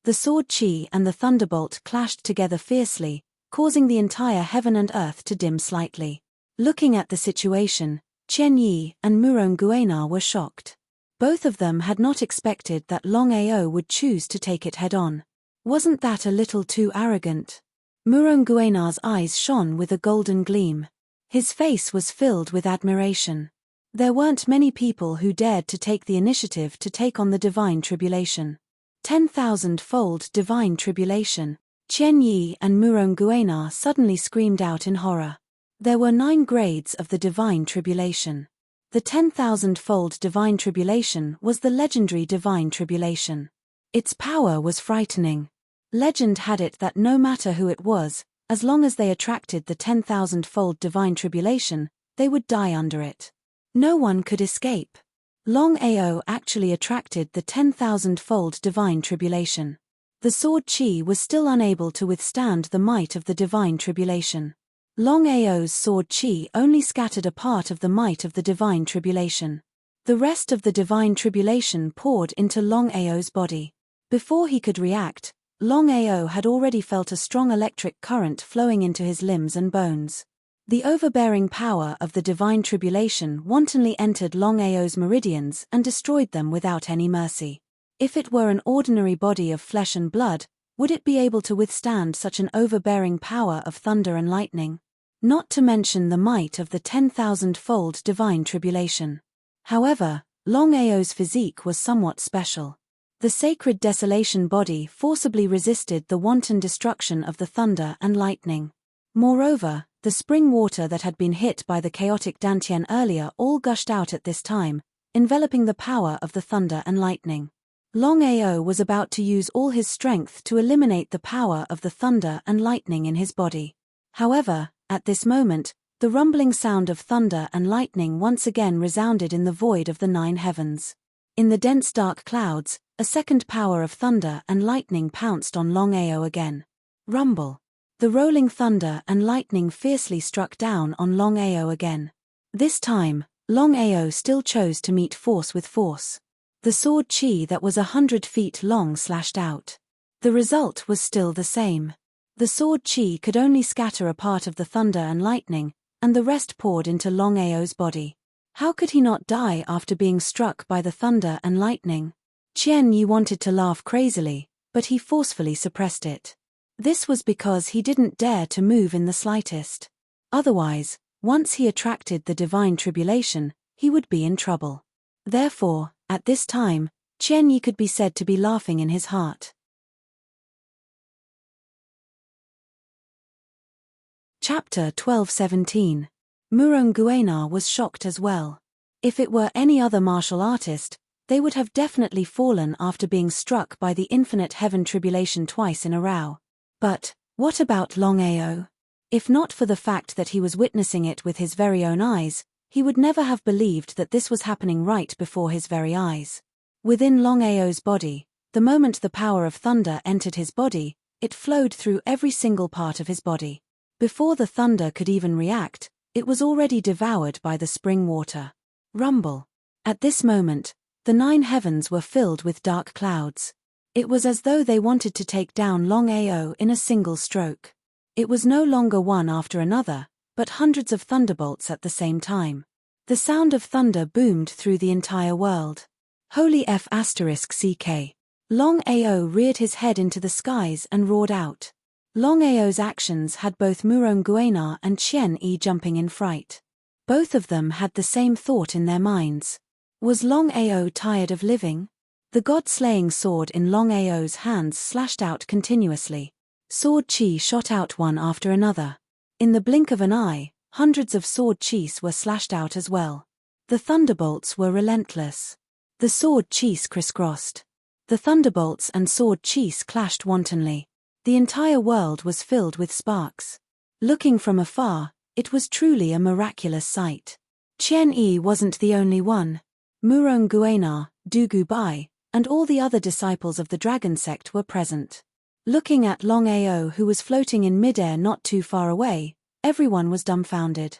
The sword chi and the thunderbolt clashed together fiercely, causing the entire heaven and earth to dim slightly. Looking at the situation, Qianyi and Muronguena were shocked. Both of them had not expected that Longao would choose to take it head-on. Wasn't that a little too arrogant? Muronguena's eyes shone with a golden gleam. His face was filled with admiration. There weren't many people who dared to take the initiative to take on the Divine Tribulation. 10,000-fold Divine Tribulation. Qianyi and Muronguena suddenly screamed out in horror. There were 9 grades of the Divine Tribulation. The 10,000-fold Divine Tribulation was the legendary Divine Tribulation. Its power was frightening. Legend had it that no matter who it was, as long as they attracted the 10,000-fold Divine Tribulation, they would die under it. No one could escape. Longao actually attracted the 10,000-fold Divine Tribulation. The sword chi was still unable to withstand the might of the Divine Tribulation. Longao's sword chi only scattered a part of the might of the Divine Tribulation. The rest of the Divine Tribulation poured into Longao's body. Before he could react, Longao had already felt a strong electric current flowing into his limbs and bones. The overbearing power of the Divine Tribulation wantonly entered Longao's meridians and destroyed them without any mercy. If it were an ordinary body of flesh and blood, would it be able to withstand such an overbearing power of thunder and lightning? Not to mention the might of the 10,000-fold Divine Tribulation. However, Longao's physique was somewhat special. The sacred desolation body forcibly resisted the wanton destruction of the thunder and lightning. Moreover, the spring water that had been hit by the chaotic Dantian earlier all gushed out at this time, enveloping the power of the thunder and lightning. Longao was about to use all his strength to eliminate the power of the thunder and lightning in his body. However, at this moment, the rumbling sound of thunder and lightning once again resounded in the void of the 9 heavens. In the dense dark clouds, a second power of thunder and lightning pounced on Longao again. Rumble. The rolling thunder and lightning fiercely struck down on Longao again. This time, Longao still chose to meet force with force. The sword chi that was 100 feet long slashed out. The result was still the same. The sword chi could only scatter a part of the thunder and lightning, and the rest poured into Longao's body. How could he not die after being struck by the thunder and lightning? Qianyi wanted to laugh crazily, but he forcefully suppressed it. This was because he didn't dare to move in the slightest. Otherwise, once he attracted the Divine Tribulation, he would be in trouble. Therefore, at this time, Qianyi could be said to be laughing in his heart. Chapter 12:17. Muronguenar was shocked as well. If it were any other martial artist, they would have definitely fallen after being struck by the infinite heaven tribulation twice in a row. But what about Longao? If not for the fact that he was witnessing it with his very own eyes, he would never have believed that this was happening right before his very eyes. Within Longao's body, the moment the power of thunder entered his body, it flowed through every single part of his body. Before the thunder could even react, it was already devoured by the spring water. Rumble. At this moment, the 9 heavens were filled with dark clouds. It was as though they wanted to take down Longao in a single stroke. It was no longer one after another, but hundreds of thunderbolts at the same time. The sound of thunder boomed through the entire world. Holy F***CK. Longao reared his head into the skies and roared out. Longao's actions had both Muronguenar and Qian-Yi jumping in fright. Both of them had the same thought in their minds. Was Longao tired of living? The god-slaying sword in Longao's hands slashed out continuously. Sword chi shot out one after another. In the blink of an eye, hundreds of sword chis were slashed out as well. The thunderbolts were relentless. The sword chis crisscrossed. The thunderbolts and sword chis clashed wantonly. The entire world was filled with sparks. Looking from afar, it was truly a miraculous sight. Qian-Yi wasn't the only one. Muronguenar, Dugu Bai, and all the other disciples of the dragon sect were present. Looking at Longao, who was floating in midair not too far away, everyone was dumbfounded.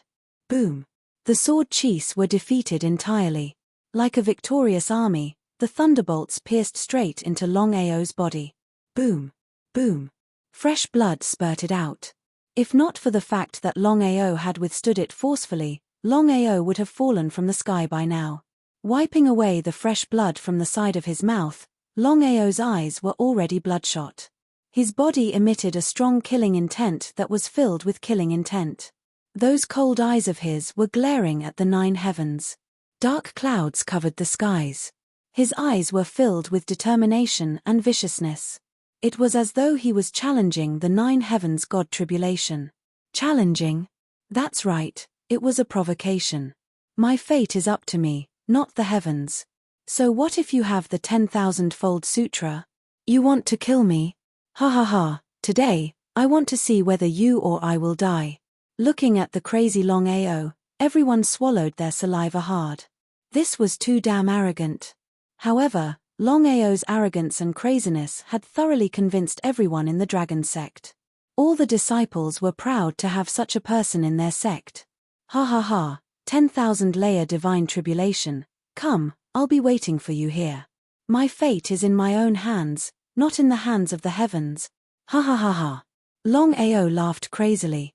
Boom. The sword chis were defeated entirely. Like a victorious army, the thunderbolts pierced straight into Longao's body. Boom. Boom. Fresh blood spurted out. If not for the fact that Longao had withstood it forcefully, Longao would have fallen from the sky by now. Wiping away the fresh blood from the side of his mouth, Longao's eyes were already bloodshot. His body emitted a strong killing intent that was filled with killing intent. Those cold eyes of his were glaring at the 9 heavens. Dark clouds covered the skies. His eyes were filled with determination and viciousness. It was as though he was challenging the 9 heavens' god tribulation. Challenging? That's right, it was a provocation. My fate is up to me, not the heavens. So what if you have the 10,000-fold sutra? You want to kill me? Ha ha ha, today, I want to see whether you or I will die. Looking at the crazy Longao, everyone swallowed their saliva hard. This was too damn arrogant. However, Longao's arrogance and craziness had thoroughly convinced everyone in the dragon sect. All the disciples were proud to have such a person in their sect. Ha ha ha, 10,000-layer divine tribulation, come, I'll be waiting for you here. My fate is in my own hands, not in the hands of the heavens. Ha ha ha ha. Longao laughed crazily.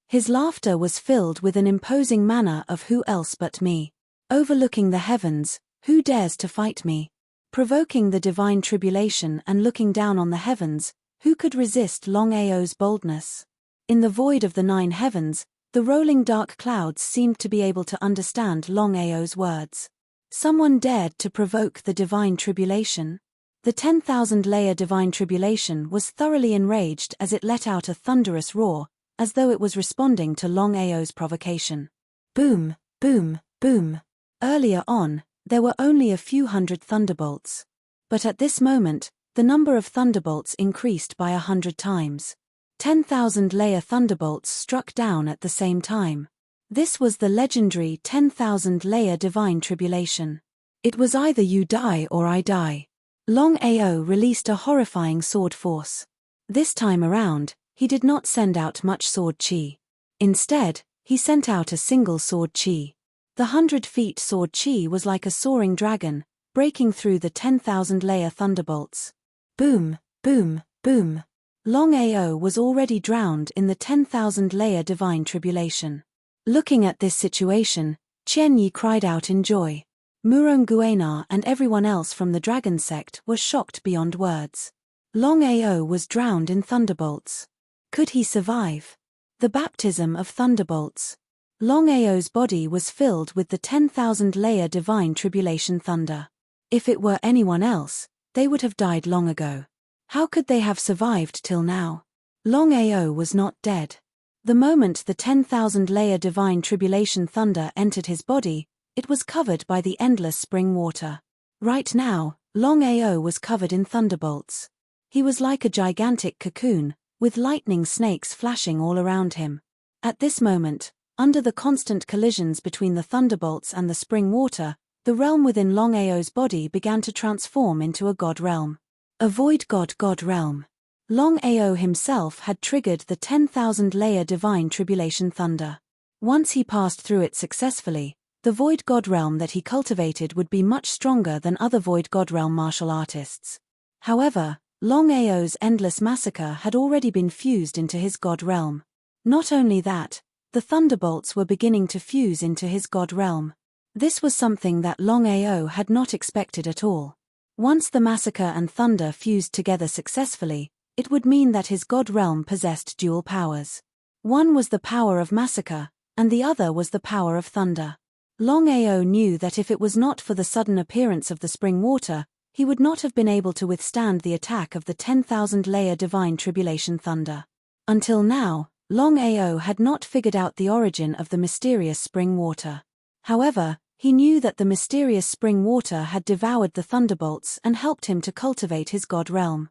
His laughter was filled with an imposing manner of who else but me. Overlooking the heavens, who dares to fight me? Provoking the divine tribulation and looking down on the heavens, who could resist Longao's boldness? In the void of the 9 heavens, the rolling dark clouds seemed to be able to understand Longao's words. Someone dared to provoke the divine tribulation? The 10,000-layer divine tribulation was thoroughly enraged as it let out a thunderous roar, as though it was responding to Longao's provocation. Boom, boom, boom. Earlier on, there were only a few hundred thunderbolts. But at this moment, the number of thunderbolts increased by 100 times. 10,000-layer thunderbolts struck down at the same time. This was the legendary 10,000-layer divine tribulation. It was either you die or I die. Longao released a horrifying sword force. This time around, he did not send out much sword chi. Instead, he sent out a single sword chi. The 100-feet sword chi was like a soaring dragon, breaking through the 10,000-layer thunderbolts. Boom, boom, boom. Longao was already drowned in the 10,000-layer divine tribulation. Looking at this situation, Qian-Yi cried out in joy. Muronguenar and everyone else from the dragon sect were shocked beyond words. Longao was drowned in thunderbolts. Could he survive? The baptism of thunderbolts. Longao's body was filled with the 10,000-layer divine tribulation thunder. If it were anyone else, they would have died long ago. How could they have survived till now? Longao was not dead. The moment the 10,000-layer divine tribulation thunder entered his body, it was covered by the endless spring water. Right now, Longao was covered in thunderbolts. He was like a gigantic cocoon, with lightning snakes flashing all around him. At this moment, under the constant collisions between the thunderbolts and the spring water, the realm within Longao's body began to transform into a god realm. A void god realm. Longao himself had triggered the 10,000-layer divine tribulation thunder. Once he passed through it successfully, the void god realm that he cultivated would be much stronger than other void god realm martial artists. However, Longao's endless massacre had already been fused into his god realm. Not only that, the thunderbolts were beginning to fuse into his god realm. This was something that Longao had not expected at all. Once the massacre and thunder fused together successfully, it would mean that his god realm possessed dual powers. One was the power of massacre, and the other was the power of thunder. Longao knew that if it was not for the sudden appearance of the spring water, he would not have been able to withstand the attack of the 10,000-layer divine tribulation thunder. Until now, Longao had not figured out the origin of the mysterious spring water. However, he knew that the mysterious spring water had devoured the thunderbolts and helped him to cultivate his god realm.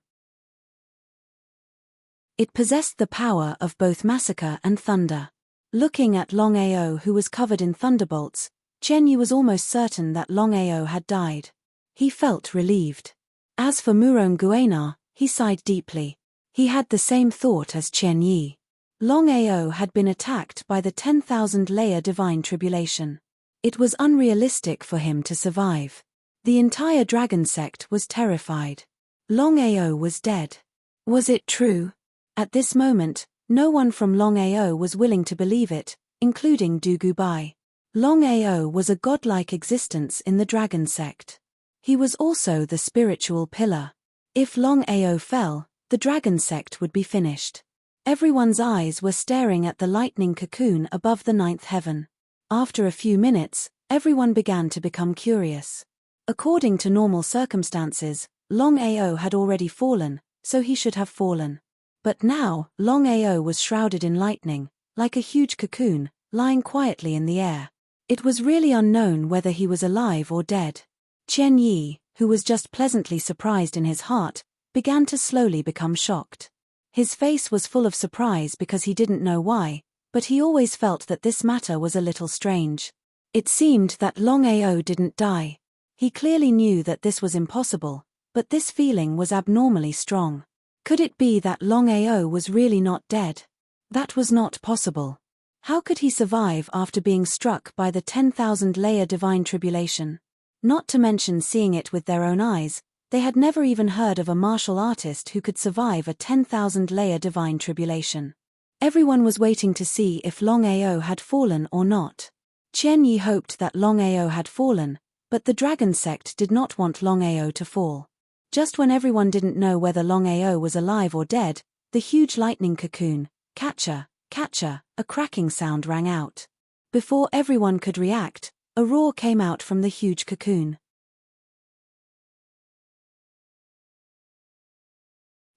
It possessed the power of both massacre and thunder. Looking at Longao, who was covered in thunderbolts, Chen Yi was almost certain that Longao had died. He felt relieved. As for Murong Guenar, he sighed deeply. He had the same thought as Chen Yi. Longao had been attacked by the 10,000-layer divine tribulation. It was unrealistic for him to survive. The entire dragon sect was terrified. Longao was dead. Was it true? At this moment, no one from Longao was willing to believe it, including Du Gubai. Longao was a godlike existence in the dragon sect. He was also the spiritual pillar. If Longao fell, the dragon sect would be finished. Everyone's eyes were staring at the lightning cocoon above the ninth heaven. After a few minutes, everyone began to become curious. According to normal circumstances, Longao had already fallen, so he should have fallen. But now, Longao was shrouded in lightning, like a huge cocoon, lying quietly in the air. It was really unknown whether he was alive or dead. Chen Yi, who was just pleasantly surprised in his heart, began to slowly become shocked. His face was full of surprise because he didn't know why, but he always felt that this matter was a little strange. It seemed that Longao didn't die. He clearly knew that this was impossible, but this feeling was abnormally strong. Could it be that Longao was really not dead? That was not possible. How could he survive after being struck by the 10,000-layer divine tribulation? Not to mention seeing it with their own eyes, they had never even heard of a martial artist who could survive a 10,000-layer divine tribulation. Everyone was waiting to see if Longao had fallen or not. Chen Yi hoped that Longao had fallen, but the dragon sect did not want Longao to fall. Just when everyone didn't know whether Longao was alive or dead, the huge lightning cocoon, catcher, a cracking sound rang out. Before everyone could react, a roar came out from the huge cocoon.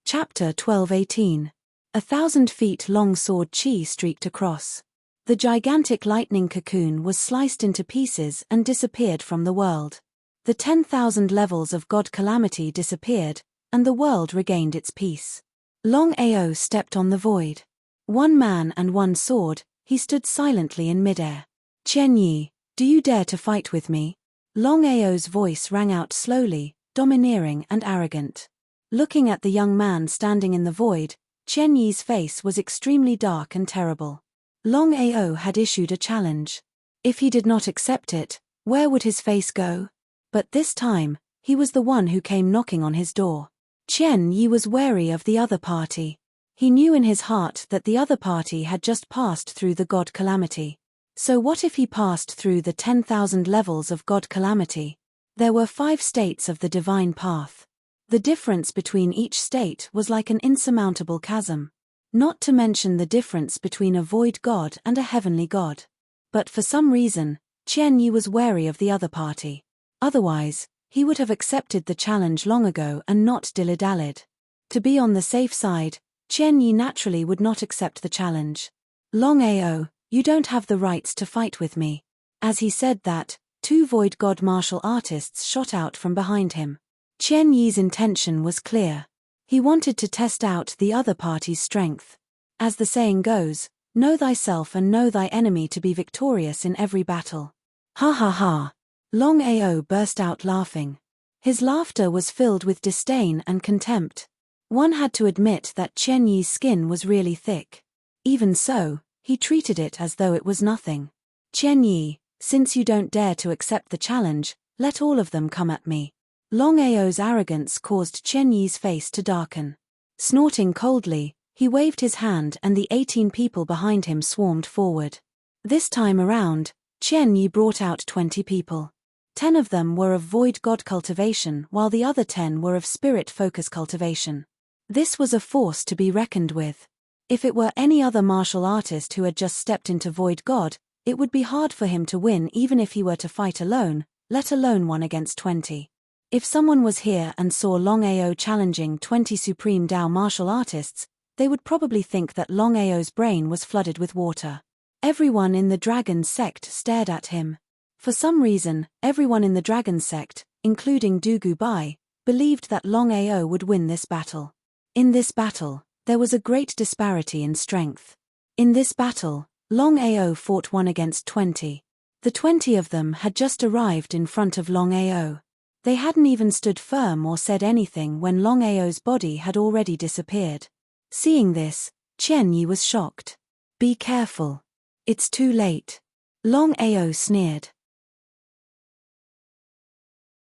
Chapter 12:18. 1,000 feet long sword chi streaked across. The gigantic lightning cocoon was sliced into pieces and disappeared from the world. The 10,000 levels of God Calamity disappeared, and the world regained its peace. Longao stepped on the void. One man and one sword, he stood silently in midair. Chen Yi, do you dare to fight with me? Longao's voice rang out slowly, domineering and arrogant. Looking at the young man standing in the void, Chen Yi's face was extremely dark and terrible. Longao had issued a challenge. If he did not accept it, where would his face go? But this time, he was the one who came knocking on his door. Chen Yi was wary of the other party. He knew in his heart that the other party had just passed through the God Calamity. So what if he passed through the 10,000 levels of God Calamity? There were 5 states of the divine path. The difference between each state was like an insurmountable chasm. Not to mention the difference between a void god and a heavenly god. But for some reason, Chen Yi was wary of the other party. Otherwise, he would have accepted the challenge long ago and not dilly-dallied. To be on the safe side, Chen Yi naturally would not accept the challenge. Longao, you don't have the rights to fight with me. As he said that, two Void God martial artists shot out from behind him. Chen Yi's intention was clear. He wanted to test out the other party's strength. As the saying goes, know thyself and know thy enemy to be victorious in every battle. Ha ha ha. Longao burst out laughing. His laughter was filled with disdain and contempt. One had to admit that Chen Yi's skin was really thick. Even so, he treated it as though it was nothing. Chen Yi, since you don't dare to accept the challenge, let all of them come at me. Longao's arrogance caused Chen Yi's face to darken. Snorting coldly, he waved his hand and the 18 people behind him swarmed forward. This time around, Chen Yi brought out 20 people. 10 of them were of Void God cultivation while the other 10 were of Spirit Focus cultivation. This was a force to be reckoned with. If it were any other martial artist who had just stepped into Void God, it would be hard for him to win even if he were to fight alone, let alone 1 against 20. If someone was here and saw Longao challenging 20 Supreme Dao martial artists, they would probably think that Longao's brain was flooded with water. Everyone in the Dragon sect stared at him. For some reason, everyone in the Dragon sect, including Dugu Bai, believed that Longao would win this battle. In this battle, there was a great disparity in strength. In this battle, Longao fought 1 against 20. The 20 of them had just arrived in front of Longao. They hadn't even stood firm or said anything when Longao's body had already disappeared. Seeing this, Chen Yi was shocked. Be careful. It's too late. Longao sneered.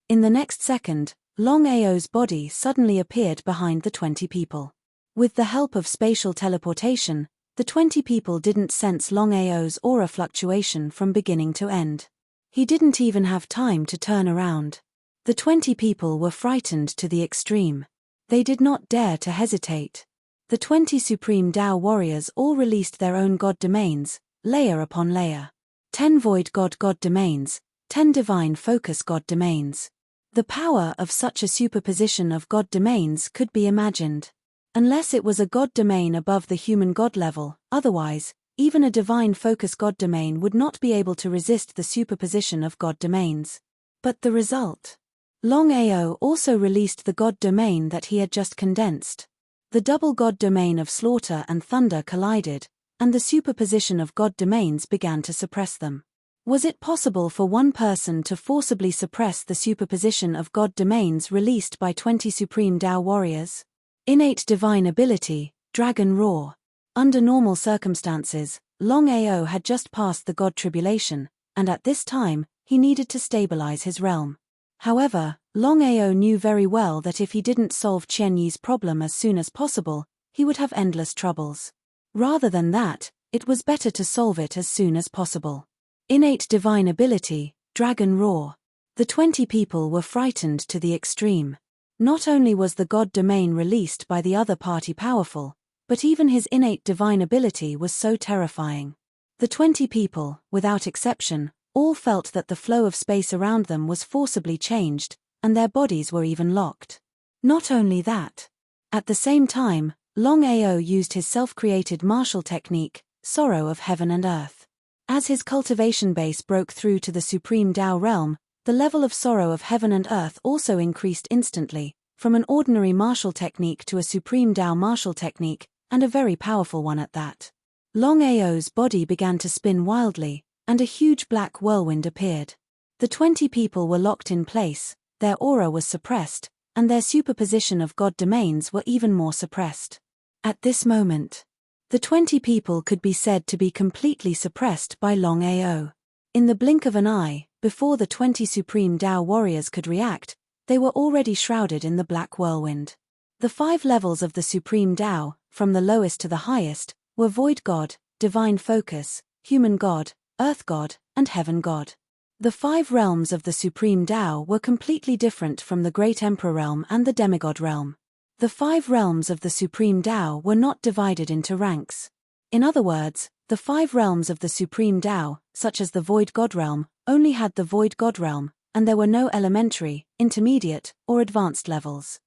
In the next second, Longao's body suddenly appeared behind the 20 people. With the help of spatial teleportation, the 20 people didn't sense Longao's aura fluctuation from beginning to end. He didn't even have time to turn around. The 20 people were frightened to the extreme. They did not dare to hesitate. The 20 Supreme Dao warriors all released their own God domains, layer upon layer. 10 Void God domains, 10 Divine Focus God domains. The power of such a superposition of God domains could be imagined. Unless it was a God domain above the human God level, otherwise, even a Divine Focus God domain would not be able to resist the superposition of God domains. But the result? Longao also released the God domain that he had just condensed. The double God domain of Slaughter and Thunder collided, and the superposition of God domains began to suppress them. Was it possible for one person to forcibly suppress the superposition of God domains released by 20 Supreme Dao warriors? Innate divine ability, Dragon Roar. Under normal circumstances, Longao had just passed the God tribulation, and at this time, he needed to stabilize his realm. However, Longao knew very well that if he didn't solve Chen Yi's problem as soon as possible, he would have endless troubles. Rather than that, it was better to solve it as soon as possible. Innate divine ability, Dragon Roar. The 20 people were frightened to the extreme. Not only was the God domain released by the other party powerful, but even his innate divine ability was so terrifying. The 20 people, without exception, all felt that the flow of space around them was forcibly changed, and their bodies were even locked. Not only that. At the same time, Longao used his self-created martial technique, Sorrow of Heaven and Earth. As his cultivation base broke through to the Supreme Dao realm, the level of Sorrow of Heaven and Earth also increased instantly, from an ordinary martial technique to a Supreme Dao martial technique, and a very powerful one at that. Longao's body began to spin wildly, and a huge black whirlwind appeared. The 20 people were locked in place, their aura was suppressed, and their superposition of God domains were even more suppressed. At this moment, the 20 people could be said to be completely suppressed by Longao. In the blink of an eye, before the 20 Supreme Dao warriors could react, they were already shrouded in the black whirlwind. The 5 levels of the Supreme Dao, from the lowest to the highest, were Void God, Divine Focus, Human God, Earth God, and Heaven God. The 5 realms of the Supreme Dao were completely different from the Great Emperor realm and the Demigod realm. The 5 realms of the Supreme Dao were not divided into ranks. In other words, the 5 realms of the Supreme Dao, such as the Void God realm, only had the Void God realm, and there were no elementary, intermediate, or advanced levels.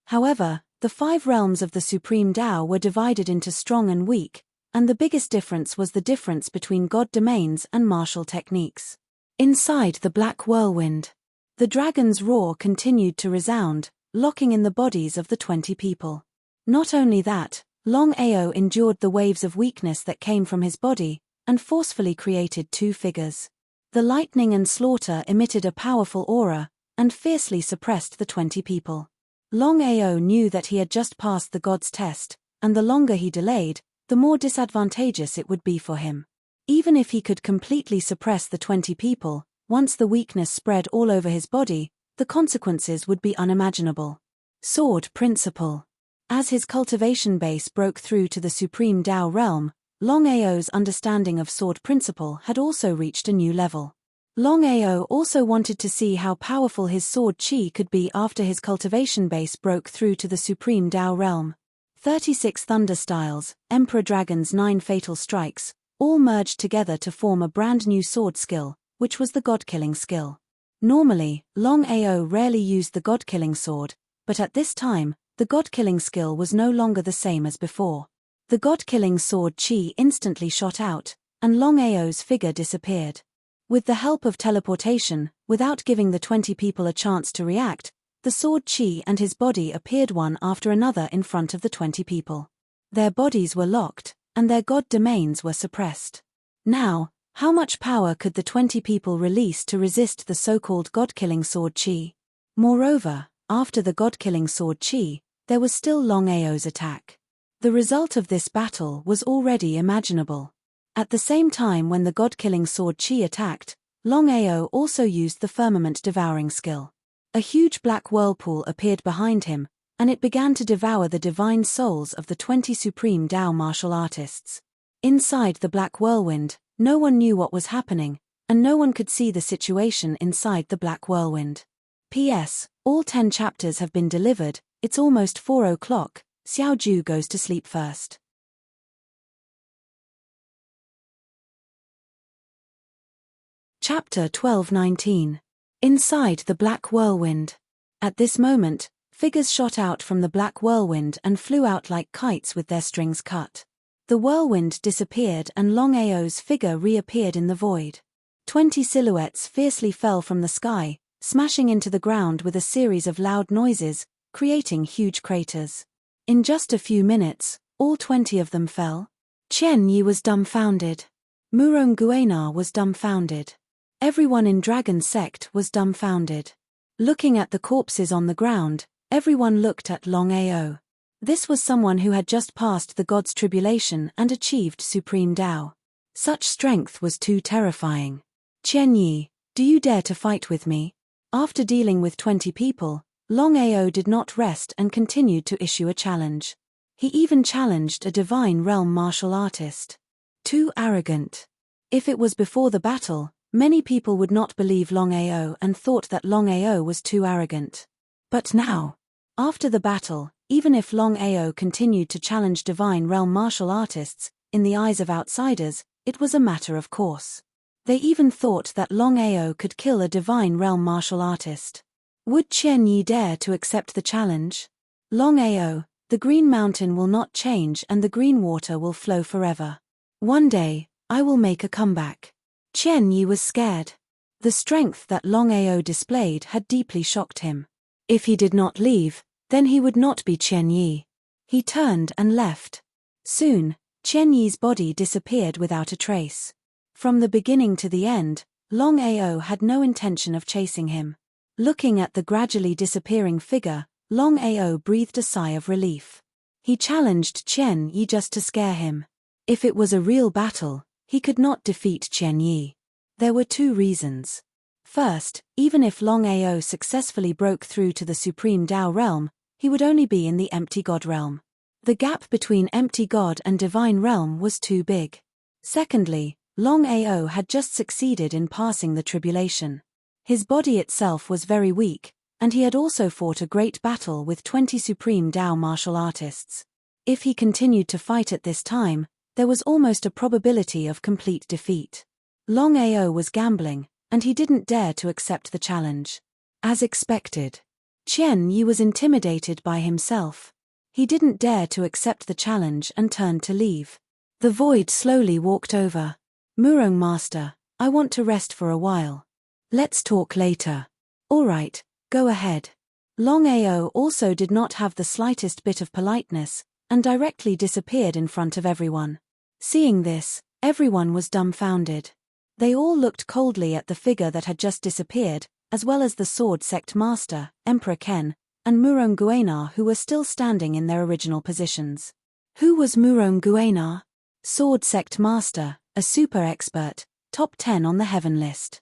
However, the 5 realms of the Supreme Tao were divided into strong and weak, and the biggest difference was the difference between God domains and martial techniques. Inside the black whirlwind, the dragon's roar continued to resound, locking in the bodies of the 20 people. Not only that, Longao endured the waves of weakness that came from his body, and forcefully created 2 figures. The lightning and slaughter emitted a powerful aura, and fiercely suppressed the 20 people. Longao knew that he had just passed the god's test, and the longer he delayed, the more disadvantageous it would be for him. Even if he could completely suppress the 20 people, once the weakness spread all over his body, the consequences would be unimaginable. Sword Principle. As his cultivation base broke through to the Supreme Tao realm, Longao's understanding of Sword Principle had also reached a new level. Longao also wanted to see how powerful his sword chi could be after his cultivation base broke through to the Supreme Tao realm. 36 Thunder Styles, Emperor Dragon's 9 Fatal Strikes, all merged together to form a brand new sword skill, which was the God-killing skill. Normally, Longao rarely used the God-killing sword, but at this time, the God-killing skill was no longer the same as before. The God-killing sword chi instantly shot out, and Longao's figure disappeared. With the help of teleportation, without giving the 20 people a chance to react, the sword chi and his body appeared one after another in front of the 20 people. Their bodies were locked, and their god domains were suppressed. Now, how much power could the 20 people release to resist the so-called god-killing sword chi? Moreover, after the god-killing sword chi, there was still Longao's attack. The result of this battle was already imaginable. At the same time when the god-killing sword chi attacked, Longao also used the firmament devouring skill. A huge black whirlpool appeared behind him, and it began to devour the divine souls of the 20 Supreme Tao martial artists. Inside the black whirlwind, no one knew what was happening, and no one could see the situation inside the black whirlwind. P.S. All 10 chapters have been delivered, it's almost 4 o'clock, Xiaoju goes to sleep first. Chapter 12-19. Inside the Black Whirlwind. At this moment, figures shot out from the black whirlwind and flew out like kites with their strings cut. The whirlwind disappeared and Longao's figure reappeared in the void. 20 silhouettes fiercely fell from the sky, smashing into the ground with a series of loud noises, creating huge craters. In just a few minutes, all 20 of them fell. Qian Yi was dumbfounded. Murong Guenar was dumbfounded. Everyone in Dragon Sect was dumbfounded. Looking at the corpses on the ground, everyone looked at Longao. This was someone who had just passed the god's tribulation and achieved Supreme Tao. Such strength was too terrifying. Qian Yi, do you dare to fight with me? After dealing with 20 people, Longao did not rest and continued to issue a challenge. He even challenged a divine realm martial artist. Too arrogant. If it was before the battle, many people would not believe Longao and thought that Longao was too arrogant. But now, after the battle, even if Longao continued to challenge divine realm martial artists, in the eyes of outsiders, it was a matter of course. They even thought that Longao could kill a divine realm martial artist. Would Qian Yi dare to accept the challenge? Longao, the Green Mountain will not change and the green water will flow forever. One day, I will make a comeback. Qian Yi was scared. The strength that Longao displayed had deeply shocked him. If he did not leave, then he would not be Qian Yi. He turned and left. Soon, Qian Yi's body disappeared without a trace. From the beginning to the end, Longao had no intention of chasing him. Looking at the gradually disappearing figure, Longao breathed a sigh of relief. He challenged Qian Yi just to scare him. If it was a real battle, he could not defeat Qian Yi. There were 2 reasons. First, even if Longao successfully broke through to the Supreme Tao realm, he would only be in the empty god realm. The gap between empty god and divine realm was too big. Secondly, Longao had just succeeded in passing the tribulation. His body itself was very weak, and he had also fought a great battle with 20 Supreme Tao martial artists. If he continued to fight at this time, there was almost a probability of complete defeat. Longao was gambling, and he didn't dare to accept the challenge. As expected, Qian Yi was intimidated by himself. He didn't dare to accept the challenge and turned to leave. The void slowly walked over. Murong Master, I want to rest for a while. Let's talk later. All right, go ahead. Longao also did not have the slightest bit of politeness, and directly disappeared in front of everyone. Seeing this, everyone was dumbfounded. They all looked coldly at the figure that had just disappeared, as well as the sword sect master, Emperor Ken, and Murong Guenar, who were still standing in their original positions. Who was Murong Guenar? Sword sect master, a super expert, top 10 on the heaven list.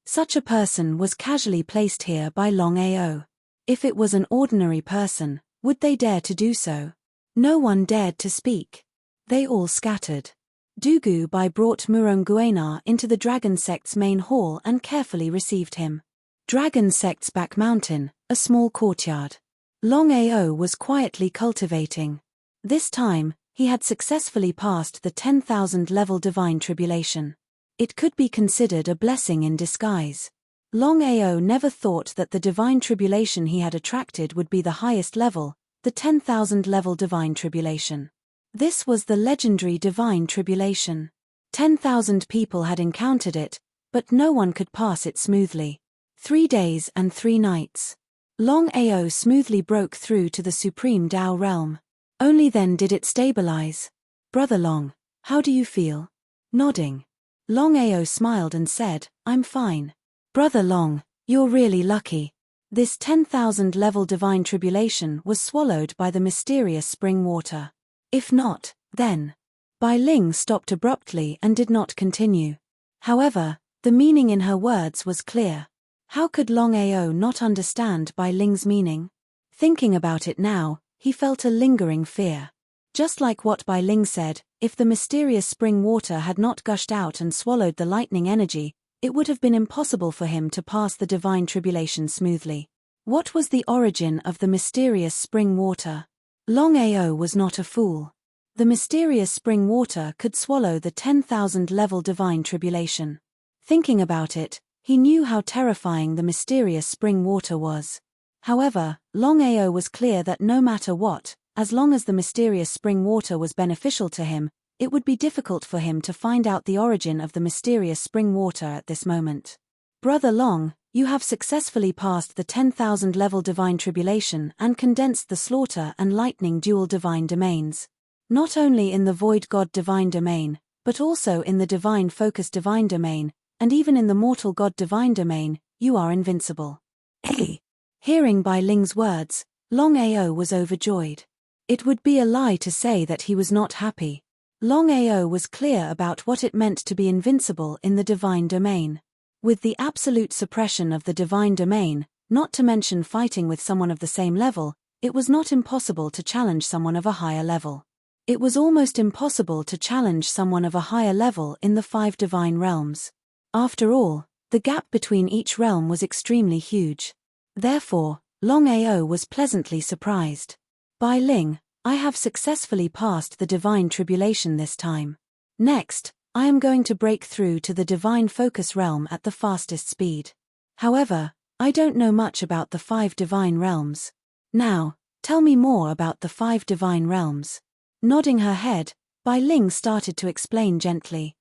Such a person was casually placed here by Longao. If it was an ordinary person, would they dare to do so? No one dared to speak. They all scattered. Dugu Bai brought Murong Guenar into the Dragon Sect's main hall and carefully received him. Dragon Sect's back mountain, a small courtyard. Longao was quietly cultivating. This time, he had successfully passed the 10,000 level divine tribulation. It could be considered a blessing in disguise. Longao never thought that the divine tribulation he had attracted would be the highest level, the 10,000 level divine tribulation. This was the legendary divine tribulation. 10,000 people had encountered it, but no one could pass it smoothly. 3 days and 3 nights. Longao smoothly broke through to the supreme Dao realm. Only then did it stabilize. Brother Long, how do you feel? Nodding. Longao smiled and said, I'm fine. Brother Long, you're really lucky. This 10,000 level divine tribulation was swallowed by the mysterious spring water. If not, then. Bai Ling stopped abruptly and did not continue. However, the meaning in her words was clear. How could Longao not understand Bai Ling's meaning? Thinking about it now, he felt a lingering fear. Just like what Bai Ling said, if the mysterious spring water had not gushed out and swallowed the lightning energy, it would have been impossible for him to pass the divine tribulation smoothly. What was the origin of the mysterious spring water? Longao was not a fool. The mysterious spring water could swallow the 10,000 level divine tribulation. Thinking about it, he knew how terrifying the mysterious spring water was. However, Longao was clear that no matter what, as long as the mysterious spring water was beneficial to him, it would be difficult for him to find out the origin of the mysterious spring water at this moment. Brother Long, you have successfully passed the 10,000 level divine tribulation and condensed the slaughter and lightning dual divine domains. Not only in the void god divine domain, but also in the divine focus divine domain, and even in the mortal god divine domain, you are invincible. Hey! Hearing Bai Ling's words, Longao was overjoyed. It would be a lie to say that he was not happy. Longao was clear about what it meant to be invincible in the divine domain. With the absolute suppression of the divine domain, not to mention fighting with someone of the same level, it was not impossible to challenge someone of a higher level. It was almost impossible to challenge someone of a higher level in the 5 divine realms. After all, the gap between each realm was extremely huge. Therefore, Longao was pleasantly surprised. Bai Ling, I have successfully passed the divine tribulation this time. Next, I am going to break through to the divine focus realm at the fastest speed. However, I don't know much about the 5 divine realms. Now, tell me more about the 5 divine realms. Nodding her head, Bai Ling started to explain gently.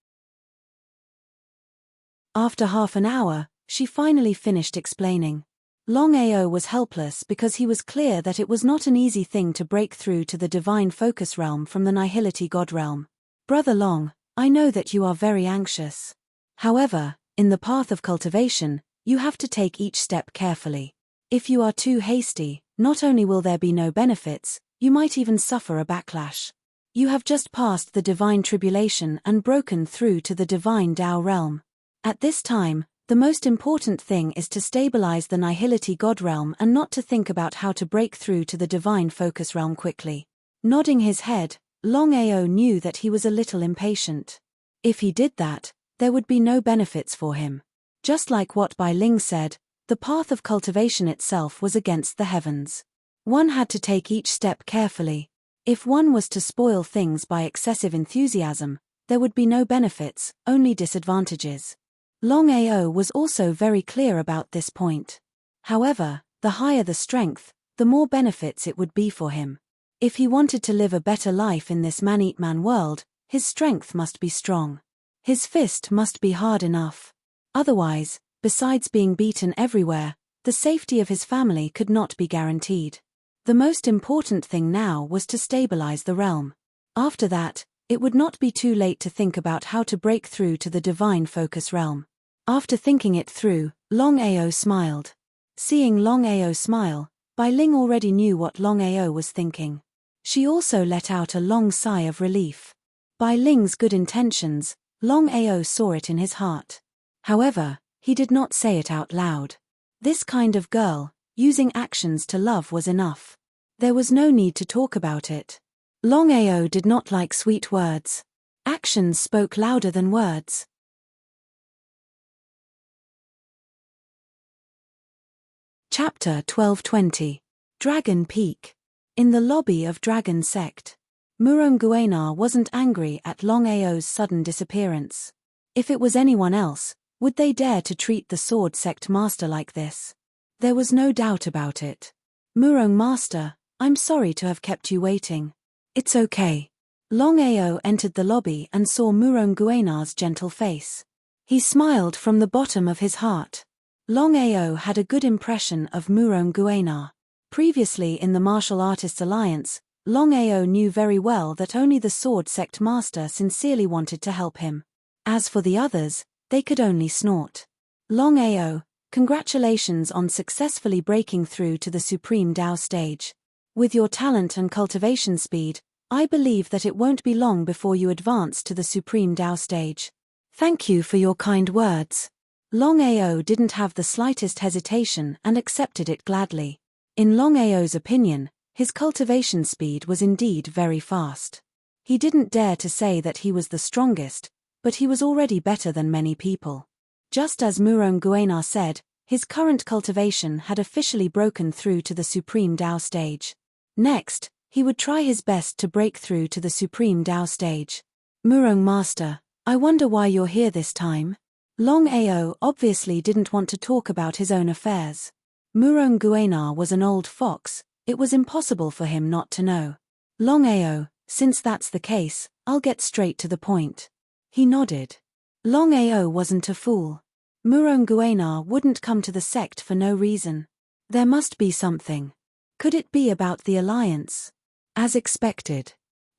After half an hour, she finally finished explaining. Longao was helpless because he was clear that it was not an easy thing to break through to the divine focus realm from the nihility god realm. Brother Long, I know that you are very anxious. However, in the path of cultivation, you have to take each step carefully. If you are too hasty, not only will there be no benefits, you might even suffer a backlash. You have just passed the divine tribulation and broken through to the divine Dao realm. At this time, the most important thing is to stabilize the nihility god realm and not to think about how to break through to the divine focus realm quickly. Nodding his head, Longao knew that he was a little impatient. If he did that, there would be no benefits for him. Just like what Bai Ling said, the path of cultivation itself was against the heavens. One had to take each step carefully. If one was to spoil things by excessive enthusiasm, there would be no benefits, only disadvantages. Longao was also very clear about this point. However, the higher the strength, the more benefits it would be for him. If he wanted to live a better life in this man-eat-man world, his strength must be strong. His fist must be hard enough. Otherwise, besides being beaten everywhere, the safety of his family could not be guaranteed. The most important thing now was to stabilize the realm. After that, it would not be too late to think about how to break through to the divine focus realm. After thinking it through, Longao smiled. Seeing Longao smile, Bai Ling already knew what Longao was thinking. She also let out a long sigh of relief. Bai Ling's good intentions, Longao saw it in his heart. However, he did not say it out loud. This kind of girl, using actions to love was enough. There was no need to talk about it. Longao did not like sweet words. Actions spoke louder than words. Chapter 1220. Dragon Peak. In the lobby of Dragon Sect. Murong wasn't angry at Longao's sudden disappearance. If it was anyone else, would they dare to treat the Sword Sect Master like this? There was no doubt about it. Murong Master, I'm sorry to have kept you waiting. It's okay. Longao entered the lobby and saw Murong gentle face. He smiled from the bottom of his heart. Longao had a good impression of Murong. Previously in the Martial Artists Alliance, Longao knew very well that only the Sword Sect Master sincerely wanted to help him. As for the others, they could only snort. Longao, congratulations on successfully breaking through to the Supreme Dao stage. With your talent and cultivation speed, I believe that it won't be long before you advance to the Supreme Dao stage. Thank you for your kind words. Longao didn't have the slightest hesitation and accepted it gladly. In Longao's opinion, his cultivation speed was indeed very fast. He didn't dare to say that he was the strongest, but he was already better than many people. Just as Murong said, his current cultivation had officially broken through to the Supreme Dao stage. Next, he would try his best to break through to the Supreme Dao stage. Murong Master, I wonder why you're here this time? Longao obviously didn't want to talk about his own affairs. Murong was an old fox, it was impossible for him not to know. Longao, since that's the case, I'll get straight to the point. He nodded. Longao wasn't a fool. Murong wouldn't come to the sect for no reason. There must be something. Could it be about the alliance? As expected.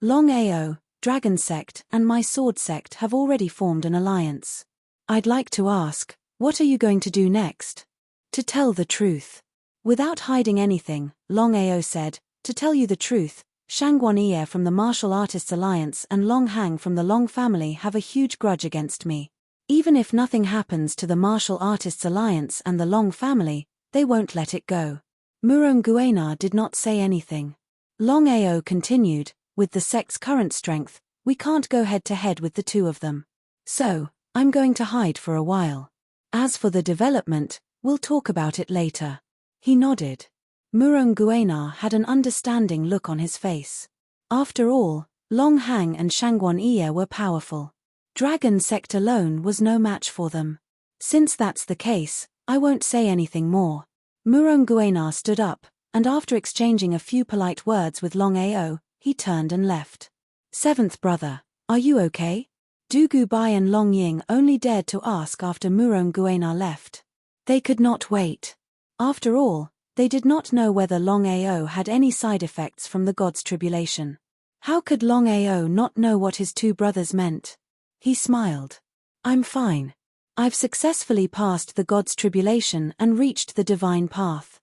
Longao, Dragon Sect and my Sword Sect have already formed an alliance. I'd like to ask, what are you going to do next? To tell the truth. Without hiding anything, Longao said, to tell you the truth, Shangguan from the Martial Artists Alliance and Long Hang from the Long family have a huge grudge against me. Even if nothing happens to the Martial Artists Alliance and the Long family, they won't let it go. Murong did not say anything. Longao continued, with the sect's current strength, we can't go head-to-head with the two of them. So, I'm going to hide for a while. As for the development, we'll talk about it later. He nodded. Murong had an understanding look on his face. After all, Long Hang and Shangguan were powerful. Dragon Sect alone was no match for them. Since that's the case, I won't say anything more. Murong stood up, and after exchanging a few polite words with Longao, he turned and left. Seventh brother, are you okay? Dugu Bai and Long Ying only dared to ask after Murong left. They could not wait. After all, they did not know whether Longao had any side effects from the god's tribulation. How could Longao not know what his two brothers meant? He smiled. I'm fine. I've successfully passed the god's tribulation and reached the divine path.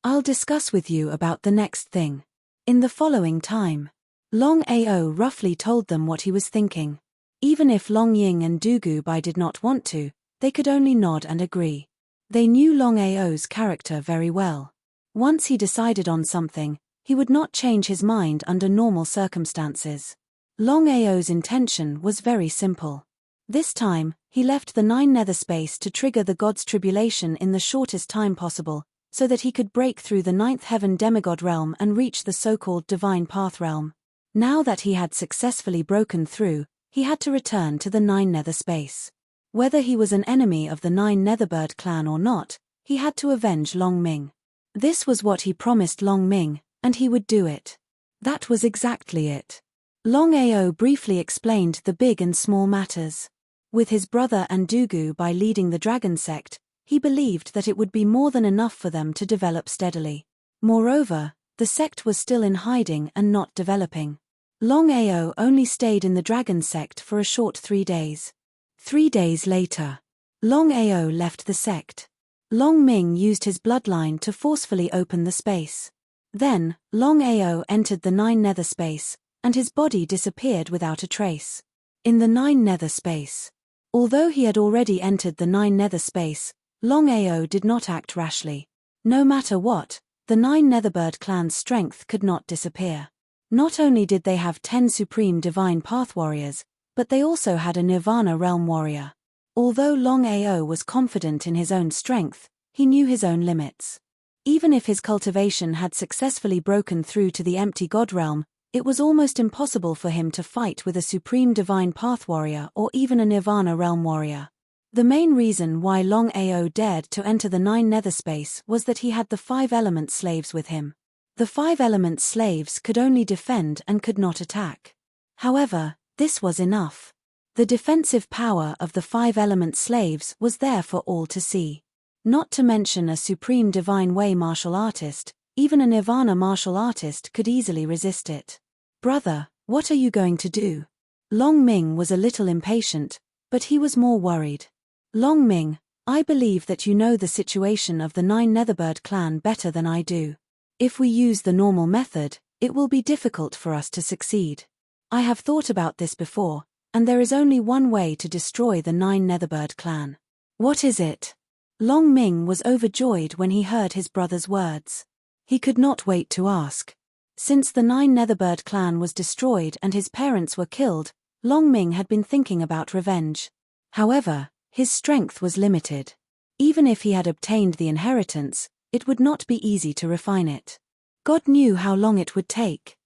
I'll discuss with you about the next thing. In the following time. Longao roughly told them what he was thinking. Even if Long Ying and Dugu Bai did not want to, they could only nod and agree. They knew Longao's character very well. Once he decided on something, he would not change his mind under normal circumstances. Longao's intention was very simple. This time, he left the 9 nether space to trigger the god's tribulation in the shortest time possible, so that he could break through the 9th heaven demigod realm and reach the so-called divine path realm. Now that he had successfully broken through, he had to return to the Nine Nether Space. Whether he was an enemy of the Nine Netherbird clan or not, he had to avenge Long Ming. This was what he promised Long Ming, and he would do it. That was exactly it. Longao briefly explained the big and small matters. With his brother and Dugu by leading the dragon sect, he believed that it would be more than enough for them to develop steadily. Moreover, the sect was still in hiding and not developing. Longao only stayed in the dragon sect for a short 3 days. 3 days later, Longao left the sect. Long Ming used his bloodline to forcefully open the space. Then, Longao entered the Nine Nether Space, and his body disappeared without a trace. In the Nine Nether Space. Although he had already entered the Nine Nether Space, Longao did not act rashly. No matter what, the Nine Netherbird clan's strength could not disappear. Not only did they have 10 supreme divine path warriors, but they also had a Nirvana realm warrior. Although Longao was confident in his own strength, he knew his own limits. Even if his cultivation had successfully broken through to the empty god realm, it was almost impossible for him to fight with a supreme divine path warrior or even a Nirvana realm warrior. The main reason why Longao dared to enter the Nine Nether Space was that he had the 5 element slaves with him. The 5 element slaves could only defend and could not attack. However, this was enough. The defensive power of the 5 element slaves was there for all to see. Not to mention a supreme divine way martial artist, even a Nirvana martial artist could easily resist it. "Brother, what are you going to do?" Long Ming was a little impatient, but he was more worried. "Long Ming, I believe that you know the situation of the Nine Netherbird clan better than I do. If we use the normal method, it will be difficult for us to succeed. I have thought about this before, and there is only one way to destroy the Nine Netherbird clan." "What is it?" Long Ming was overjoyed when he heard his brother's words. He could not wait to ask. Since the Nine Netherbird clan was destroyed and his parents were killed, Long Ming had been thinking about revenge. However, his strength was limited. Even if he had obtained the inheritance, it would not be easy to refine it. God knew how long it would take.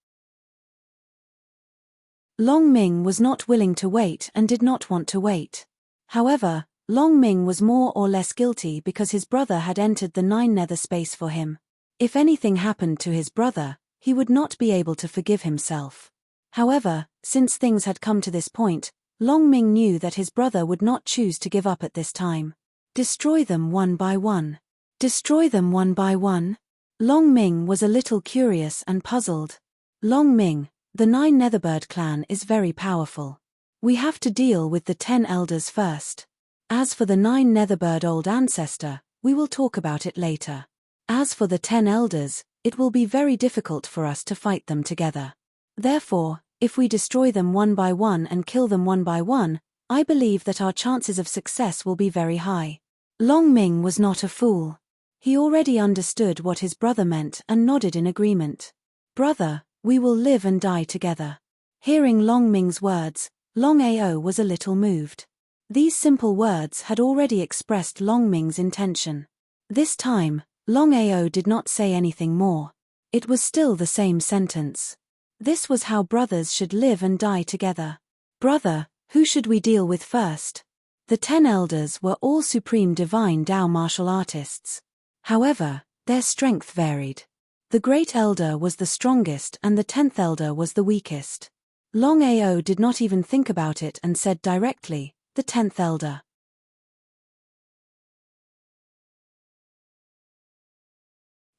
Long Ming was not willing to wait and did not want to wait. However, Long Ming was more or less guilty because his brother had entered the Nine Nether Space for him. If anything happened to his brother, he would not be able to forgive himself. However, since things had come to this point, Long Ming knew that his brother would not choose to give up at this time. Destroy them one by one. Destroy them one by one? Long Ming was a little curious and puzzled. Long Ming, the Nine Netherbird clan is very powerful. We have to deal with the 10 elders first. As for the Nine Netherbird old ancestor, we will talk about it later. As for the 10 elders, it will be very difficult for us to fight them together. Therefore, if we destroy them one by one and kill them one by one, I believe that our chances of success will be very high. Long Ming was not a fool. He already understood what his brother meant and nodded in agreement. "Brother, we will live and die together." Hearing Long Ming's words, Longao was a little moved. These simple words had already expressed Long Ming's intention. This time, Longao did not say anything more. It was still the same sentence. This was how brothers should live and die together. "Brother, who should we deal with first?" The 10 elders were all supreme divine Dao martial artists. However, their strength varied. The great elder was the strongest and the 10th elder was the weakest. Longao did not even think about it and said directly, "The 10th elder."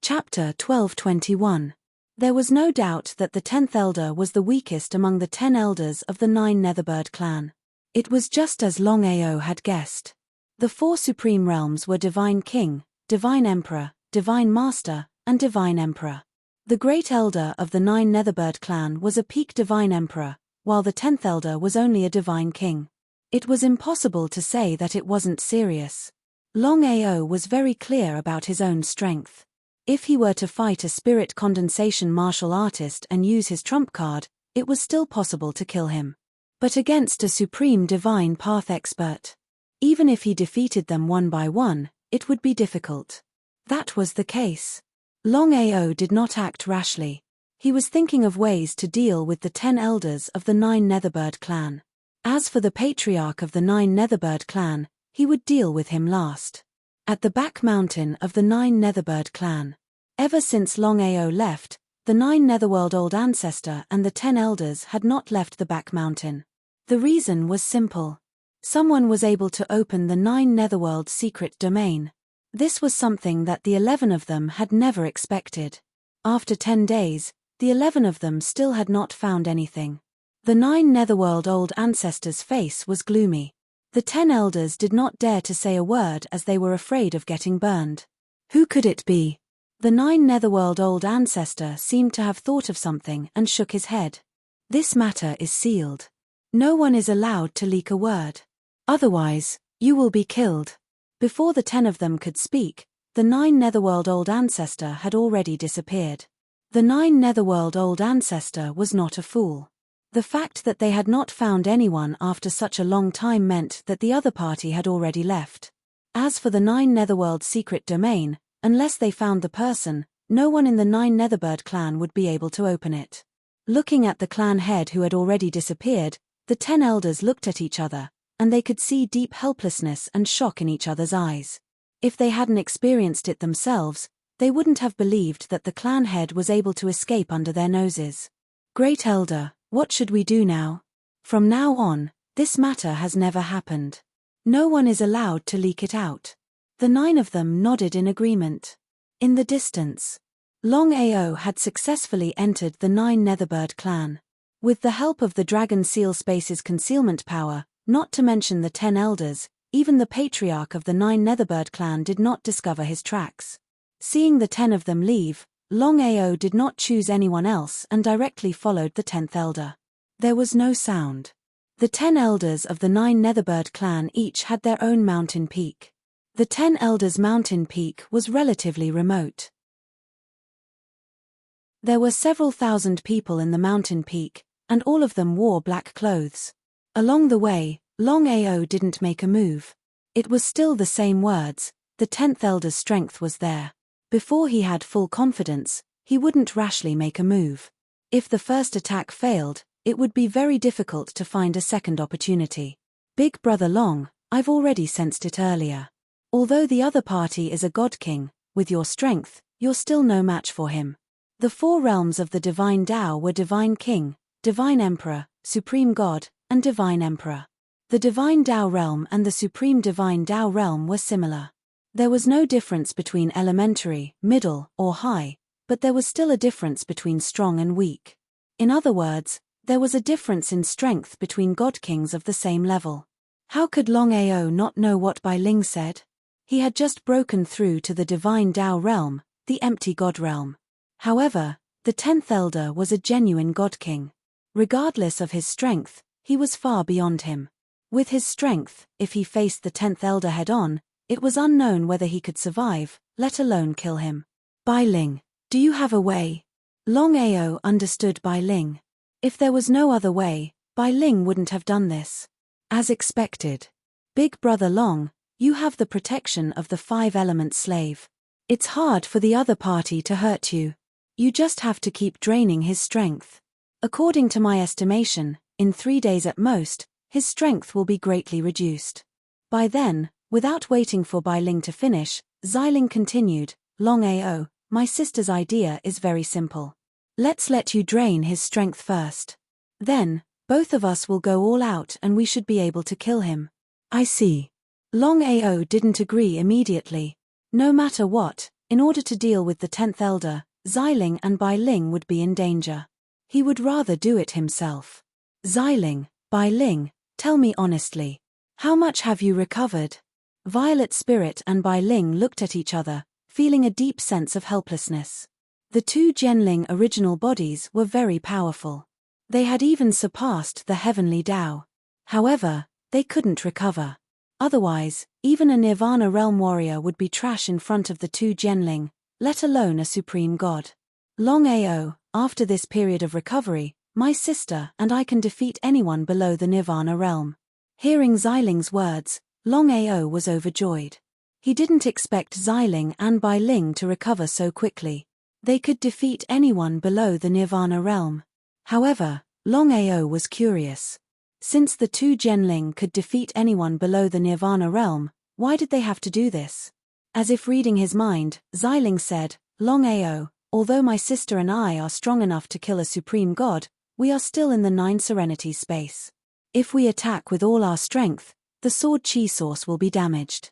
Chapter 12:21. There was no doubt that the 10th elder was the weakest among the 10 elders of the Nine Netherbird clan. It was just as Longao had guessed. The 4 supreme realms were Divine King, Divine Emperor, Divine Master, and Divine Emperor. The great elder of the Nine Netherbird clan was a peak Divine Emperor, while the 10th elder was only a Divine King. It was impossible to say that it wasn't serious. Longao was very clear about his own strength. If he were to fight a spirit condensation martial artist and use his trump card, it was still possible to kill him. But against a supreme divine path expert, even if he defeated them one by one, it would be difficult. That was the case. Longao did not act rashly. He was thinking of ways to deal with the 10 elders of the Nine Netherbird clan. As for the patriarch of the 9 Netherbird clan, he would deal with him last. At the back mountain of the 9 Netherbird clan. Ever since Longao left, the 9 Netherworld Old Ancestor and the 10 Elders had not left the back mountain. The reason was simple. Someone was able to open the 9 Netherworld secret domain. This was something that the 11 of them had never expected. After 10 days, the 11 of them still had not found anything. The 9 Netherworld Old Ancestor's face was gloomy. The 10 Elders did not dare to say a word as they were afraid of getting burned. Who could it be? The 9 Netherworld Old Ancestor seemed to have thought of something and shook his head. This matter is sealed. No one is allowed to leak a word. Otherwise, you will be killed. Before the 10 of them could speak, the 9 Netherworld Old Ancestor had already disappeared. The 9 Netherworld Old Ancestor was not a fool. The fact that they had not found anyone after such a long time meant that the other party had already left. As for the 9 Netherworld secret domain, unless they found the person, no one in the 9 Netherbird clan would be able to open it. Looking at the clan head who had already disappeared, the 10 elders looked at each other, and they could see deep helplessness and shock in each other's eyes. If they hadn't experienced it themselves, they wouldn't have believed that the clan head was able to escape under their noses. Great Elder, what should we do now? From now on, this matter has never happened. No one is allowed to leak it out. The 9 of them nodded in agreement. In the distance, Longao had successfully entered the 9 Netherbird clan. With the help of the Dragon Seal Space's concealment power, not to mention the 10 elders, even the patriarch of the 9 Netherbird clan did not discover his tracks. Seeing the 10 of them leave, Longao did not choose anyone else and directly followed the 10th elder. There was no sound. The 10 elders of the 9 Netherbird clan each had their own mountain peak. The 10 elders' mountain peak was relatively remote. There were several thousand people in the mountain peak, and all of them wore black clothes. Along the way, Longao didn't make a move. It was still the same words, the 10th elder's strength was there. Before he had full confidence, he wouldn't rashly make a move. If the first attack failed, it would be very difficult to find a second opportunity. Big Brother Long, I've already sensed it earlier. Although the other party is a god king, with your strength, you're still no match for him. The 4 realms of the Divine Tao were Divine King, Divine Emperor, Supreme God, and Divine Emperor. The Divine Tao realm and the Supreme Divine Tao realm were similar. There was no difference between elementary, middle, or high, but there was still a difference between strong and weak. In other words, there was a difference in strength between god kings of the same level. How could Longao not know what Bai Ling said? He had just broken through to the Divine Tao realm, the empty god realm. However, the 10th elder was a genuine god king. Regardless of his strength, he was far beyond him. With his strength, if he faced the 10th elder head-on, it was unknown whether he could survive, let alone kill him. Bai Ling, do you have a way? Longao understood Bai Ling. If there was no other way, Bai Ling wouldn't have done this. As expected. Big Brother Long, you have the protection of the 5-element slave. It's hard for the other party to hurt you. You just have to keep draining his strength. According to my estimation, in 3 days at most, his strength will be greatly reduced. By then, without waiting for Bai Ling to finish, Xiling continued, Longao, my sister's idea is very simple. Let's let you drain his strength first. Then, both of us will go all out and we should be able to kill him. I see. Longao didn't agree immediately. No matter what, in order to deal with the 10th elder, Xiling and Bai Ling would be in danger. He would rather do it himself. Xiling, Bai Ling, tell me honestly. How much have you recovered? Violet Spirit and Bai Ling looked at each other, feeling a deep sense of helplessness. The 2 Genling original bodies were very powerful. They had even surpassed the heavenly Tao. However, they couldn't recover. Otherwise, even a Nirvana Realm warrior would be trash in front of the 2 Genling, let alone a supreme god. Longao, after this period of recovery, my sister and I can defeat anyone below the Nirvana Realm. Hearing Xiling's words, Longao was overjoyed. He didn't expect Xiling and Bai Ling to recover so quickly. They could defeat anyone below the Nirvana Realm. However, Longao was curious. Since the two Genling could defeat anyone below the Nirvana realm, why did they have to do this? As if reading his mind, Xiling said, Longao, although my sister and I are strong enough to kill a supreme god, we are still in the 9 Serenities space. If we attack with all our strength, the sword chi source will be damaged.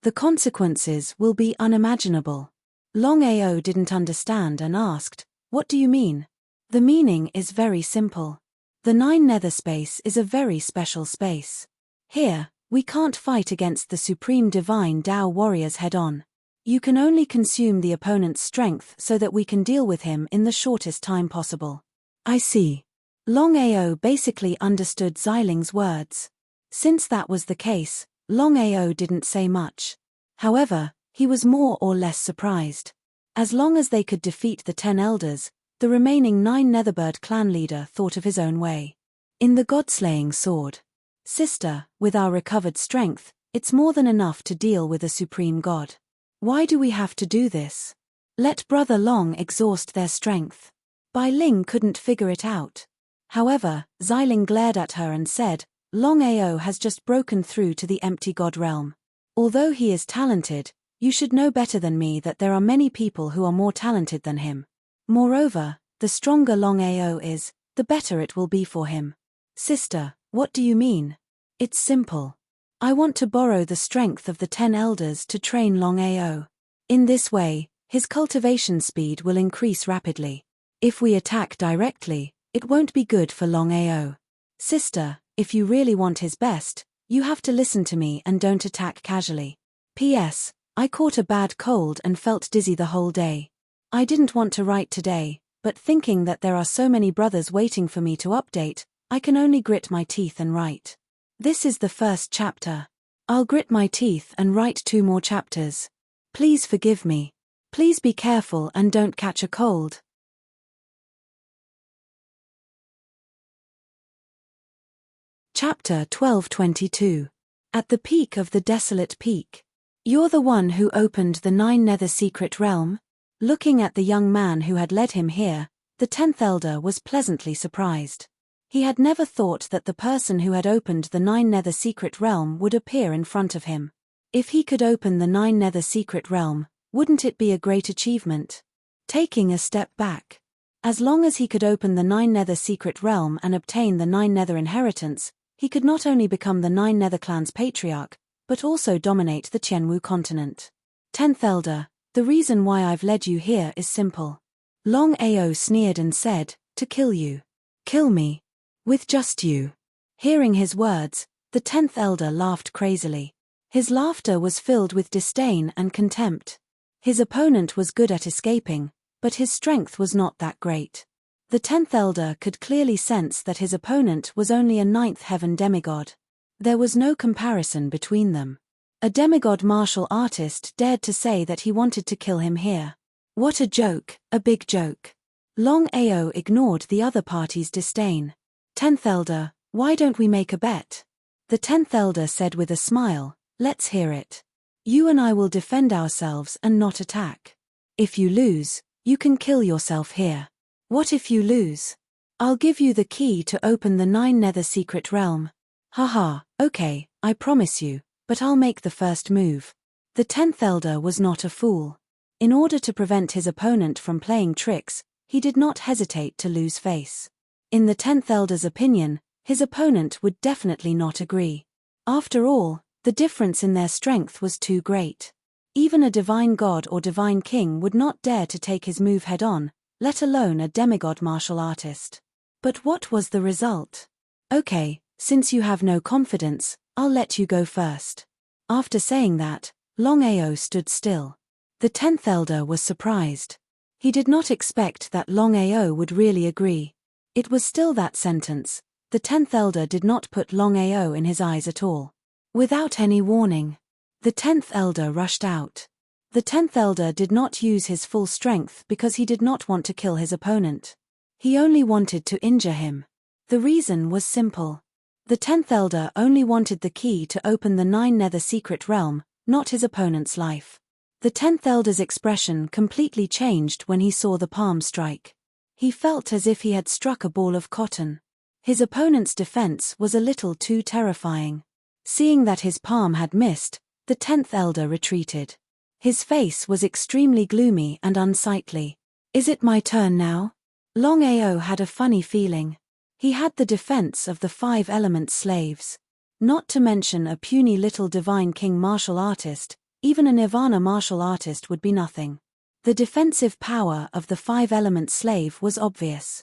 The consequences will be unimaginable. Longao didn't understand and asked, what do you mean? The meaning is very simple. The 9 Nether space is a very special space. Here, we can't fight against the supreme divine Tao warriors head-on. You can only consume the opponent's strength so that we can deal with him in the shortest time possible. I see. Longao basically understood Xiling's words. Since that was the case, Longao didn't say much. However, he was more or less surprised. As long as they could defeat the 10 elders, the remaining 9 Netherbird clan leader thought of his own way. In the god-slaying sword. Sister, with our recovered strength, it's more than enough to deal with a supreme god. Why do we have to do this? Let Brother Long exhaust their strength. Bai Ling couldn't figure it out. However, Xiling glared at her and said, Longao has just broken through to the empty god realm. Although he is talented, you should know better than me that there are many people who are more talented than him. Moreover, the stronger Longao is, the better it will be for him. Sister, what do you mean? It's simple. I want to borrow the strength of the 10 elders to train Longao. In this way, his cultivation speed will increase rapidly. If we attack directly, it won't be good for Longao. Sister, if you really want his best, you have to listen to me and don't attack casually. P.S. I caught a bad cold and felt dizzy the whole day. I didn't want to write today, but thinking that there are so many brothers waiting for me to update, I can only grit my teeth and write. This is the first chapter. I'll grit my teeth and write 2 more chapters. Please forgive me. Please be careful and don't catch a cold. Chapter 12:22. At the peak of the desolate peak. You're the one who opened the 9 Nether secret realm? Looking at the young man who had led him here, the 10th elder was pleasantly surprised. He had never thought that the person who had opened the 9 Nether secret realm would appear in front of him. If he could open the 9 Nether secret realm, wouldn't it be a great achievement? Taking a step back. As long as he could open the 9 Nether secret realm and obtain the 9 Nether inheritance, he could not only become the 9 Nether clan's patriarch, but also dominate the Tianwu continent. 10th elder, the reason why I've led you here is simple. Longao sneered and said, to kill you. Kill me. With just you. Hearing his words, the 10th elder laughed crazily. His laughter was filled with disdain and contempt. His opponent was good at escaping, but his strength was not that great. The 10th elder could clearly sense that his opponent was only a 9th heaven demigod. There was no comparison between them. A demigod martial artist dared to say that he wanted to kill him here. What a joke, a big joke. Longao ignored the other party's disdain. 10th elder, why don't we make a bet? The 10th elder said with a smile, let's hear it. You and I will defend ourselves and not attack. If you lose, you can kill yourself here. What if you lose? I'll give you the key to open the 9 Nether secret realm. Haha, okay, I promise you, but I'll make the first move. The 10th elder was not a fool. In order to prevent his opponent from playing tricks, he did not hesitate to lose face. In the 10th elder's opinion, his opponent would definitely not agree. After all, the difference in their strength was too great. Even a divine god or divine king would not dare to take his move head-on, let alone a demigod martial artist. But what was the result? Okay, since you have no confidence, I'll let you go first. After saying that, Longao stood still. The 10th elder was surprised. He did not expect that Longao would really agree. It was still that sentence. The 10th elder did not put Longao in his eyes at all. Without any warning, the 10th elder rushed out. The 10th elder did not use his full strength because he did not want to kill his opponent. He only wanted to injure him. The reason was simple. The 10th elder only wanted the key to open the 9 Nether secret realm, not his opponent's life. The 10th elder's expression completely changed when he saw the palm strike. He felt as if he had struck a ball of cotton. His opponent's defense was a little too terrifying. Seeing that his palm had missed, the 10th elder retreated. His face was extremely gloomy and unsightly. Is it my turn now? Longao had a funny feeling. He had the defense of the 5 element slaves. Not to mention a puny little divine king martial artist, even a nirvana martial artist would be nothing. The defensive power of the 5 element slave was obvious.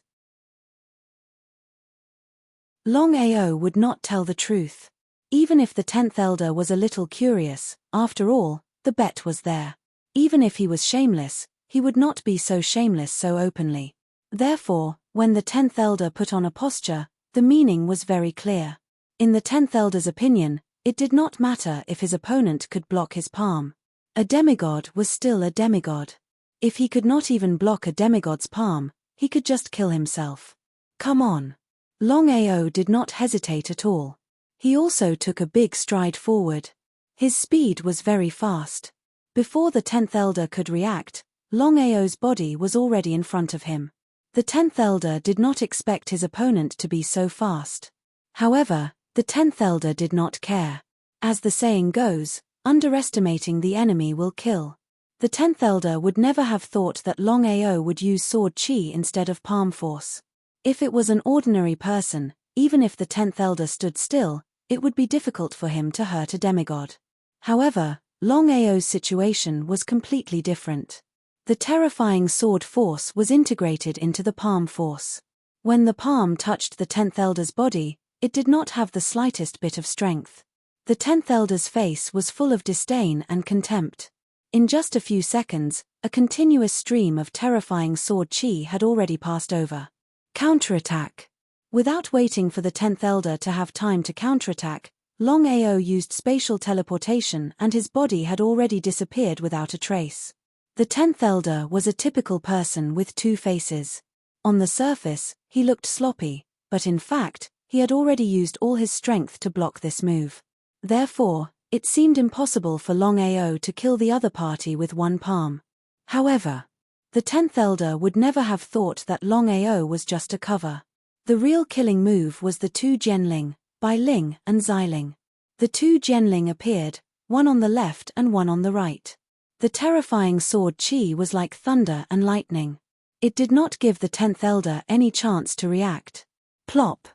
Longao would not tell the truth. Even if the 10th elder was a little curious, after all, the bet was there. Even if he was shameless, he would not be so shameless so openly. Therefore, when the 10th elder put on a posture, the meaning was very clear. In the 10th elder's opinion, it did not matter if his opponent could block his palm. A demigod was still a demigod. If he could not even block a demigod's palm, he could just kill himself. Come on. Longao did not hesitate at all. He also took a big stride forward. His speed was very fast. Before the 10th elder could react, Longao's body was already in front of him. The 10th elder did not expect his opponent to be so fast. However, the 10th elder did not care. As the saying goes, underestimating the enemy will kill. The 10th elder would never have thought that Longao would use sword chi instead of palm force. If it was an ordinary person, even if the 10th elder stood still, it would be difficult for him to hurt a demigod. However, Longao's situation was completely different. The terrifying sword force was integrated into the palm force. When the palm touched the 10th elder's body, it did not have the slightest bit of strength. The 10th elder's face was full of disdain and contempt. In just a few seconds, a continuous stream of terrifying sword chi had already passed over. Counterattack. Without waiting for the 10th elder to have time to counterattack, Longao used spatial teleportation and his body had already disappeared without a trace. The 10th elder was a typical person with 2 faces. On the surface, he looked sloppy, but in fact, he had already used all his strength to block this move. Therefore, it seemed impossible for Longao to kill the other party with one palm. However, the 10th elder would never have thought that Longao was just a cover. The real killing move was the 2 Genling, Bailing and Xiling. The 2 Genling appeared, one on the left and one on the right. The terrifying sword chi was like thunder and lightning. It did not give the 10th elder any chance to react. Plop!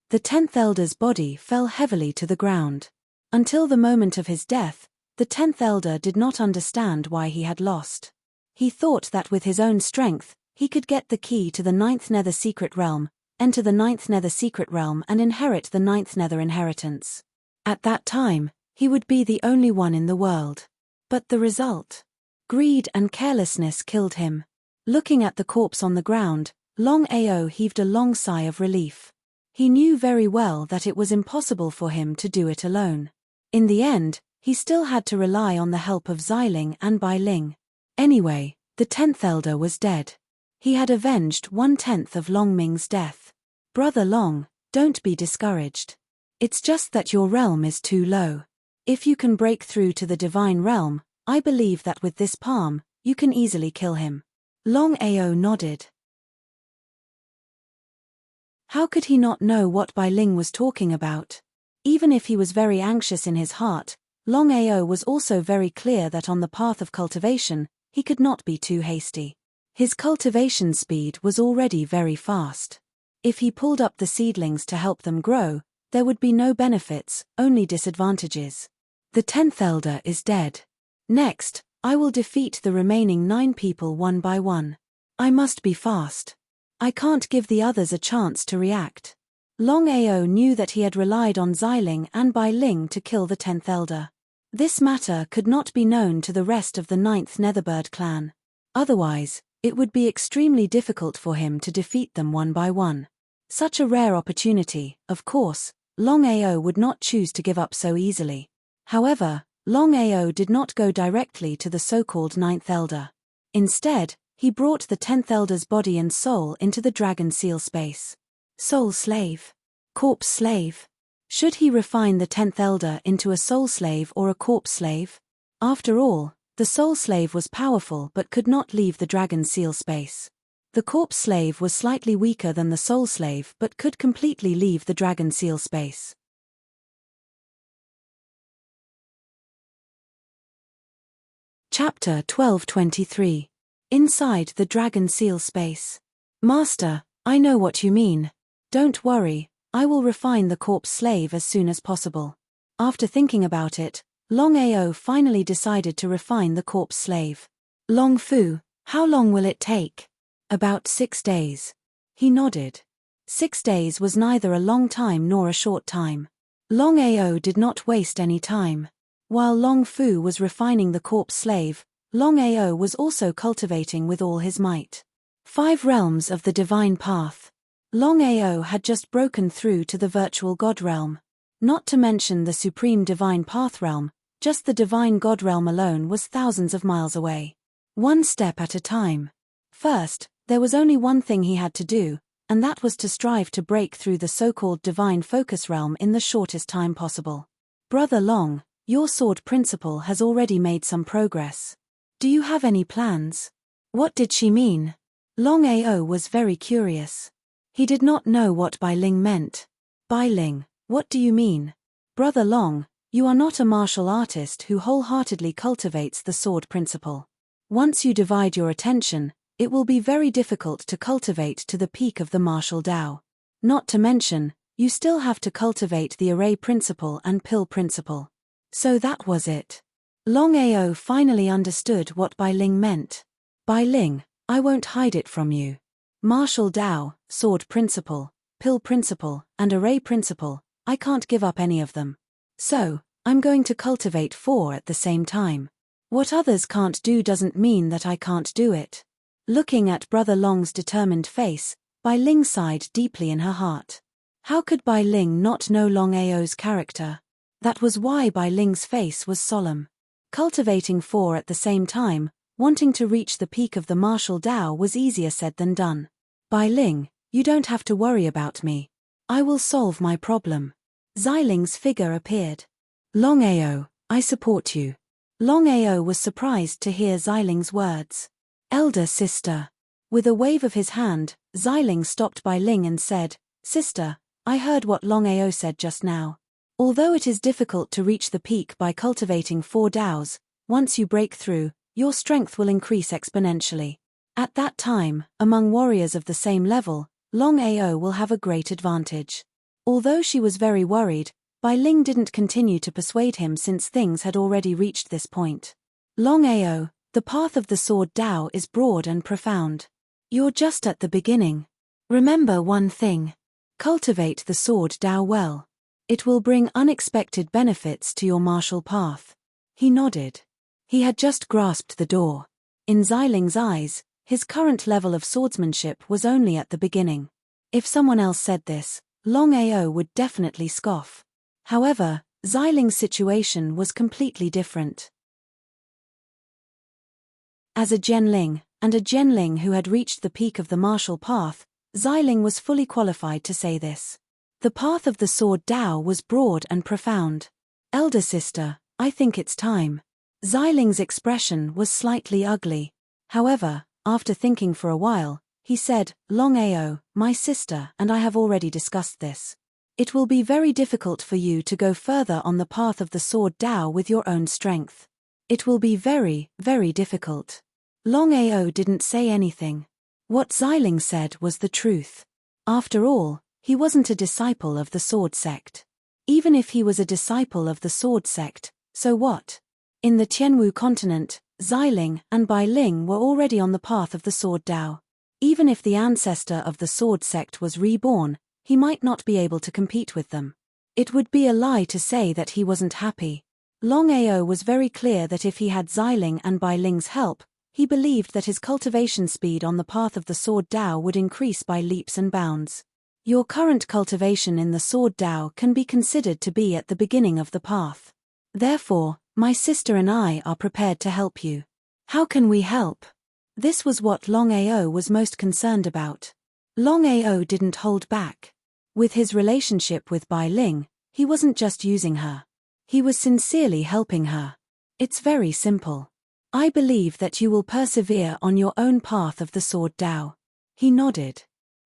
The 10th elder's body fell heavily to the ground. Until the moment of his death, the 10th elder did not understand why he had lost. He thought that with his own strength, he could get the key to the 9th Nether Secret Realm, enter the 9th Nether Secret Realm and inherit the 9th Nether inheritance. At that time, he would be the only one in the world. But the result? Greed and carelessness killed him. Looking at the corpse on the ground, Longao heaved a long sigh of relief. He knew very well that it was impossible for him to do it alone. In the end, he still had to rely on the help of Xiling and Bailing. Anyway, the 10th elder was dead. He had avenged 1/10 of Long Ming's death. Brother Long, don't be discouraged. It's just that your realm is too low. If you can break through to the divine realm, I believe that with this palm, you can easily kill him. Longao nodded. How could he not know what Bailing was talking about? Even if he was very anxious in his heart, Longao was also very clear that on the path of cultivation, he could not be too hasty. His cultivation speed was already very fast. If he pulled up the seedlings to help them grow, there would be no benefits, only disadvantages. The 10th elder is dead. Next, I will defeat the remaining 9 people one by one. I must be fast. I can't give the others a chance to react. Longao knew that he had relied on Xiling and Bailing to kill the 10th elder. This matter could not be known to the rest of the 9th Netherbird clan. Otherwise, it would be extremely difficult for him to defeat them one by one. Such a rare opportunity, of course, Longao would not choose to give up so easily. However, Longao did not go directly to the so-called 9th elder. Instead, he brought the 10th elder's body and soul into the dragon seal space. Soul slave. Corpse slave. Should he refine the 10th elder into a soul slave or a corpse slave? After all, the soul slave was powerful but could not leave the dragon seal space. The corpse slave was slightly weaker than the soul slave but could completely leave the dragon seal space. Chapter 1223. Inside the dragon seal space. Master, I know what you mean. Don't worry, I will refine the corpse slave as soon as possible. After thinking about it, Longao finally decided to refine the corpse slave. Long Fu, how long will it take? About 6 days. He nodded. 6 days was neither a long time nor a short time. Longao did not waste any time. While Long Fu was refining the corpse slave, Longao was also cultivating with all his might. 5 realms of the divine path. Longao had just broken through to the virtual god realm. Not to mention the supreme divine path realm, just the divine god realm alone was thousands of miles away. One step at a time. First, there was only one thing he had to do, and that was to strive to break through the so-called divine focus realm in the shortest time possible. Brother Long, your sword principle has already made some progress. Do you have any plans? What did she mean? Longao was very curious. He did not know what Bai Ling meant. Bai Ling, what do you mean? Brother Long, you are not a martial artist who wholeheartedly cultivates the sword principle. Once you divide your attention, it will be very difficult to cultivate to the peak of the martial Tao. Not to mention, you still have to cultivate the array principle and pill principle. So that was it. Longao finally understood what Bai Ling meant. Bai Ling, I won't hide it from you. Martial Tao, sword principle, pill principle, and array principle, I can't give up any of them. So, I'm going to cultivate 4 at the same time. What others can't do doesn't mean that I can't do it. Looking at Brother Long's determined face, Bai Ling sighed deeply in her heart. How could Bai Ling not know Longao's character? That was why Bai Ling's face was solemn. Cultivating 4 at the same time, wanting to reach the peak of the martial Tao was easier said than done. Bai Ling, you don't have to worry about me. I will solve my problem. Xiling's figure appeared. Longao, I support you. Longao was surprised to hear Xiling's words. Elder sister. With a wave of his hand, Xiling stopped Bai Ling and said, Sister, I heard what Longao said just now. Although it is difficult to reach the peak by cultivating 4 Daos, once you break through, your strength will increase exponentially. At that time, among warriors of the same level, Longao will have a great advantage. Although she was very worried, Bai Ling didn't continue to persuade him since things had already reached this point. Longao, the path of the sword Tao is broad and profound. You're just at the beginning. Remember one thing. Cultivate the sword Tao well. It will bring unexpected benefits to your martial path. He nodded. He had just grasped the door. In Xiling's eyes, his current level of swordsmanship was only at the beginning. If someone else said this, Longao would definitely scoff. However, Xiling's situation was completely different. As a Genling, and a Genling who had reached the peak of the martial path, Xiling was fully qualified to say this. The path of the sword Tao was broad and profound. Elder sister, I think it's time. Xiling's expression was slightly ugly. However, after thinking for a while, he said, Longao, my sister and I have already discussed this. It will be very difficult for you to go further on the path of the sword Tao with your own strength. It will be very, very difficult. Longao didn't say anything. What Xiling said was the truth. After all, he wasn't a disciple of the sword sect. Even if he was a disciple of the sword sect, so what? In the Tianwu continent, Xiling and Bai Ling were already on the path of the sword Tao. Even if the ancestor of the sword sect was reborn, he might not be able to compete with them. It would be a lie to say that he wasn't happy. Longao was very clear that if he had Xiling and Bai Ling's help, he believed that his cultivation speed on the path of the sword Tao would increase by leaps and bounds. Your current cultivation in the sword Tao can be considered to be at the beginning of the path. Therefore, my sister and I are prepared to help you. How can we help? This was what Longao was most concerned about. Longao didn't hold back. With his relationship with Bai Ling, he wasn't just using her. He was sincerely helping her. It's very simple. I believe that you will persevere on your own path of the sword Tao. He nodded.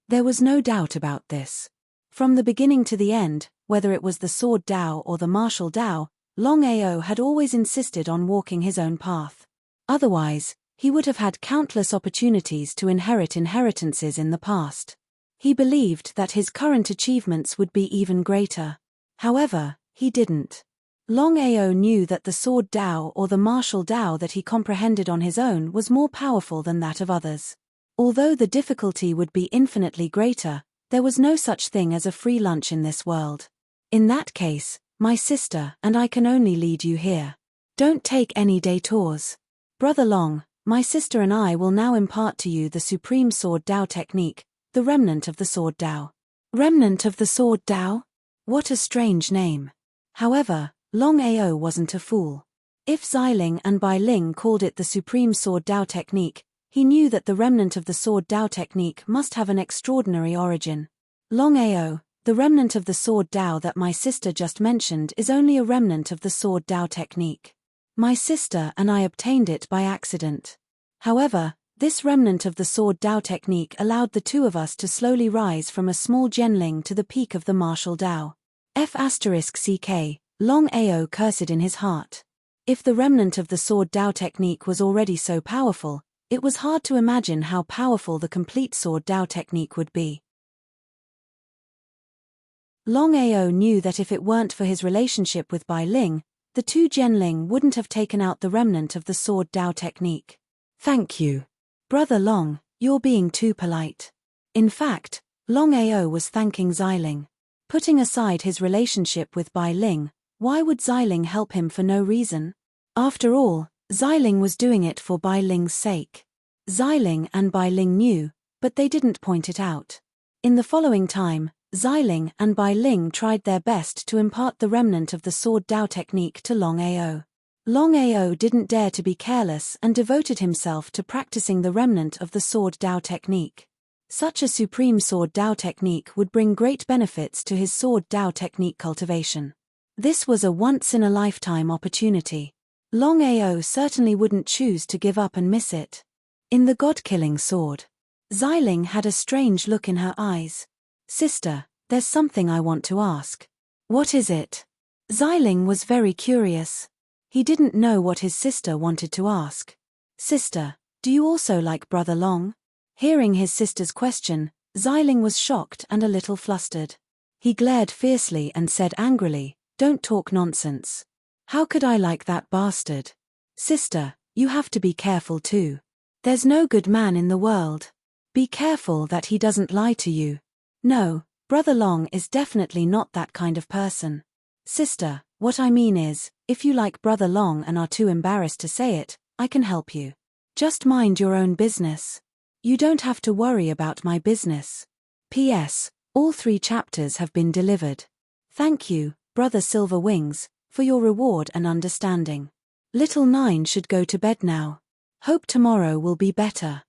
There was no doubt about this. From the beginning to the end, whether it was the Sword Dao or the Martial Dao, Longao had always insisted on walking his own path. Otherwise, he would have had countless opportunities to inherit inheritances in the past. He believed that his current achievements would be even greater. However, he didn't. Longao knew that the Sword Dao or the Martial Dao that he comprehended on his own was more powerful than that of others. Although the difficulty would be infinitely greater, there was no such thing as a free lunch in this world. In that case, my sister and I can only lead you here. Don't take any detours. Brother Long, my sister and I will now impart to you the Supreme Sword Dao technique, the Remnant of the Sword Dao. Remnant of the Sword Dao? What a strange name. However, Longao wasn't a fool. If Xiling and Bai Ling called it the Supreme Sword Dao technique, he knew that the Remnant of the Sword Dao technique must have an extraordinary origin. Longao, the Remnant of the Sword Dao that my sister just mentioned is only a remnant of the Sword Dao technique. My sister and I obtained it by accident. However, this remnant of the Sword Dao technique allowed the two of us to slowly rise from a small genling to the peak of the Martial Dao. F***ck, Longao cursed in his heart. If the remnant of the Sword Dao technique was already so powerful, it was hard to imagine how powerful the complete Sword Dao technique would be. Longao knew that if it weren't for his relationship with Bai Ling, the two genling wouldn't have taken out the remnant of the Sword Dao technique. Thank you. Brother Long, you're being too polite. In fact, Longao was thanking Xiling. Putting aside his relationship with Bai Ling, why would Xiling help him for no reason? After all, Xiling was doing it for Bai Ling's sake. Xiling and Bai Ling knew, but they didn't point it out. In the following time, Xiling and Bai Ling tried their best to impart the remnant of the Sword Dao technique to Longao. Longao didn't dare to be careless and devoted himself to practicing the remnant of the Sword Dao technique. Such a supreme Sword Dao technique would bring great benefits to his Sword Dao technique cultivation. This was a once-in-a-lifetime opportunity. Longao certainly wouldn't choose to give up and miss it. In the God-killing sword, Xiling had a strange look in her eyes. Sister, there's something I want to ask. What is it? Xiling was very curious. He didn't know what his sister wanted to ask. Sister, do you also like Brother Long? Hearing his sister's question, Xiling was shocked and a little flustered. He glared fiercely and said angrily, "Don't talk nonsense. How could I like that bastard? Sister, you have to be careful too. There's no good man in the world. Be careful that he doesn't lie to you. No, Brother Long is definitely not that kind of person. Sister, what I mean is, if you like Brother Long and are too embarrassed to say it, I can help you. Just mind your own business. You don't have to worry about my business. P.S. All 3 chapters have been delivered. Thank you, Brother Silver Wings, for your reward and understanding. Little 9 should go to bed now. Hope tomorrow will be better."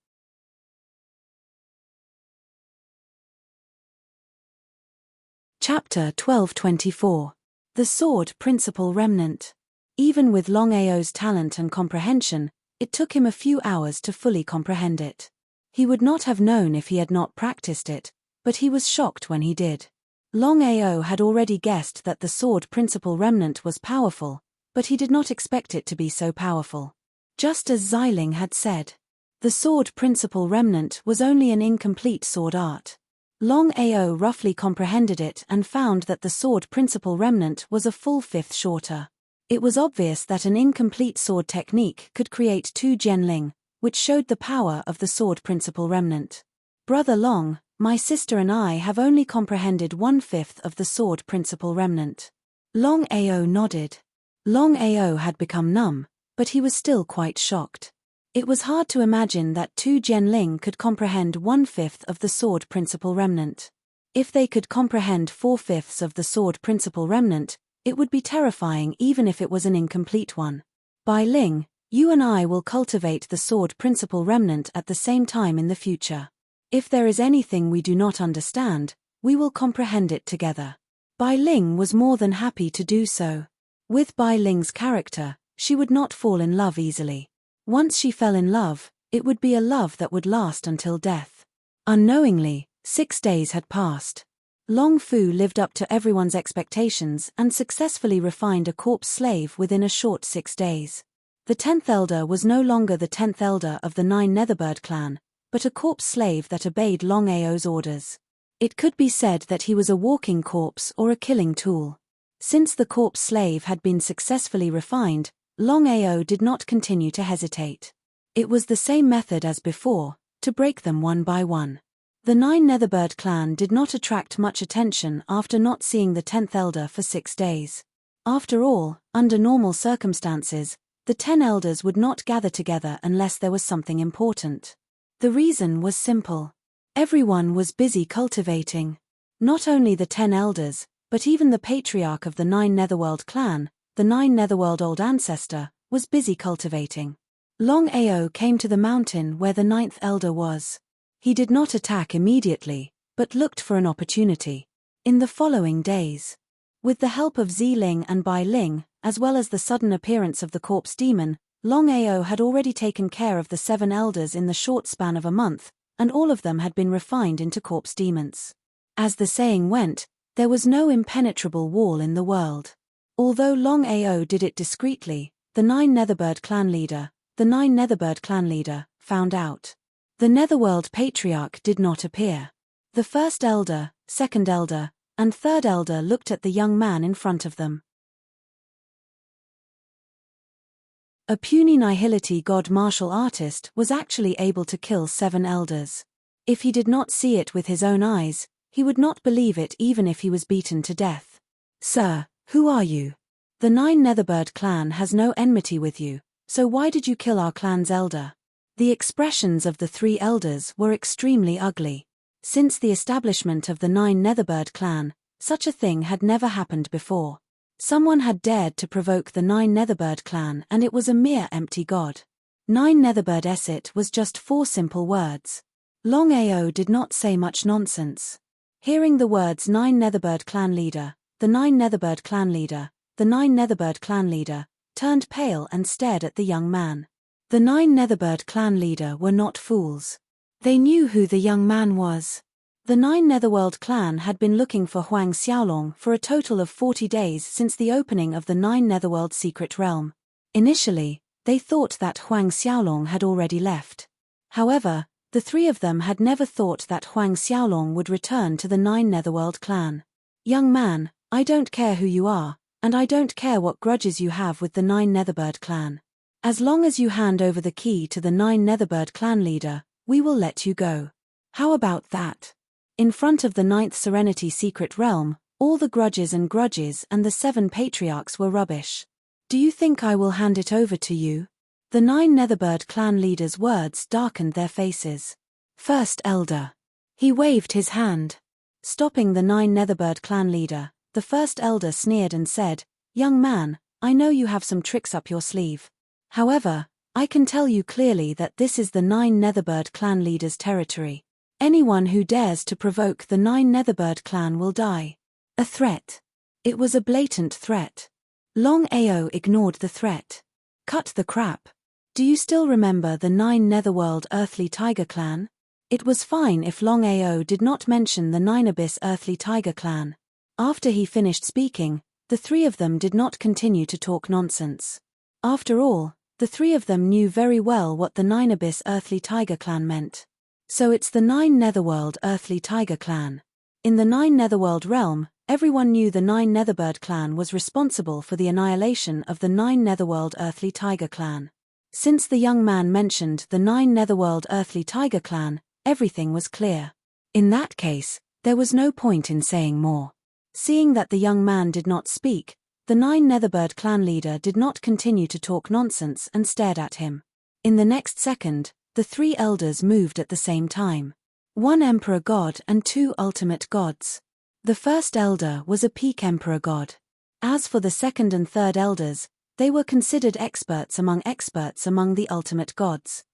Chapter 1224. The Sword Principle Remnant. Even with Longao's talent and comprehension, it took him a few hours to fully comprehend it. He would not have known if he had not practiced it, but he was shocked when he did. Longao had already guessed that the Sword Principle Remnant was powerful, but he did not expect it to be so powerful. Just as Xiling had said, the Sword Principle Remnant was only an incomplete sword art. Longao roughly comprehended it and found that the Sword Principle Remnant was a full 5th shorter. It was obvious that an incomplete sword technique could create 2 genling, which showed the power of the Sword Principle Remnant. Brother Long, my sister and I have only comprehended 1/5 of the Sword Principle Remnant. Longao nodded. Longao had become numb, but he was still quite shocked. It was hard to imagine that 2 genling could comprehend 1/5 of the Sword Principle Remnant. If they could comprehend 4/5 of the Sword Principle Remnant, it would be terrifying even if it was an incomplete one. Bai Ling, you and I will cultivate the Sword Principle Remnant at the same time in the future. If there is anything we do not understand, we will comprehend it together. Bai Ling was more than happy to do so. With Bai Ling's character, she would not fall in love easily. Once she fell in love, it would be a love that would last until death. Unknowingly, 6 days had passed. Long Fu lived up to everyone's expectations and successfully refined a corpse slave within a short 6 days. The 10th elder was no longer the 10th elder of the 9 Netherbird clan, but a corpse slave that obeyed Longao's orders. It could be said that he was a walking corpse or a killing tool. Since the corpse slave had been successfully refined, Longao did not continue to hesitate. It was the same method as before, to break them one by one. The 9 Netherbird clan did not attract much attention after not seeing the 10th elder for 6 days. After all, under normal circumstances, the 10 elders would not gather together unless there was something important. The reason was simple. Everyone was busy cultivating. Not only the 10 elders, but even the patriarch of the 9 Netherworld clan, the 9 Netherworld Old Ancestor, was busy cultivating. Longao came to the mountain where the 9th elder was. He did not attack immediately, but looked for an opportunity. In the following days, with the help of Ziling and Bai Ling, as well as the sudden appearance of the corpse demon, Longao had already taken care of the 7 elders in the short span of a month, and all of them had been refined into corpse demons. As the saying went, there was no impenetrable wall in the world. Although Longao did it discreetly, the 9 Netherbird clan leader, found out. The Netherworld Patriarch did not appear. The first elder, second elder, and third elder looked at the young man in front of them. A puny nihility god martial artist was actually able to kill 7 elders. If he did not see it with his own eyes, he would not believe it even if he was beaten to death. Sir, who are you? The 9 Netherbird clan has no enmity with you, so why did you kill our clan's elder? The expressions of the 3 elders were extremely ugly. Since the establishment of the 9 Netherbird clan, such a thing had never happened before. Someone had dared to provoke the 9 Netherbird clan and it was a mere empty god. 9 Netherbird Esset was just 4 simple words. Longao did not say much nonsense. Hearing the words 9 Netherbird clan leader, the 9 Netherbird clan leader, the 9 Netherbird clan leader, turned pale and stared at the young man. The 9 Netherbird clan leader were not fools. They knew who the young man was. The 9 Netherworld clan had been looking for Huang Xiaolong for a total of 40 days since the opening of the 9 Netherworld secret realm. Initially, they thought that Huang Xiaolong had already left. However, the 3 of them had never thought that Huang Xiaolong would return to the 9 Netherworld clan. Young man, I don't care who you are, and I don't care what grudges you have with the 9 Netherbird clan. As long as you hand over the key to the 9 Netherbird clan leader, we will let you go. How about that? In front of the 9th Serenity secret realm, all the grudges and the 7 patriarchs were rubbish. Do you think I will hand it over to you? The 9 Netherbird clan leader's words darkened their faces. First elder. He waved his hand. Stopping the 9 Netherbird clan leader, the first elder sneered and said, Young man, I know you have some tricks up your sleeve. However, I can tell you clearly that this is the 9 Netherbird clan leader's territory. Anyone who dares to provoke the 9 Netherbird clan will die. A threat. It was a blatant threat. Longao ignored the threat. Cut the crap. Do you still remember the 9 Netherworld Earthly Tiger clan? It was fine if Longao did not mention the 9 Abyss Earthly Tiger clan. After he finished speaking, the 3 of them did not continue to talk nonsense. After all, the 3 of them knew very well what the 9 Abyss Earthly Tiger clan meant. So it's the 9 Netherworld Earthly Tiger clan. In the 9 Netherworld realm, everyone knew the 9 Netherbird clan was responsible for the annihilation of the 9 Netherworld Earthly Tiger clan. Since the young man mentioned the 9 Netherworld Earthly Tiger clan, everything was clear. In that case, there was no point in saying more. Seeing that the young man did not speak, the 9 Netherbird clan leader did not continue to talk nonsense and stared at him. In the next second, the 3 elders moved at the same time. 1 emperor god and 2 ultimate gods. The first elder was a peak emperor god. As for the second and third elders, they were considered experts among the ultimate gods.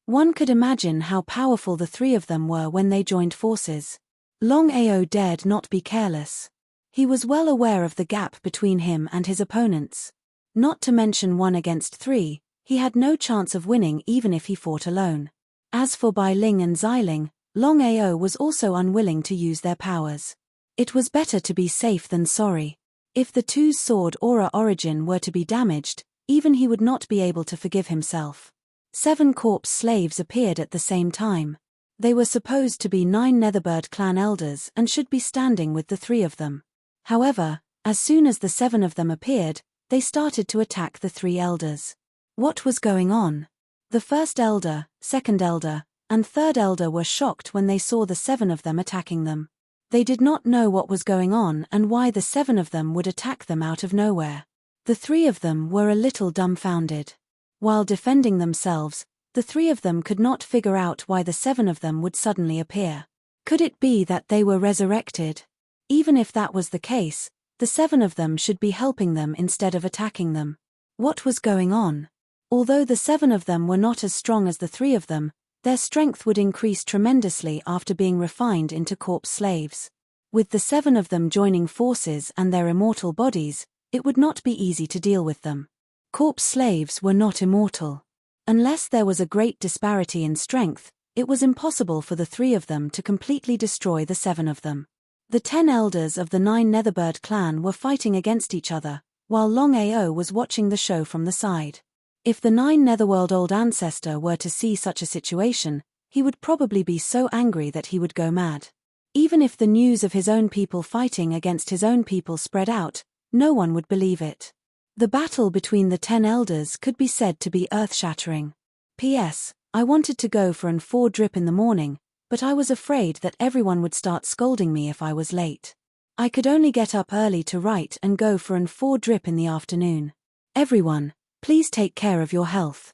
One could imagine how powerful the 3 of them were when they joined forces. Longao dared not be careless. He was well aware of the gap between him and his opponents. Not to mention 1 against 3, he had no chance of winning even if he fought alone. As for Bai Ling and Xiling, Longao was also unwilling to use their powers. It was better to be safe than sorry. If the two's sword aura origin were to be damaged, even he would not be able to forgive himself. 7 corpse slaves appeared at the same time. They were supposed to be 9 Netherbird clan elders and should be standing with the 3 of them. However, as soon as the 7 of them appeared, they started to attack the 3 elders. What was going on? The first elder, second elder, and third elder were shocked when they saw the 7 of them attacking them. They did not know what was going on and why the 7 of them would attack them out of nowhere. The 3 of them were a little dumbfounded. While defending themselves, the 3 of them could not figure out why the 7 of them would suddenly appear. Could it be that they were resurrected? Even if that was the case, the 7 of them should be helping them instead of attacking them. What was going on? Although the 7 of them were not as strong as the 3 of them, their strength would increase tremendously after being refined into corpse slaves. With the 7 of them joining forces and their immortal bodies, it would not be easy to deal with them. Corpse slaves were not immortal. Unless there was a great disparity in strength, it was impossible for the 3 of them to completely destroy the 7 of them. The 10 elders of the 9 Netherbird clan were fighting against each other, while Longao was watching the show from the side. If the 9 Netherworld Old Ancestor were to see such a situation, he would probably be so angry that he would go mad. Even if the news of his own people fighting against his own people spread out, no one would believe it. The battle between the 10 elders could be said to be earth-shattering. P.S. I wanted to go for an 4 drip in the morning, but I was afraid that everyone would start scolding me if I was late. I could only get up early to write and go for an 4 drip in the afternoon. Everyone, please take care of your health.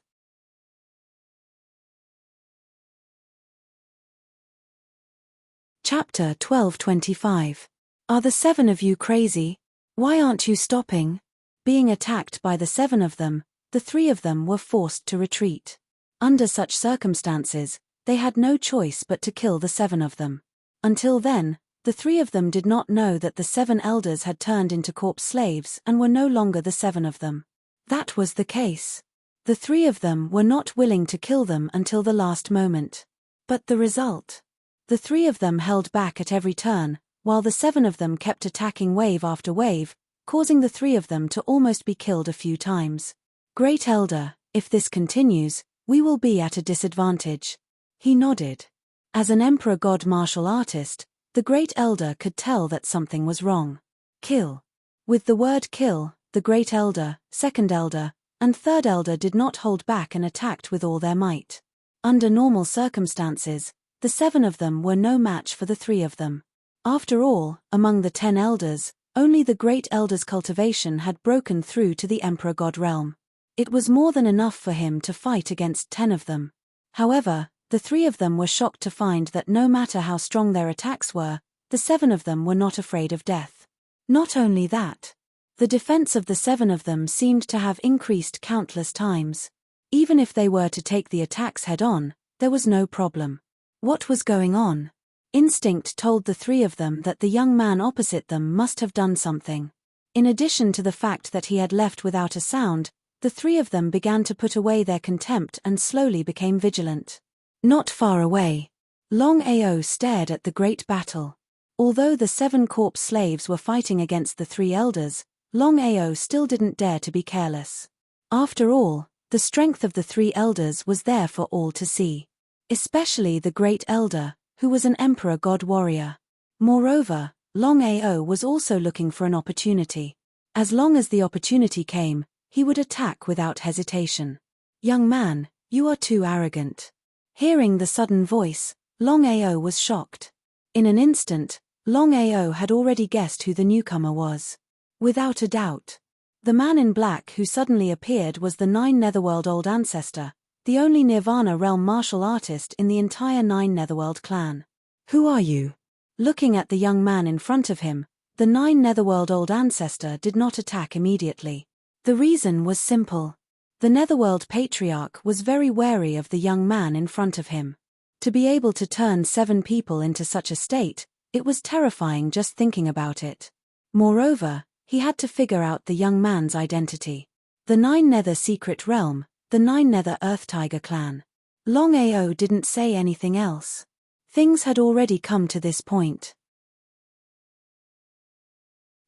Chapter 1225. Are the 7 of you crazy? Why aren't you stopping? Being attacked by the 7 of them, the 3 of them were forced to retreat. Under such circumstances, they had no choice but to kill the 7 of them. Until then, the 3 of them did not know that the 7 elders had turned into corpse slaves and were no longer the 7 of them. That was the case. The 3 of them were not willing to kill them until the last moment. But the result? The 3 of them held back at every turn, while the 7 of them kept attacking wave after wave, causing the 3 of them to almost be killed a few times. Great Elder, if this continues, we will be at a disadvantage. He nodded. As an Emperor God martial artist, the Great Elder could tell that something was wrong. Kill. With the word kill, the Great Elder, Second Elder, and Third Elder did not hold back and attacked with all their might. Under normal circumstances, the 7 of them were no match for the 3 of them. After all, among the 10 elders, only the Great Elder's cultivation had broken through to the Emperor God realm. It was more than enough for him to fight against 10 of them. However, the 3 of them were shocked to find that no matter how strong their attacks were, the 7 of them were not afraid of death. Not only that, the defense of the 7 of them seemed to have increased countless times. Even if they were to take the attacks head-on, there was no problem. What was going on? Instinct told the 3 of them that the young man opposite them must have done something. In addition to the fact that he had left without a sound, the 3 of them began to put away their contempt and slowly became vigilant. Not far away, Longao stared at the great battle. Although the 7 corpse slaves were fighting against the 3 elders, Longao still didn't dare to be careless. After all, the strength of the 3 elders was there for all to see. Especially the Great Elder, who was an Emperor God warrior. Moreover, Longao was also looking for an opportunity. As long as the opportunity came, he would attack without hesitation. Young man, you are too arrogant. Hearing the sudden voice, Longao was shocked. In an instant, Longao had already guessed who the newcomer was. Without a doubt. The man in black who suddenly appeared was the 9 Netherworld Old Ancestor, the only Nirvana realm martial artist in the entire 9 Netherworld clan. Who are you? Looking at the young man in front of him, the 9 Netherworld Old Ancestor did not attack immediately. The reason was simple. The Netherworld Patriarch was very wary of the young man in front of him. To be able to turn 7 people into such a state, it was terrifying just thinking about it. Moreover, he had to figure out the young man's identity. The 9 Nether Secret Realm, the 9 Nether Earth Tiger clan. Longao didn't say anything else. Things had already come to this point.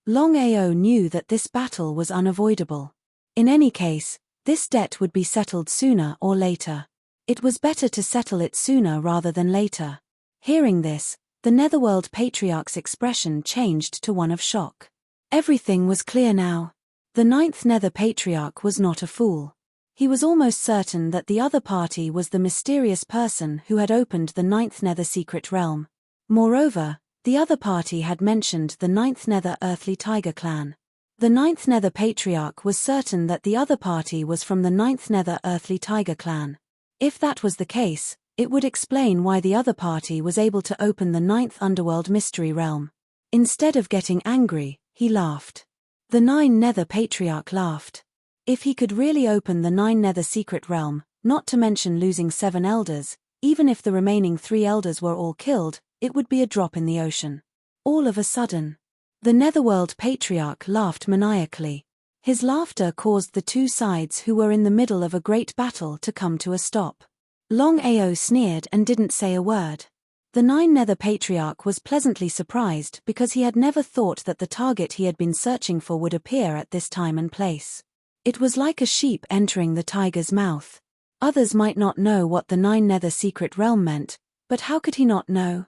Longao knew that this battle was unavoidable. In any case, this debt would be settled sooner or later. It was better to settle it sooner rather than later. Hearing this, the Netherworld Patriarch's expression changed to one of shock. Everything was clear now. The Ninth Nether Patriarch was not a fool. He was almost certain that the other party was the mysterious person who had opened the Ninth Nether secret realm. Moreover, the other party had mentioned the Ninth Nether Earthly Tiger clan. The Ninth Nether Patriarch was certain that the other party was from the Ninth Nether Earthly Tiger clan. If that was the case, it would explain why the other party was able to open the Ninth Underworld Mystery Realm. Instead of getting angry, he laughed. The Nine Nether Patriarch laughed. If he could really open the Nine Nether Secret Realm, not to mention losing 7 elders, even if the remaining 3 elders were all killed, it would be a drop in the ocean. All of a sudden, the Netherworld Patriarch laughed maniacally. His laughter caused the two sides who were in the middle of a great battle to come to a stop. Longao sneered and didn't say a word. The Nine Nether Patriarch was pleasantly surprised because he had never thought that the target he had been searching for would appear at this time and place. It was like a sheep entering the tiger's mouth. Others might not know what the Nine Nether Secret Realm meant, but how could he not know?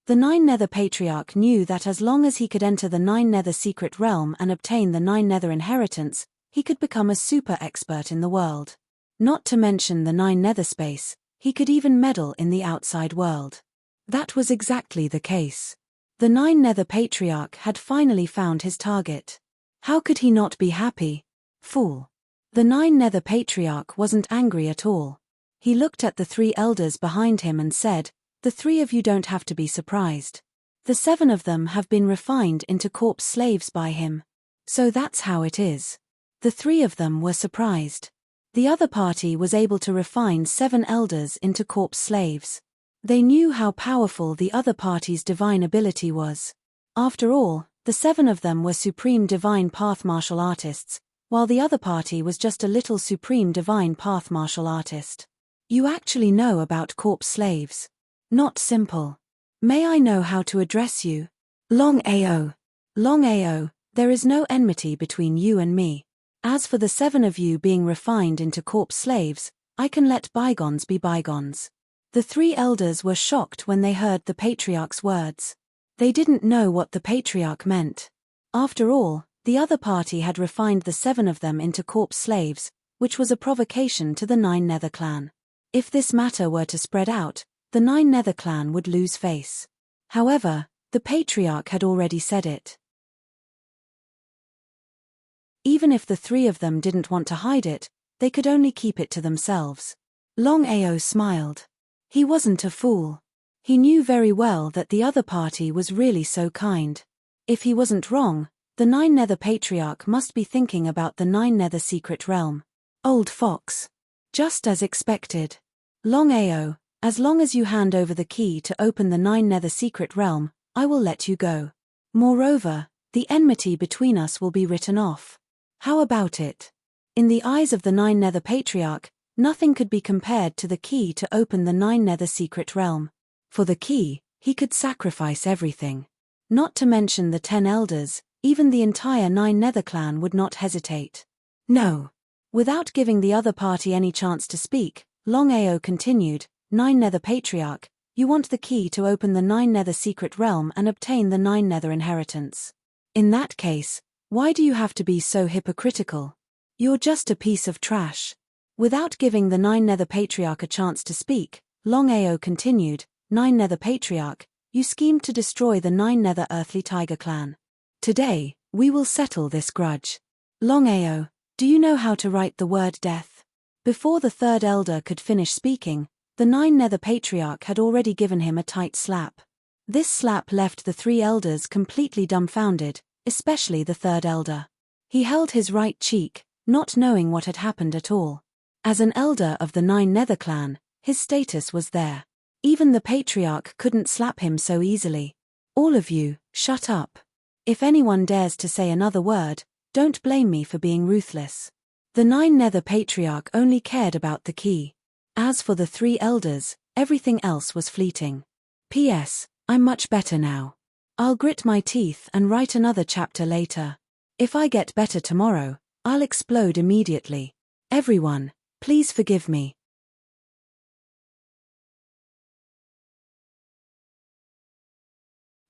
The Nine Nether Patriarch knew that as long as he could enter the Nine Nether Secret Realm and obtain the Nine Nether inheritance, he could become a super expert in the world. Not to mention the Nine Nether space, he could even meddle in the outside world. That was exactly the case. The Nine Nether Patriarch had finally found his target. How could he not be happy? Fool. The Nine Nether Patriarch wasn't angry at all. He looked at the 3 elders behind him and said, "The 3 of you don't have to be surprised. The 7 of them have been refined into corpse slaves by him. So that's how it is." The 3 of them were surprised. The other party was able to refine 7 elders into corpse slaves. They knew how powerful the other party's divine ability was. After all, the 7 of them were supreme divine path martial artists, while the other party was just a little supreme divine path martial artist. You actually know about corpse slaves. Not simple. May I know how to address you? Longao. Longao, there is no enmity between you and me. As for the 7 of you being refined into corpse slaves, I can let bygones be bygones. The 3 elders were shocked when they heard the Patriarch's words. They didn't know what the Patriarch meant. After all, the other party had refined the 7 of them into corpse slaves, which was a provocation to the Nine Nether clan. If this matter were to spread out, the Nine Nether clan would lose face. However, the Patriarch had already said it. Even if the 3 of them didn't want to hide it, they could only keep it to themselves. Longao smiled. He wasn't a fool. He knew very well that the other party was really so kind. If he wasn't wrong, the Nine Nether Patriarch must be thinking about the Nine Nether Secret Realm. Old fox. Just as expected. Longao, as long as you hand over the key to open the Nine Nether Secret Realm, I will let you go. Moreover, the enmity between us will be written off. How about it? In the eyes of the Nine Nether Patriarch, nothing could be compared to the key to open the Nine Nether Secret Realm. For the key, he could sacrifice everything. Not to mention the 10 elders, even the entire Nine Nether clan would not hesitate. No. Without giving the other party any chance to speak, Longao continued, Nine Nether Patriarch, you want the key to open the Nine Nether Secret Realm and obtain the Nine Nether inheritance. In that case, why do you have to be so hypocritical? You're just a piece of trash. Without giving the Nine Nether Patriarch a chance to speak, Longao continued, Nine Nether Patriarch, you schemed to destroy the Nine Nether Earthly Tiger clan. Today, we will settle this grudge. Longao, do you know how to write the word death? Before the 3rd elder could finish speaking, the Nine Nether Patriarch had already given him a tight slap. This slap left the 3 elders completely dumbfounded, especially the 3rd elder. He held his right cheek, not knowing what had happened at all. As an elder of the Nine Nether clan, his status was there. Even the Patriarch couldn't slap him so easily. All of you, shut up. If anyone dares to say another word, don't blame me for being ruthless. The Nine Nether Patriarch only cared about the key. As for the three elders, everything else was fleeting. P.S. I'm much better now. I'll grit my teeth and write another chapter later. If I get better tomorrow, I'll explode immediately. Everyone, please forgive me.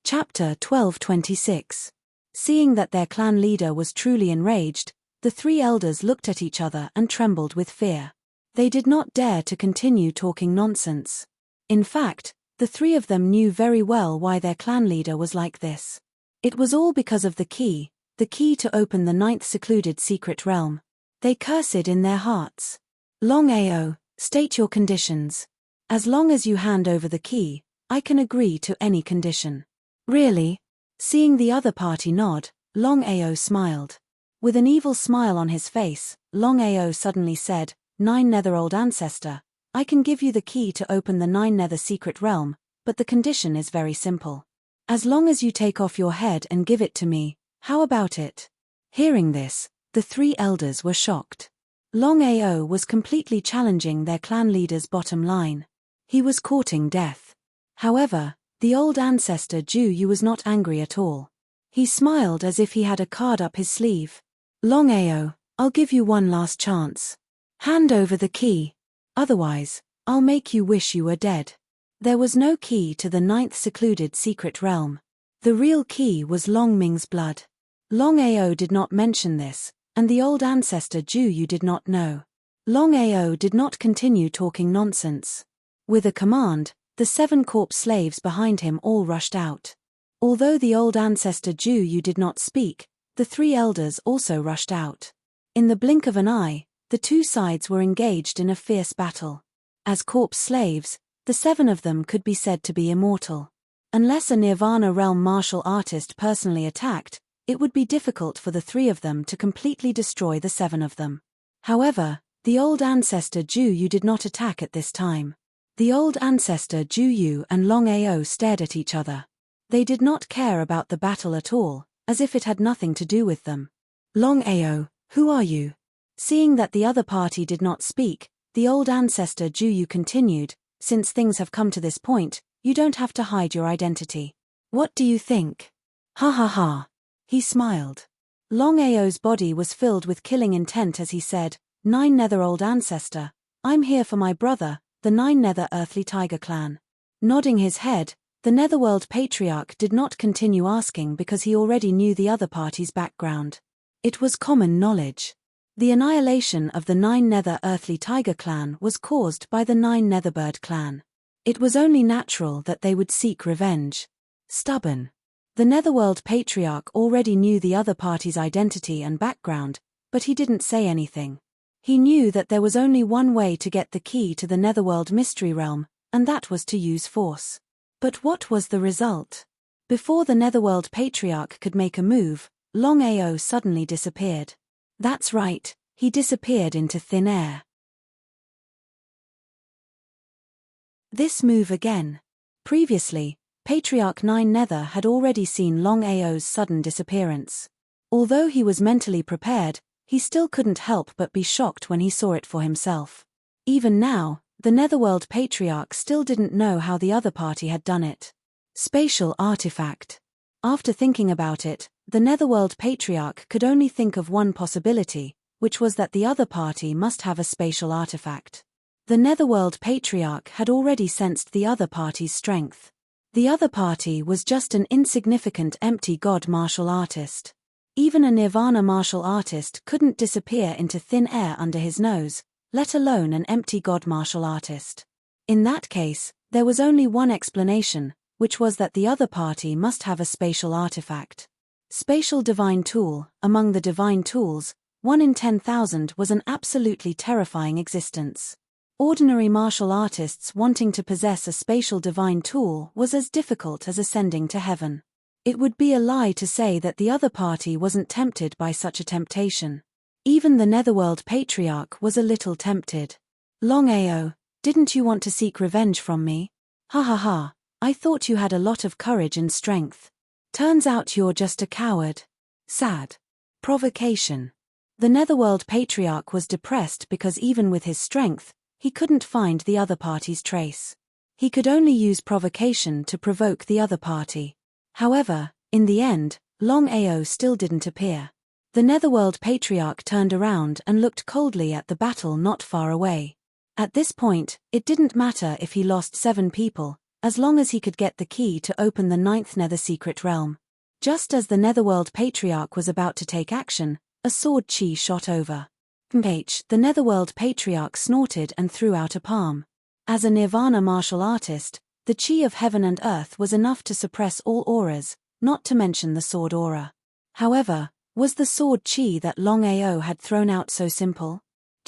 Chapter 12:26. Seeing that their clan leader was truly enraged, the three elders looked at each other and trembled with fear. They did not dare to continue talking nonsense. In fact, the three of them knew very well why their clan leader was like this. It was all because of the key to open the 9th secluded secret realm. They cursed in their hearts. Longao, state your conditions. As long as you hand over the key, I can agree to any condition. Really? Seeing the other party nod, Longao smiled. With an evil smile on his face, Longao suddenly said, 9 Nether-old ancestor, I can give you the key to open the 9 Nether secret realm, but the condition is very simple. As long as you take off your head and give it to me, how about it? Hearing this, the three elders were shocked. Longao was completely challenging their clan leader's bottom line. He was courting death. However, the old ancestor Ju was not angry at all. He smiled as if he had a card up his sleeve. Longao, I'll give you one last chance. Hand over the key. Otherwise, I'll make you wish you were dead. There was no key to the 9th secluded secret realm. The real key was Long Ming's blood. Longao did not mention this, and the old ancestor Ju did not know. Longao did not continue talking nonsense. With a command, the 7 corpse slaves behind him all rushed out. Although the old ancestor Ju did not speak, the 3 elders also rushed out. In the blink of an eye, the 2 sides were engaged in a fierce battle. As corpse slaves, the 7 of them could be said to be immortal. Unless a Nirvana realm martial artist personally attacked, it would be difficult for the 3 of them to completely destroy the 7 of them. However, the old ancestor Ju did not attack at this time. The old ancestor Ju and Longao stared at each other. They did not care about the battle at all, as if it had nothing to do with them. Longao, who are you? Seeing that the other party did not speak, the old ancestor Ju continued, since things have come to this point, you don't have to hide your identity. What do you think? Ha ha ha. He smiled. Longao's body was filled with killing intent as he said, 9 Nether-old ancestor, I'm here for my brother, the 9 Nether Earthly Tiger clan. Nodding his head, the Netherworld Patriarch did not continue asking because he already knew the other party's background. It was common knowledge. The annihilation of the 9 Nether Earthly Tiger clan was caused by the 9 Netherbird clan. It was only natural that they would seek revenge. Stubborn. The Netherworld Patriarch already knew the other party's identity and background, but he didn't say anything. He knew that there was only one way to get the key to the Netherworld Mystery Realm, and that was to use force. But what was the result? Before the Netherworld Patriarch could make a move, Longao suddenly disappeared. That's right, he disappeared into thin air. This move again. Previously, Patriarch 9 Nether had already seen Longao's sudden disappearance. Although he was mentally prepared, he still couldn't help but be shocked when he saw it for himself. Even now, the Netherworld Patriarch still didn't know how the other party had done it. Spatial artifact. After thinking about it, the Netherworld Patriarch could only think of one possibility, which was that the other party must have a spatial artifact. The Netherworld Patriarch had already sensed the other party's strength. The other party was just an insignificant empty god martial artist. Even a Nirvana martial artist couldn't disappear into thin air under his nose, let alone an empty god martial artist. In that case, there was only one explanation, which was that the other party must have a spatial artifact. Spatial divine tool. Among the divine tools, 1 in 10,000 was an absolutely terrifying existence. Ordinary martial artists wanting to possess a spatial divine tool was as difficult as ascending to heaven. It would be a lie to say that the other party wasn't tempted by such a temptation. Even the Netherworld Patriarch was a little tempted. Longao, didn't you want to seek revenge from me? Ha ha ha, I thought you had a lot of courage and strength. Turns out you're just a coward. Sad. Provocation. The Netherworld Patriarch was depressed because even with his strength, he couldn't find the other party's trace. He could only use provocation to provoke the other party. However, in the end, Longao still didn't appear. The Netherworld Patriarch turned around and looked coldly at the battle not far away. At this point, it didn't matter if he lost 7 people, as long as he could get the key to open the 9th Nether Secret Realm. Just as the Netherworld Patriarch was about to take action, a sword chi shot over. The Netherworld Patriarch snorted and threw out a palm. As a Nirvana martial artist, the chi of heaven and earth was enough to suppress all auras, not to mention the sword aura. However, was the sword chi that Longao had thrown out so simple?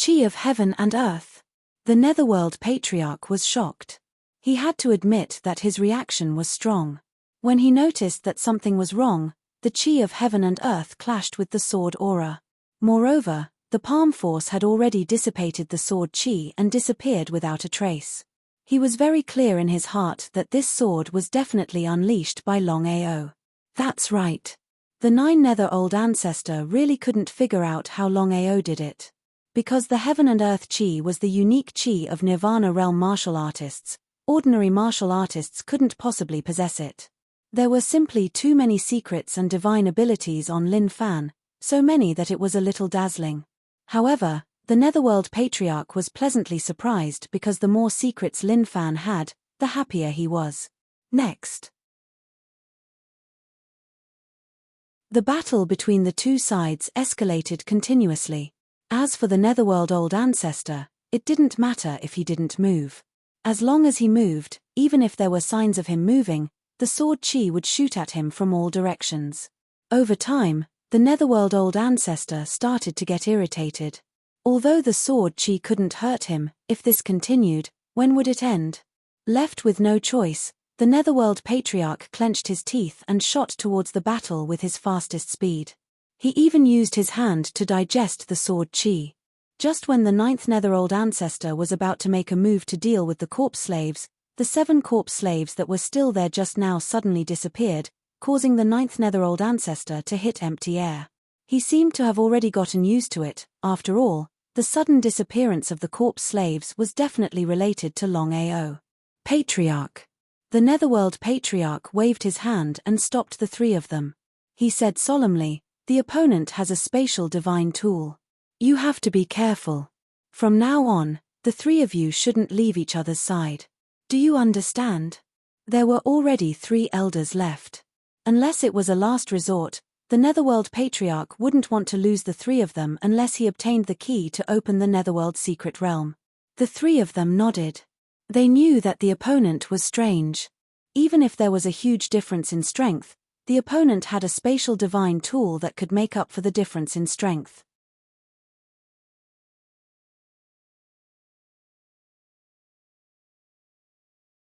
Chi of heaven and earth. The Netherworld Patriarch was shocked. He had to admit that his reaction was strong. When he noticed that something was wrong, the chi of heaven and earth clashed with the sword aura. Moreover, the palm force had already dissipated the sword chi and disappeared without a trace. He was very clear in his heart that this sword was definitely unleashed by Longao. That's right. The 9 Nether Old Ancestor really couldn't figure out how Longao did it. Because the heaven and earth chi was the unique chi of Nirvana realm martial artists, ordinary martial artists couldn't possibly possess it. There were simply too many secrets and divine abilities on Lin Fan, so many that it was a little dazzling. However, the Netherworld Patriarch was pleasantly surprised because the more secrets Lin Fan had, the happier he was. Next. The battle between the two sides escalated continuously. As for the Netherworld Old Ancestor, it didn't matter if he didn't move. As long as he moved, even if there were signs of him moving, the sword chi would shoot at him from all directions. Over time, the Netherworld Old Ancestor started to get irritated. Although the sword chi couldn't hurt him, if this continued, when would it end? Left with no choice, the Netherworld Patriarch clenched his teeth and shot towards the battle with his fastest speed. He even used his hand to digest the sword chi. Just when the 9th Nether Old Ancestor was about to make a move to deal with the corpse slaves, the 7 corpse slaves that were still there just now suddenly disappeared, causing the 9th Nether Old Ancestor to hit empty air. He seemed to have already gotten used to it. After all, the sudden disappearance of the corpse slaves was definitely related to Longao. Patriarch. The Netherworld Patriarch waved his hand and stopped the 3 of them. He said solemnly, "The opponent has a spatial divine tool. You have to be careful. From now on, the 3 of you shouldn't leave each other's side. Do you understand?" There were already 3 elders left. Unless it was a last resort, the Netherworld Patriarch wouldn't want to lose the 3 of them unless he obtained the key to open the Netherworld Secret Realm. The 3 of them nodded. They knew that the opponent was strange. Even if there was a huge difference in strength, the opponent had a spatial divine tool that could make up for the difference in strength.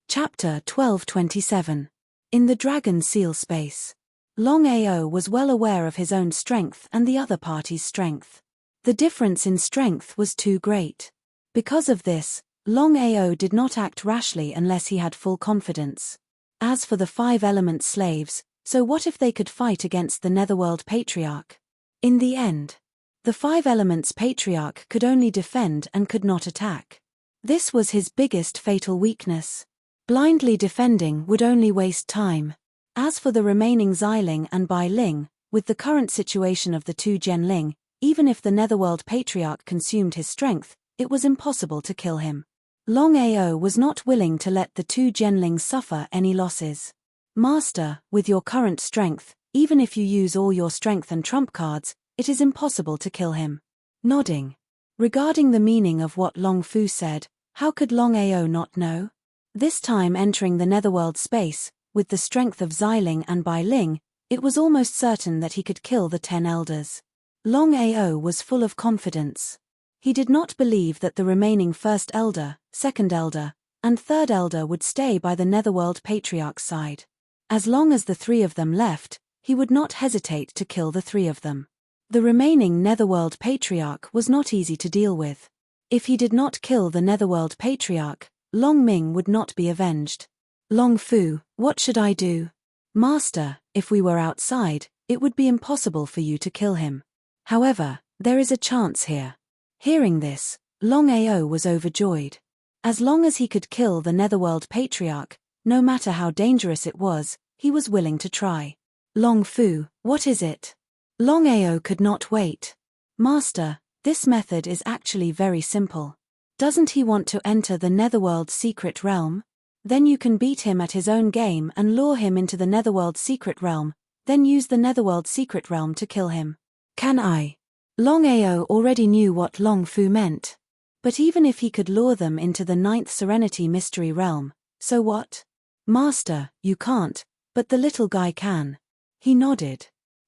Chapter 1227. In the Dragon Seal Space. Longao was well aware of his own strength and the other party's strength. The difference in strength was too great. Because of this, Longao did not act rashly unless he had full confidence. As for the 5 element slaves, so what if they could fight against the Netherworld Patriarch? In the end, the 5 elements Patriarch could only defend and could not attack. This was his biggest fatal weakness. Blindly defending would only waste time. As for the remaining Xiling and Bai Ling, with the current situation of the 2 Genling, even if the Netherworld Patriarch consumed his strength, it was impossible to kill him. Longao was not willing to let the 2 Genlings suffer any losses. "Master, with your current strength, even if you use all your strength and trump cards, it is impossible to kill him." Nodding. Regarding the meaning of what Long Fu said, how could Longao not know? This time entering the Netherworld space, with the strength of Xiling and Bai Ling, it was almost certain that he could kill the 10 elders. Longao was full of confidence. He did not believe that the remaining 1st elder, 2nd elder, and 3rd elder would stay by the Netherworld Patriarch's side. As long as the 3 of them left, he would not hesitate to kill the 3 of them. The remaining Netherworld Patriarch was not easy to deal with. If he did not kill the Netherworld Patriarch, Long Ming would not be avenged. "Long Fu, what should I do?" "Master, if we were outside, it would be impossible for you to kill him. However, there is a chance here." Hearing this, Longao was overjoyed. As long as he could kill the Netherworld Patriarch, no matter how dangerous it was, he was willing to try. Long Fu, what is it? Longao could not wait. Master, this method is actually very simple. Doesn't he want to enter the Netherworld's secret realm? Then you can beat him at his own game and lure him into the Netherworld's secret realm, then use the Netherworld's secret realm to kill him. Can I? Longao already knew what Long Fu meant. But even if he could lure them into the 9th Serenity Mystery Realm, so what? Master, you can't, but the little guy can. He nodded.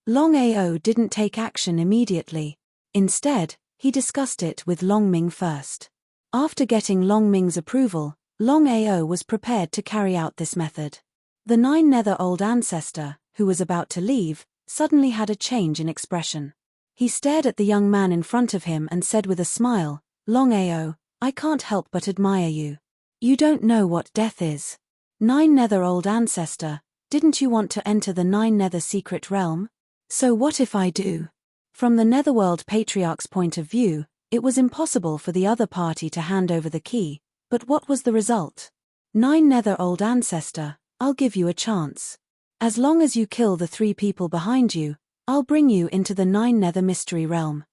Longao didn't take action immediately. Instead, he discussed it with Long Ming first. After getting Long Ming's approval, Longao was prepared to carry out this method. The 9 Nether Old Ancestor, who was about to leave, suddenly had a change in expression. He stared at the young man in front of him and said with a smile, Longao, I can't help but admire you. You don't know what death is. 9 Nether Old Ancestor, didn't you want to enter the 9 Nether Secret Realm? So what if I do? From the Netherworld Patriarch's point of view, it was impossible for the other party to hand over the key, but what was the result? 9 Nether Old Ancestor, I'll give you a chance. As long as you kill the 3 people behind you, I'll bring you into the 9 Nether Mystery Realm.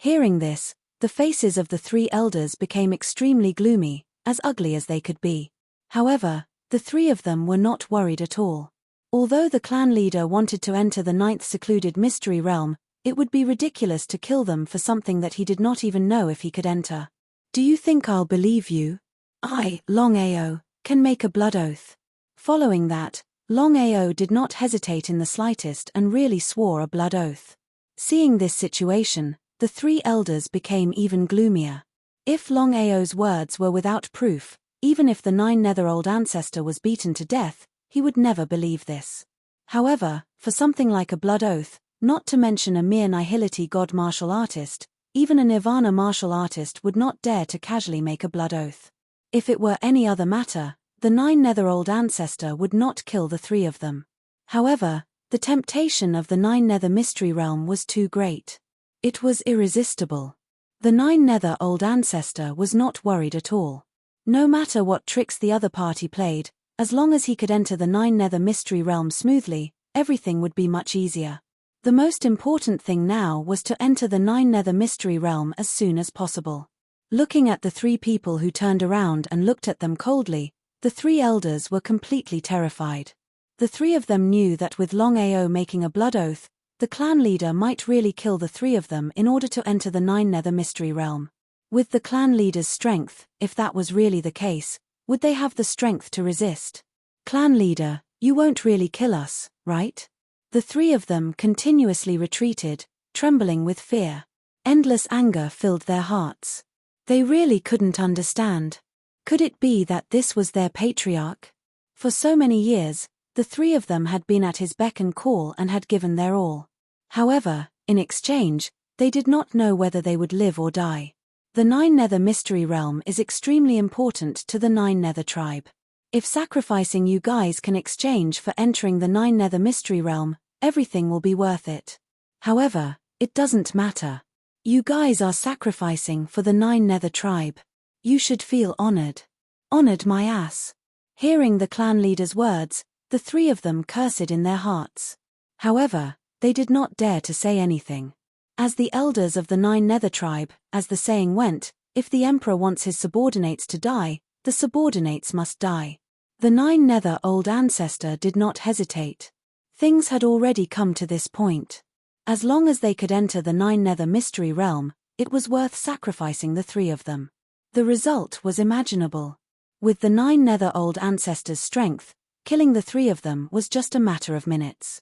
Hearing this, the faces of the 3 elders became extremely gloomy, as ugly as they could be. However, the 3 of them were not worried at all. Although the clan leader wanted to enter the 9th secluded mystery realm, it would be ridiculous to kill them for something that he did not even know if he could enter. Do you think I'll believe you? I, Longao, can make a blood oath. Following that, Longao did not hesitate in the slightest and really swore a blood oath. Seeing this situation, the 3 elders became even gloomier. If Longao's words were without proof, even if the 9 Nether Old Ancestor was beaten to death, he would never believe this. However, for something like a blood oath, not to mention a mere nihility god martial artist, even a nirvana martial artist would not dare to casually make a blood oath. If it were any other matter, the 9 Nether Old Ancestor would not kill the 3 of them. However, the temptation of the 9 Nether Mystery Realm was too great. It was irresistible. The 9 Nether Old Ancestor was not worried at all. No matter what tricks the other party played, as long as he could enter the 9 Nether Mystery Realm smoothly, everything would be much easier. The most important thing now was to enter the 9 Nether Mystery Realm as soon as possible. Looking at the 3 people who turned around and looked at them coldly, the 3 elders were completely terrified. The 3 of them knew that with Longao making a blood oath, the clan leader might really kill the 3 of them in order to enter the 9 Nether Mystery Realm. With the clan leader's strength, if that was really the case, would they have the strength to resist? Clan leader, you won't really kill us, right? The 3 of them continuously retreated, trembling with fear. Endless anger filled their hearts. They really couldn't understand. Could it be that this was their patriarch? For so many years, the 3 of them had been at his beck and call and had given their all. However, in exchange, they did not know whether they would live or die. The 9 Nether Mystery Realm is extremely important to the 9 Nether tribe. If sacrificing you guys can exchange for entering the 9 Nether Mystery Realm, everything will be worth it. However, it doesn't matter. You guys are sacrificing for the 9 Nether tribe. You should feel honored. Honored my ass. Hearing the clan leader's words, the 3 of them cursed in their hearts. However, they did not dare to say anything. As the elders of the 9 Nether tribe, as the saying went, if the emperor wants his subordinates to die, the subordinates must die. The 9 Nether Old Ancestor did not hesitate. Things had already come to this point. As long as they could enter the 9 Nether Mystery Realm, it was worth sacrificing the 3 of them. The result was imaginable. With the 9 Nether Old Ancestors' strength, killing the 3 of them was just a matter of minutes.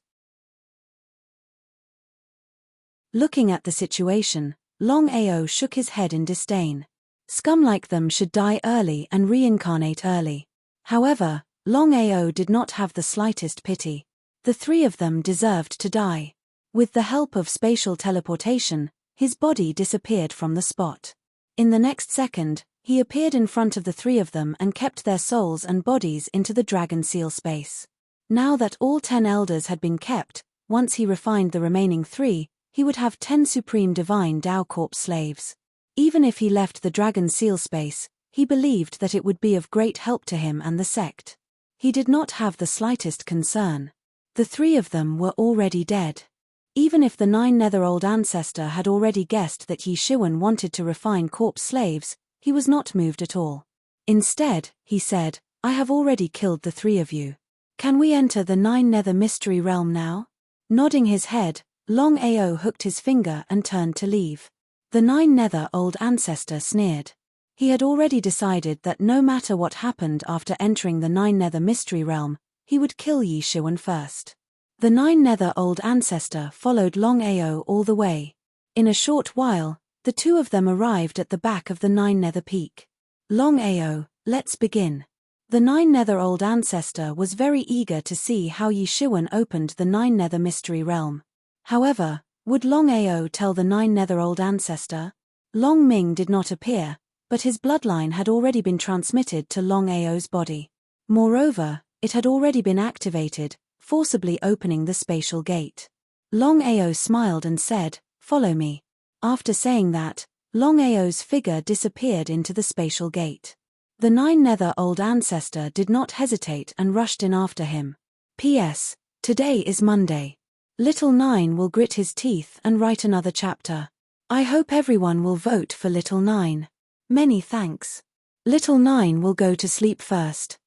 Looking at the situation, Longao shook his head in disdain. Scum like them should die early and reincarnate early. However, Longao did not have the slightest pity. The 3 of them deserved to die. With the help of spatial teleportation, his body disappeared from the spot. In the next second, he appeared in front of the 3 of them and kept their souls and bodies into the dragon seal space. Now that all 10 elders had been kept, once he refined the remaining 3, he would have 10 Supreme Divine Tao Corps slaves. Even if he left the Dragon Seal space, he believed that it would be of great help to him and the sect. He did not have the slightest concern. The 3 of them were already dead. Even if the 9 Nether-Old Ancestor had already guessed that Yi Shiwen wanted to refine corpse slaves, he was not moved at all. Instead, he said, I have already killed the 3 of you. Can we enter the 9 Nether Mystery Realm now? Nodding his head, Longao hooked his finger and turned to leave. The 9 Nether-Old Ancestor sneered. He had already decided that no matter what happened after entering the 9 Nether Mystery Realm, he would kill Yi Shiwen first. The 9 Nether-Old Ancestor followed Longao all the way. In a short while, the 2 of them arrived at the back of the 9 Nether Peak. Longao, let's begin. The 9 Nether-Old Ancestor was very eager to see how Yi Shiwen opened the 9 Nether Mystery Realm. However, would Longao tell the 9 Nether-Old Ancestor? Long Ming did not appear, but his bloodline had already been transmitted to Longao's body. Moreover, it had already been activated, forcibly opening the spatial gate. Longao smiled and said, "Follow me." After saying that, Longao's figure disappeared into the spatial gate. The 9 Nether-Old Ancestor did not hesitate and rushed in after him. P.S. Today is Monday. Little 9 will grit his teeth and write another chapter. I hope everyone will vote for Little 9. Many thanks. Little 9 will go to sleep first.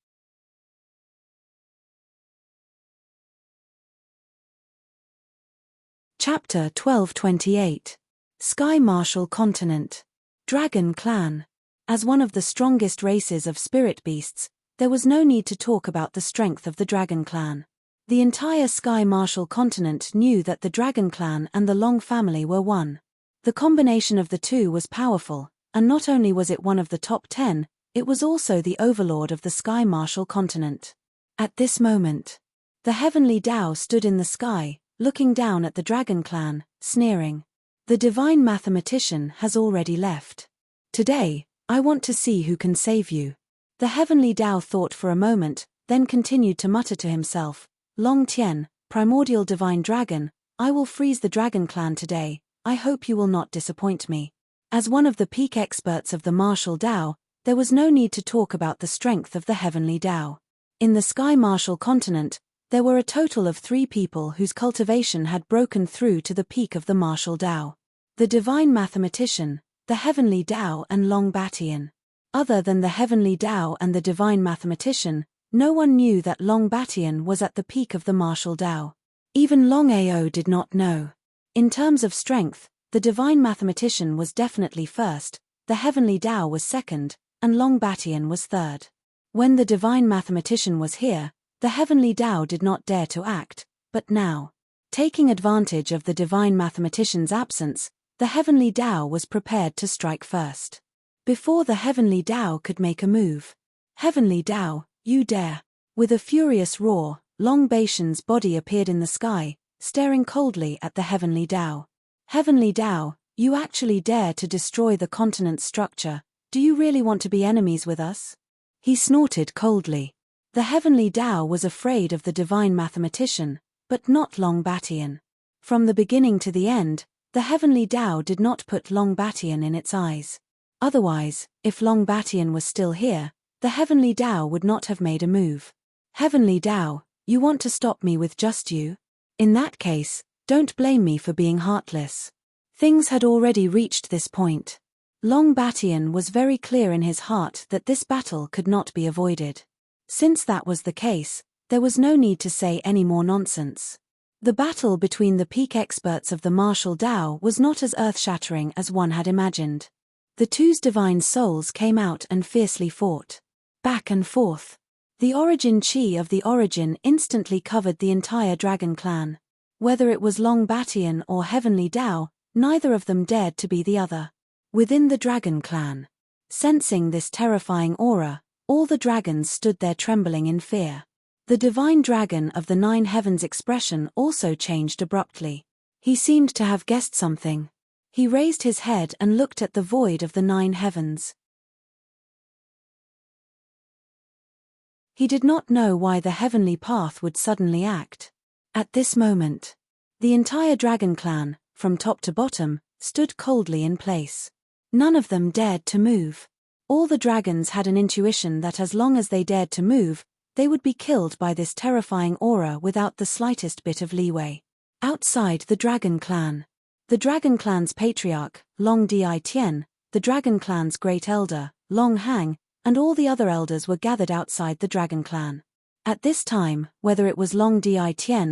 Chapter 1228. Sky Martial Continent. Dragon Clan. As one of the strongest races of spirit beasts, there was no need to talk about the strength of the Dragon Clan. The entire Sky Martial Continent knew that the Dragon Clan and the Long family were one. The combination of the two was powerful, and not only was it one of the top 10, it was also the overlord of the Sky Martial Continent. At this moment, the Heavenly Tao stood in the sky, looking down at the Dragon Clan, sneering. The divine mathematician has already left. Today, I want to see who can save you. The Heavenly Tao thought for a moment, then continued to mutter to himself, Long Tian, primordial divine dragon, I will freeze the Dragon Clan today, I hope you will not disappoint me. As one of the peak experts of the martial Tao, there was no need to talk about the strength of the Heavenly Tao. In the Sky Martial Continent, there were a total of 3 people whose cultivation had broken through to the peak of the martial Tao. The divine mathematician, the Heavenly Tao and Long Batian. Other than the Heavenly Tao and the divine mathematician, no one knew that Long Batian was at the peak of the martial Tao. Even Longao did not know. In terms of strength, the divine mathematician was definitely first, the Heavenly Tao was second, and Long Batian was third. When the divine mathematician was here, the Heavenly Tao did not dare to act, but now, taking advantage of the divine mathematician's absence, the Heavenly Tao was prepared to strike first. Before the Heavenly Tao could make a move, Heavenly Tao, you dare! With a furious roar, Long Batian's body appeared in the sky, staring coldly at the Heavenly Tao. Heavenly Tao, you actually dare to destroy the continent's structure, do you really want to be enemies with us? He snorted coldly. The Heavenly Tao was afraid of the divine mathematician, but not Long Batian. From the beginning to the end, the Heavenly Tao did not put Long Batian in its eyes. Otherwise, if Long Batian was still here, the Heavenly Tao would not have made a move. Heavenly Tao, you want to stop me with just you? In that case, don't blame me for being heartless. Things had already reached this point. Long Batian was very clear in his heart that this battle could not be avoided. Since that was the case, there was no need to say any more nonsense. The battle between the peak experts of the martial Tao was not as earth-shattering as one had imagined. The two's divine souls came out and fiercely fought. Back and forth. The origin chi of the origin instantly covered the entire Dragon Clan. Whether it was Long Batian or Heavenly Tao, neither of them dared to be the other. Within the Dragon Clan, sensing this terrifying aura, all the dragons stood there trembling in fear. The divine dragon of the 9 heavens' expression also changed abruptly. He seemed to have guessed something. He raised his head and looked at the void of the 9 heavens. He did not know why the heavenly path would suddenly act. At this moment, the entire Dragon Clan, from top to bottom, stood coldly in place. None of them dared to move. All the dragons had an intuition that as long as they dared to move, they would be killed by this terrifying aura without the slightest bit of leeway. Outside the Dragon Clan. The Dragon Clan's patriarch, Long Di, the Dragon Clan's great elder, Long Hang, and all the other elders were gathered outside the Dragon Clan. At this time, whether it was Long Di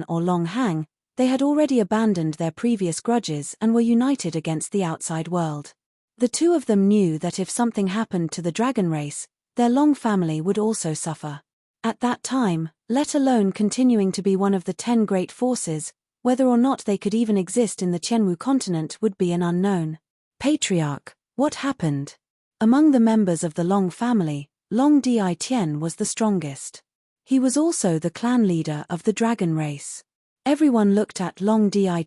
or Long Hang, they had already abandoned their previous grudges and were united against the outside world. The two of them knew that if something happened to the dragon race, their Long family would also suffer. At that time, let alone continuing to be one of the 10 great forces, whether or not they could even exist in the Qianwu continent would be an unknown. Patriarch, what happened? Among the members of the Long family, Long Di was the strongest. He was also the clan leader of the dragon race. Everyone looked at Long Di,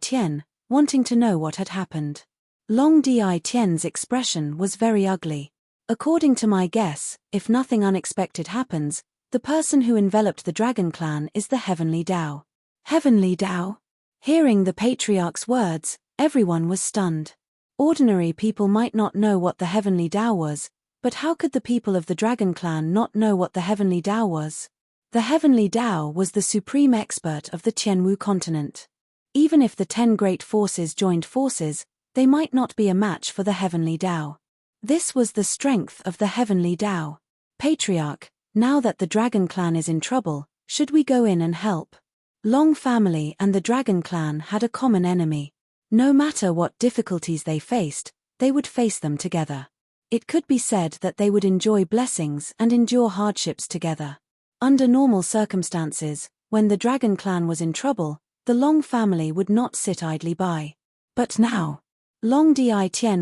wanting to know what had happened. Long Di's expression was very ugly. According to my guess, if nothing unexpected happens, the person who enveloped the Dragon Clan is the Heavenly Dao. Heavenly Dao? Hearing the Patriarch's words, everyone was stunned. Ordinary people might not know what the Heavenly Dao was, but how could the people of the Dragon Clan not know what the Heavenly Dao was? The Heavenly Dao was the supreme expert of the Qianwu continent. Even if the 10 great forces joined forces, they might not be a match for the Heavenly Dao. This was the strength of the Heavenly Dao. Patriarch, now that the Dragon Clan is in trouble, should we go in and help? Long family and the Dragon Clan had a common enemy. No matter what difficulties they faced, they would face them together. It could be said that they would enjoy blessings and endure hardships together. Under normal circumstances, when the Dragon Clan was in trouble, the Long family would not sit idly by. But now, Long Di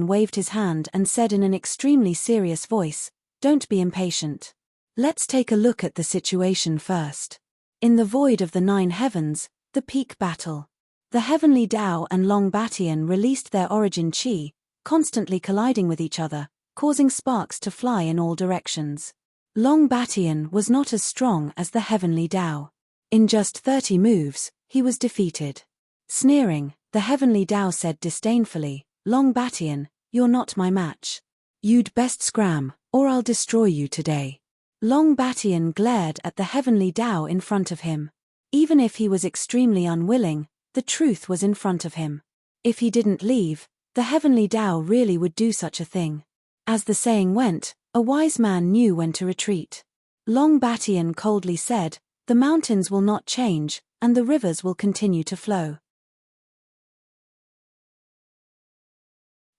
waved his hand and said in an extremely serious voice, "Don't be impatient. Let's take a look at the situation first." In the void of the 9 heavens, the peak battle. The Heavenly Dao and Long Batian released their origin chi, constantly colliding with each other, causing sparks to fly in all directions. Long Batian was not as strong as the Heavenly Dao. In just 30 moves, he was defeated. Sneering, the Heavenly Dao said disdainfully, "Long Batian, you're not my match. You'd best scram, or I'll destroy you today." Long Batian glared at the Heavenly Dao in front of him. Even if he was extremely unwilling, the truth was in front of him. If he didn't leave, the Heavenly Dao really would do such a thing. As the saying went, a wise man knew when to retreat. Long Batian coldly said, "The mountains will not change, and the rivers will continue to flow."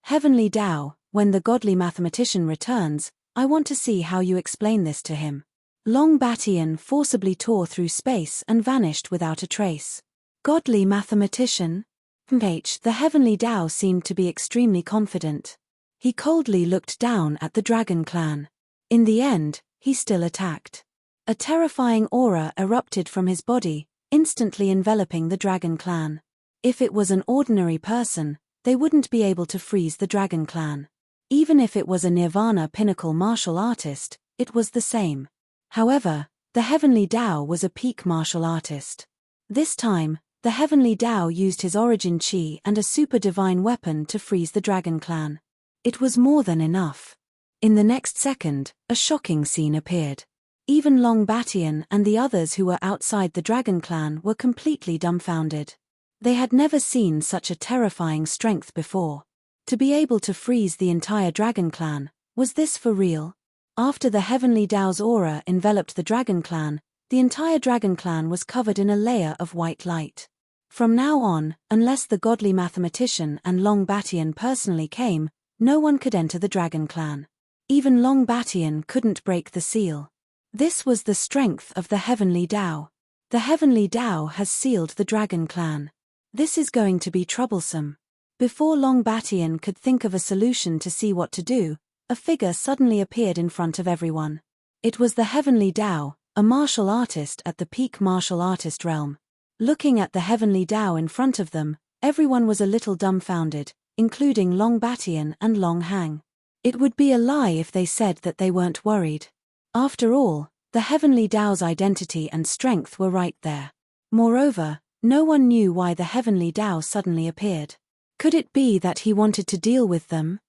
Heavenly Dao, when the godly mathematician returns, I want to see how you explain this to him. Long Batian forcibly tore through space and vanished without a trace. Godly mathematician? The Heavenly Dao seemed to be extremely confident. He coldly looked down at the Dragon Clan. In the end, he still attacked. A terrifying aura erupted from his body, instantly enveloping the Dragon Clan. If it was an ordinary person, they wouldn't be able to freeze the Dragon Clan. Even if it was a Nirvana pinnacle martial artist, it was the same. However, the Heavenly Dao was a peak martial artist. This time, the Heavenly Dao used his origin chi and a super divine weapon to freeze the Dragon Clan. It was more than enough. In the next second, a shocking scene appeared. Even Long Batian and the others who were outside the Dragon Clan were completely dumbfounded. They had never seen such a terrifying strength before. To be able to freeze the entire Dragon Clan, was this for real? After the Heavenly Dao's aura enveloped the Dragon Clan, the entire Dragon Clan was covered in a layer of white light. From now on, unless the godly mathematician and Long Batian personally came, no one could enter the Dragon Clan. Even Long Batian couldn't break the seal. This was the strength of the Heavenly Dao. The Heavenly Dao has sealed the Dragon Clan. This is going to be troublesome. Before Long Batian could think of a solution to see what to do, a figure suddenly appeared in front of everyone. It was the Heavenly Dao, a martial artist at the peak martial artist realm. Looking at the Heavenly Dao in front of them, everyone was a little dumbfounded, including Long Batian and Long Hang. It would be a lie if they said that they weren't worried. After all, the Heavenly Dao's identity and strength were right there. Moreover, no one knew why the Heavenly Dao suddenly appeared. Could it be that he wanted to deal with them?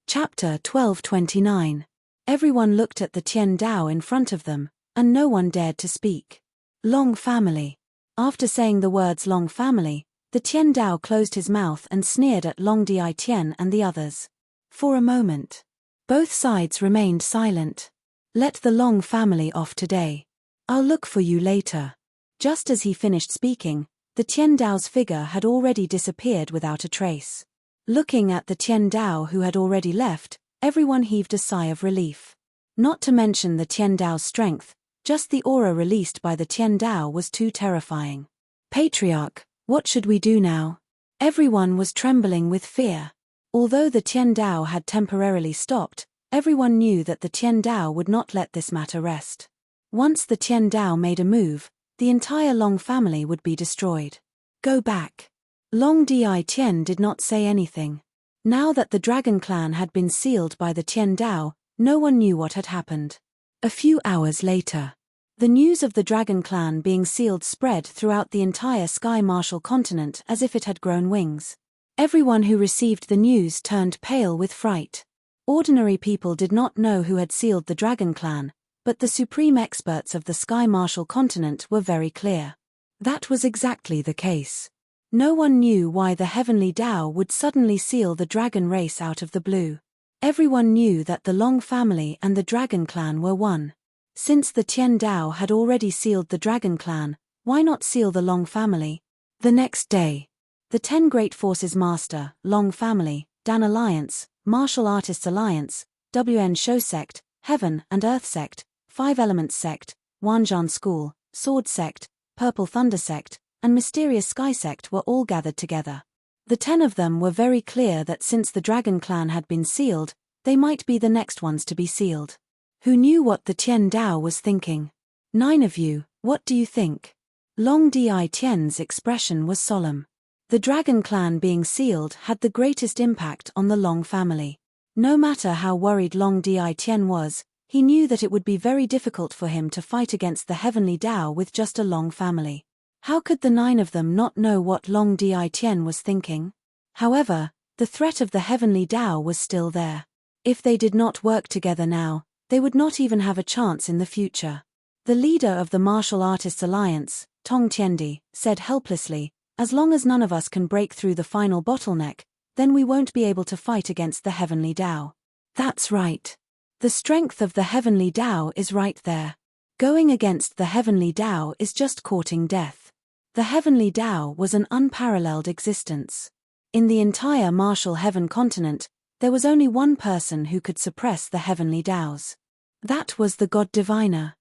Chapter 12:29. Everyone looked at the Tian Dao in front of them, and no one dared to speak. Long family. After saying the words Long family, the Tian Dao closed his mouth and sneered at Long Di Tian and the others. For a moment, both sides remained silent. Let the Long family off today. I'll look for you later. Just as he finished speaking, the Tian Dao's figure had already disappeared without a trace. Looking at the Tian Dao who had already left, everyone heaved a sigh of relief. Not to mention the Tian Dao's strength, just the aura released by the Tian Dao was too terrifying. Patriarch, what should we do now? Everyone was trembling with fear. Although the Tian Dao had temporarily stopped, everyone knew that the Tian Dao would not let this matter rest. Once the Tian Dao made a move, the entire Long family would be destroyed. Go back. Long Di Tian did not say anything. Now that the Dragon Clan had been sealed by the Tian Dao, no one knew what had happened. A few hours later, the news of the Dragon Clan being sealed spread throughout the entire Sky Martial continent as if it had grown wings. Everyone who received the news turned pale with fright. Ordinary people did not know who had sealed the Dragon Clan, but the supreme experts of the Sky Martial continent were very clear. That was exactly the case. No one knew why the Heavenly Dao would suddenly seal the dragon race out of the blue. Everyone knew that the Long family and the Dragon Clan were one. Since the Tian Dao had already sealed the Dragon Clan, why not seal the Long family? The next day, the 10 Great Forces Master, Long Family, Dan Alliance, Martial Artists Alliance, WN Shou Sect, Heaven and Earth Sect, 5 Elements Sect, Wanzhan School, Sword Sect, Purple Thunder Sect, and Mysterious Sky Sect were all gathered together. The 10 of them were very clear that since the Dragon Clan had been sealed, they might be the next ones to be sealed. Who knew what the Tian Dao was thinking? 9 of you, what do you think? Long Di Tian's expression was solemn. The Dragon Clan being sealed had the greatest impact on the Long family. No matter how worried Long Di Tian was, he knew that it would be very difficult for him to fight against the Heavenly Dao with just a Long family. How could the 9 of them not know what Long Di Tian was thinking? However, the threat of the Heavenly Dao was still there. If they did not work together now, they would not even have a chance in the future. The leader of the Martial Artists Alliance, Tong Tiendi, said helplessly, as long as none of us can break through the final bottleneck, then we won't be able to fight against the Heavenly Dao. That's right. The strength of the Heavenly Dao is right there. Going against the Heavenly Dao is just courting death. The Heavenly Dao was an unparalleled existence. In the entire Martial Heaven continent, there was only one person who could suppress the Heavenly Daos. That was the God Diviner.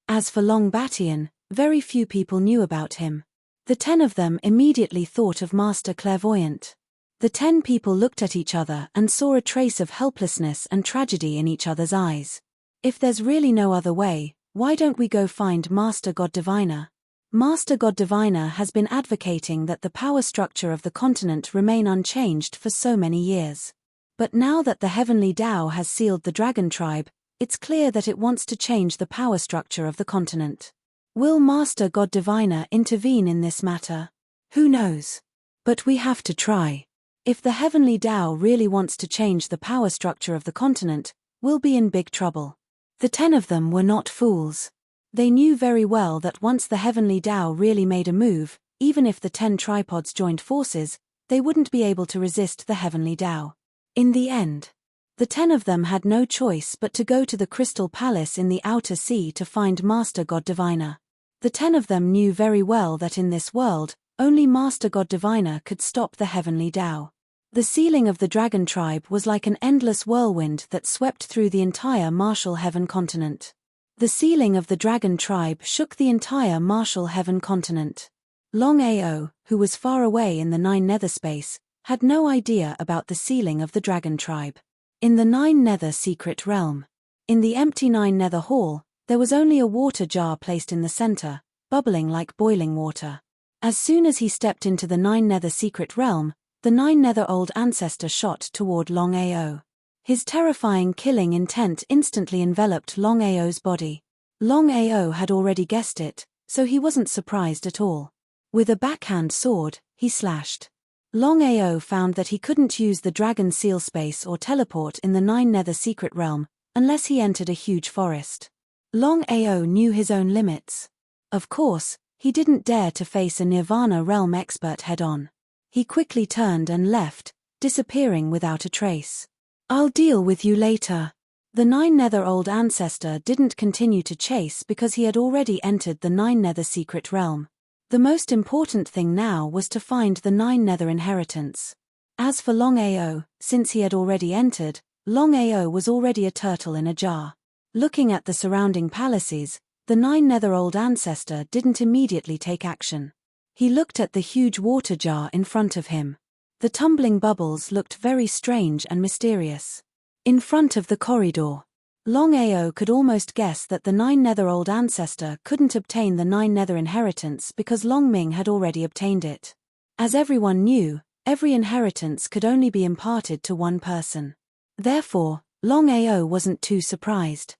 As for Long Batian, very few people knew about him. The 10 of them immediately thought of Master Clairvoyant. The 10 people looked at each other and saw a trace of helplessness and tragedy in each other's eyes. If there's really no other way, why don't we go find Master God Diviner? Master God Diviner has been advocating that the power structure of the continent remain unchanged for so many years. But now that the Heavenly Dao has sealed the Dragon Tribe, it's clear that it wants to change the power structure of the continent. Will Master God Diviner intervene in this matter? Who knows? But we have to try. If the Heavenly Dao really wants to change the power structure of the continent, we'll be in big trouble. The 10 of them were not fools. They knew very well that once the Heavenly Dao really made a move, even if the 10 tripods joined forces, they wouldn't be able to resist the Heavenly Dao. In the end, the 10 of them had no choice but to go to the Crystal Palace in the Outer Sea to find Master God Diviner. The 10 of them knew very well that in this world, only Master God Diviner could stop the Heavenly Dao. The sealing of the Dragon Tribe was like an endless whirlwind that swept through the entire Martial Heaven continent. The sealing of the Dragon Tribe shook the entire Martial Heaven continent. Longao, who was far away in the 9 Nether space, had no idea about the sealing of the Dragon Tribe. In the 9 Nether secret realm, in the empty 9 Nether hall, there was only a water jar placed in the center, bubbling like boiling water. As soon as he stepped into the 9 Nether secret realm, the 9 Nether Old Ancestor shot toward Longao. His terrifying killing intent instantly enveloped Longao's body. Longao had already guessed it, so he wasn't surprised at all. With a backhand sword, he slashed. Longao found that he couldn't use the dragon seal space or teleport in the Nine Nether secret realm, unless he entered a huge forest. Longao knew his own limits. Of course, he didn't dare to face a Nirvana realm expert head-on. He quickly turned and left, disappearing without a trace. "I'll deal with you later." The Nine Nether Old Ancestor didn't continue to chase because he had already entered the Nine Nether secret realm. The most important thing now was to find the Nine Nether inheritance. As for Longao, since he had already entered, Longao was already a turtle in a jar. Looking at the surrounding palaces, the Nine Nether Old Ancestor didn't immediately take action. He looked at the huge water jar in front of him. The tumbling bubbles looked very strange and mysterious. In front of the corridor, Longao could almost guess that the Nine Nether Old Ancestor couldn't obtain the Nine Nether inheritance because Longming had already obtained it. As everyone knew, every inheritance could only be imparted to one person. Therefore, Longao wasn't too surprised.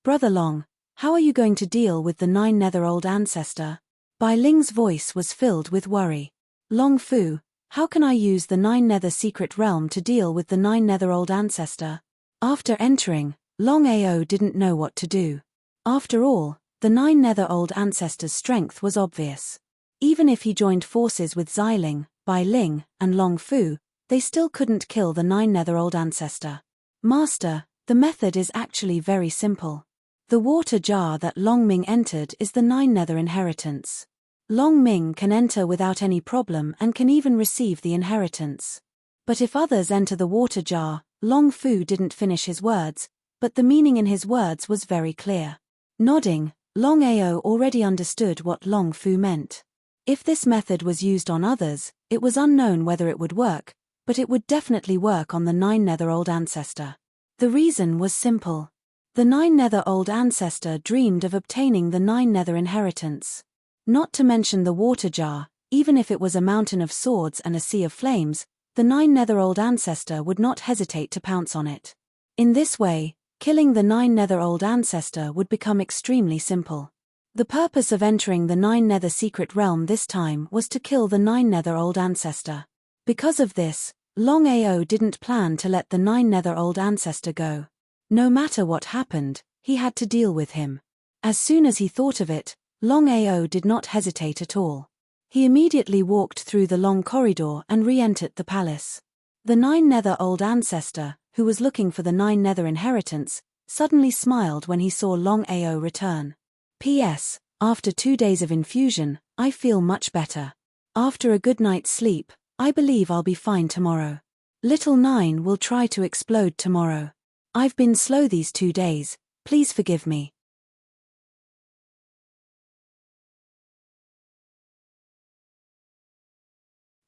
"Brother Long, how are you going to deal with the Nine Nether Old Ancestor?" Bai Ling's voice was filled with worry. "Long Fu, how can I use the Nine Nether secret realm to deal with the Nine Nether Old Ancestor?" After entering, Longao didn't know what to do. After all, the Nine Nether Old Ancestor's strength was obvious. Even if he joined forces with Xiling, Bai Ling, and Long Fu, they still couldn't kill the Nine Nether Old Ancestor. "Master, the method is actually very simple. The water jar that Longming entered is the Nine Nether inheritance. Longming can enter without any problem and can even receive the inheritance. But if others enter the water jar," Long Fu didn't finish his words, but the meaning in his words was very clear. Nodding, Longao already understood what Long Fu meant. If this method was used on others, it was unknown whether it would work, but it would definitely work on the Nine Nether Old Ancestor. The reason was simple. The Nine Nether Old Ancestor dreamed of obtaining the Nine Nether inheritance. Not to mention the water jar, even if it was a mountain of swords and a sea of flames, the Nine Nether Old Ancestor would not hesitate to pounce on it. In this way, killing the Nine Nether Old Ancestor would become extremely simple. The purpose of entering the Nine Nether secret realm this time was to kill the Nine Nether Old Ancestor. Because of this, Longao didn't plan to let the Nine Nether Old Ancestor go. No matter what happened, he had to deal with him. As soon as he thought of it, Longao did not hesitate at all. He immediately walked through the long corridor and re-entered the palace. The Nine Nether Old Ancestor, who was looking for the Nine Nether inheritance, suddenly smiled when he saw Longao return. "P.S. After 2 days of infusion, I feel much better. After a good night's sleep, I believe I'll be fine tomorrow. Little Nine will try to explode tomorrow. I've been slow these 2 days, please forgive me."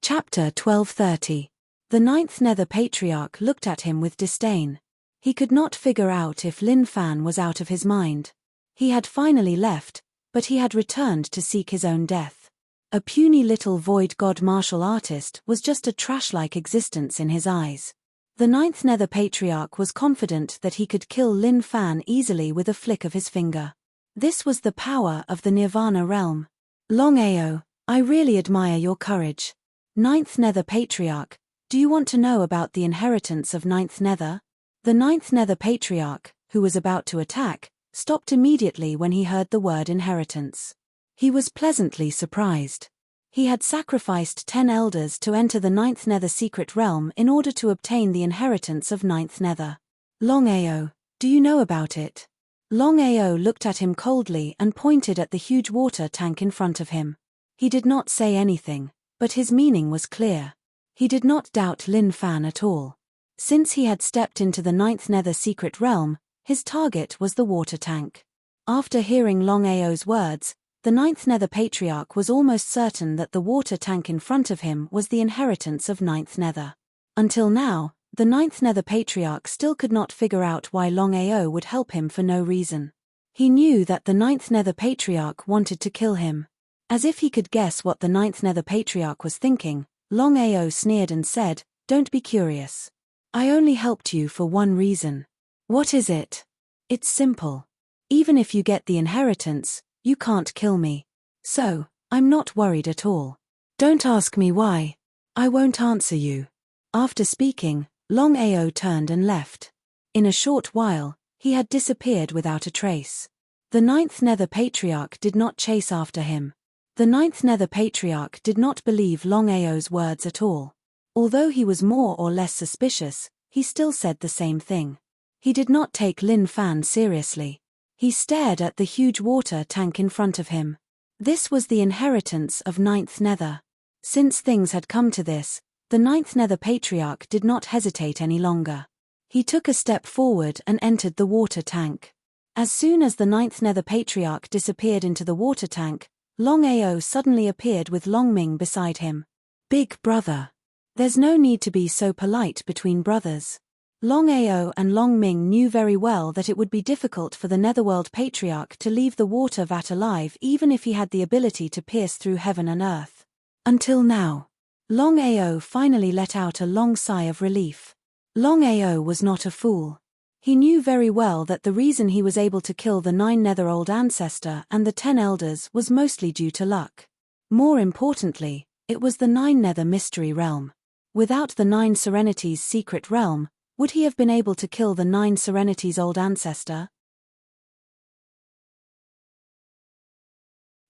Chapter 1230. The Ninth Nether Patriarch looked at him with disdain. He could not figure out if Lin Fan was out of his mind. He had finally left, but he had returned to seek his own death. A puny little void god martial artist was just a trash-like existence in his eyes. The Ninth Nether Patriarch was confident that he could kill Lin Fan easily with a flick of his finger. This was the power of the Nirvana realm. "Longao, I really admire your courage. Ninth Nether Patriarch, do you want to know about the inheritance of Ninth Nether?" The Ninth Nether Patriarch, who was about to attack, stopped immediately when he heard the word inheritance. He was pleasantly surprised. He had sacrificed 10 elders to enter the Ninth Nether secret realm in order to obtain the inheritance of Ninth Nether. "Longao, do you know about it?" Longao looked at him coldly and pointed at the huge water tank in front of him. He did not say anything, but his meaning was clear. He did not doubt Lin Fan at all. Since he had stepped into the Ninth Nether secret realm, his target was the water tank. After hearing Longao's words, the Ninth Nether Patriarch was almost certain that the water tank in front of him was the inheritance of Ninth Nether. Until now, the Ninth Nether Patriarch still could not figure out why Longao would help him for no reason. He knew that the Ninth Nether Patriarch wanted to kill him. As if he could guess what the Ninth Nether Patriarch was thinking, Longao sneered and said, Don't be curious. I only helped you for one reason. What is it? It's simple. Even if you get the inheritance, you can't kill me. So, I'm not worried at all. Don't ask me why. I won't answer you. After speaking, Longao turned and left. In a short while, he had disappeared without a trace. The ninth Nether Patriarch did not chase after him. The ninth Nether Patriarch did not believe Longao's words at all. Although he was more or less suspicious, he still said the same thing. He did not take Lin Fan seriously. He stared at the huge water tank in front of him. This was the inheritance of ninth Nether. Since things had come to this, the ninth Nether Patriarch did not hesitate any longer. He took a step forward and entered the water tank. As soon as the ninth Nether Patriarch disappeared into the water tank, Longao suddenly appeared with Longming beside him. Big brother. There's no need to be so polite between brothers. Longao and Longming knew very well that it would be difficult for the Netherworld Patriarch to leave the water vat alive even if he had the ability to pierce through heaven and earth. Until now. Longao finally let out a long sigh of relief. Longao was not a fool. He knew very well that the reason he was able to kill the 9 Nether Old Ancestor and the 10 Elders was mostly due to luck. More importantly, it was the 9 Nether Mystery Realm. Without the 9 Serenity's secret realm, would he have been able to kill the 9 Serenity's old ancestor?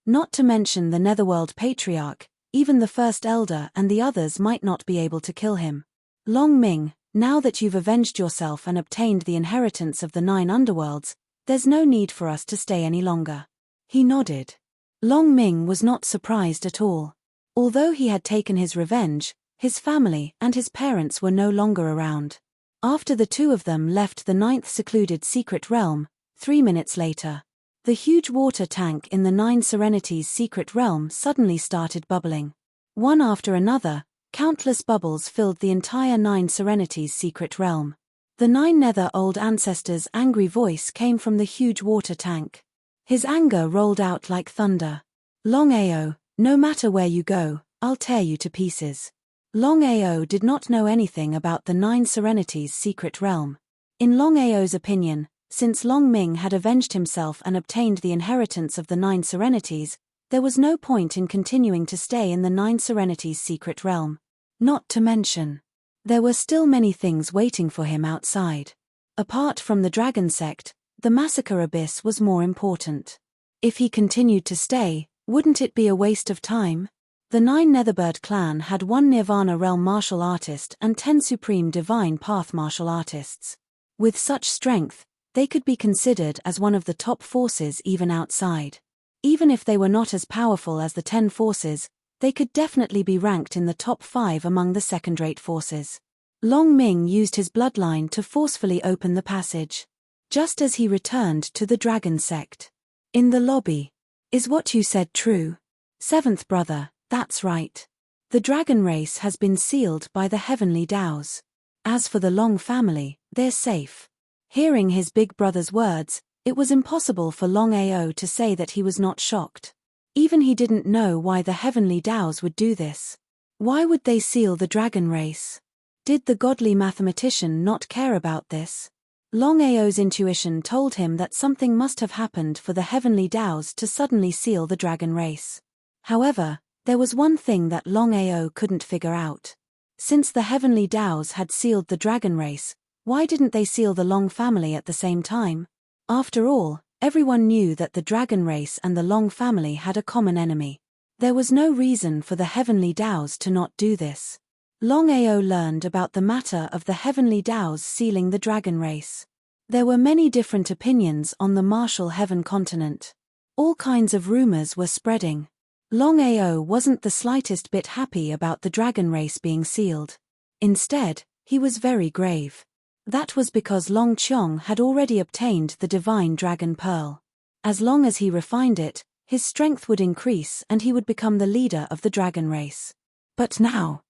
Not to mention the Netherworld Patriarch, even the First Elder and the others might not be able to kill him. Longming, now that you've avenged yourself and obtained the inheritance of the 9 underworlds, there's no need for us to stay any longer. He nodded. Longming was not surprised at all. Although he had taken his revenge, his family and his parents were no longer around. After the two of them left the 9th secluded secret realm, 3 minutes later, the huge water tank in the 9 Serenity's secret realm suddenly started bubbling. One after another, countless bubbles filled the entire 9 Serenity's secret realm. The 9 Nether Old Ancestor's angry voice came from the huge water tank. His anger rolled out like thunder. Longao, no matter where you go, I'll tear you to pieces. Longao did not know anything about the 9 Serenity's secret realm. In Longao's opinion, since Longming had avenged himself and obtained the inheritance of the 9 Serenities, there was no point in continuing to stay in the 9 Serenity's secret realm. Not to mention, there were still many things waiting for him outside. Apart from the Dragon Sect, the Massacre Abyss was more important. If he continued to stay, wouldn't it be a waste of time? The 9 Netherbird clan had 1 Nirvana Realm martial artist and 10 Supreme Divine Path martial artists. With such strength, they could be considered as one of the top forces even outside. Even if they were not as powerful as the 10 forces, they could definitely be ranked in the top 5 among the second-rate forces. Longming used his bloodline to forcefully open the passage. Just as he returned to the Dragon Sect. In the lobby. Is what you said true? 7th brother. That's right. The dragon race has been sealed by the heavenly Daos. As for the Long family, they're safe. Hearing his big brother's words, it was impossible for Longao to say that he was not shocked. Even he didn't know why the heavenly Daos would do this. Why would they seal the dragon race? Did the godly mathematician not care about this? Longao's intuition told him that something must have happened for the heavenly Daos to suddenly seal the dragon race. However, there was one thing that Longao couldn't figure out. Since the heavenly Daos had sealed the dragon race, why didn't they seal the Long family at the same time? After all, everyone knew that the dragon race and the Long family had a common enemy. There was no reason for the heavenly Daos to not do this. Longao learned about the matter of the heavenly Daos sealing the dragon race. There were many different opinions on the Martial Heaven continent. All kinds of rumors were spreading. Longao wasn't the slightest bit happy about the dragon race being sealed. Instead, he was very grave. That was because Long Qiong had already obtained the divine dragon pearl. As long as he refined it, his strength would increase and he would become the leader of the dragon race. But now,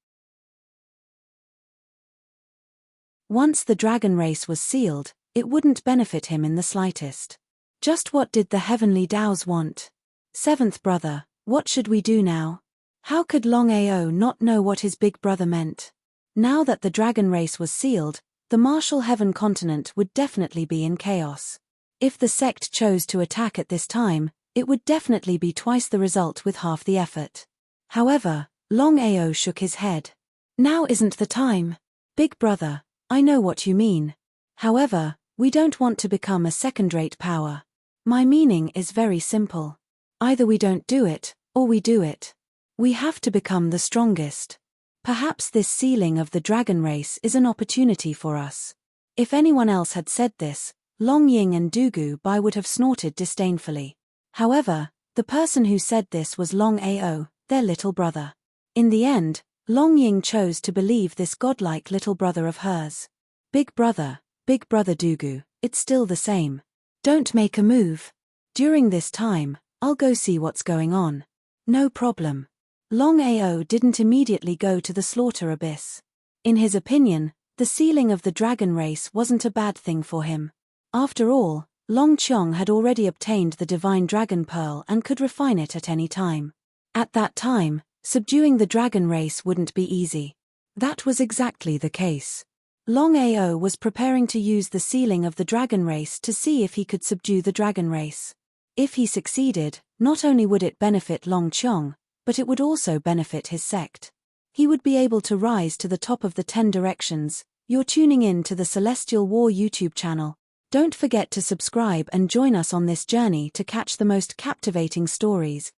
once the dragon race was sealed, it wouldn't benefit him in the slightest. Just what did the heavenly Daos want? 7th brother, what should we do now? How could Longao not know what his big brother meant? Now that the dragon race was sealed, the martial heaven continent would definitely be in chaos. If the sect chose to attack at this time, it would definitely be twice the result with half the effort. However, Longao shook his head. Now isn't the time. Big brother, I know what you mean. However, we don't want to become a second-rate power. My meaning is very simple. Either we don't do it, or we do it. We have to become the strongest. Perhaps this sealing of the dragon race is an opportunity for us. If anyone else had said this, Long Ying and Dugu Bai would have snorted disdainfully. However, the person who said this was Long Ao, their little brother. In the end, Long Ying chose to believe this godlike little brother of hers. Big brother Dugu, it's still the same. Don't make a move. During this time, I'll go see what's going on. No problem. Long Ao didn't immediately go to the slaughter abyss. In his opinion, the sealing of the dragon race wasn't a bad thing for him. After all, Long Qiong had already obtained the divine dragon pearl and could refine it at any time. At that time, subduing the dragon race wouldn't be easy. That was exactly the case. Long Ao was preparing to use the sealing of the dragon race to see if he could subdue the dragon race. If he succeeded, not only would it benefit Long Qiong, but it would also benefit his sect. He would be able to rise to the top of the 10 directions. You're tuning in to the Celestial War YouTube channel. Don't forget to subscribe and join us on this journey to catch the most captivating stories.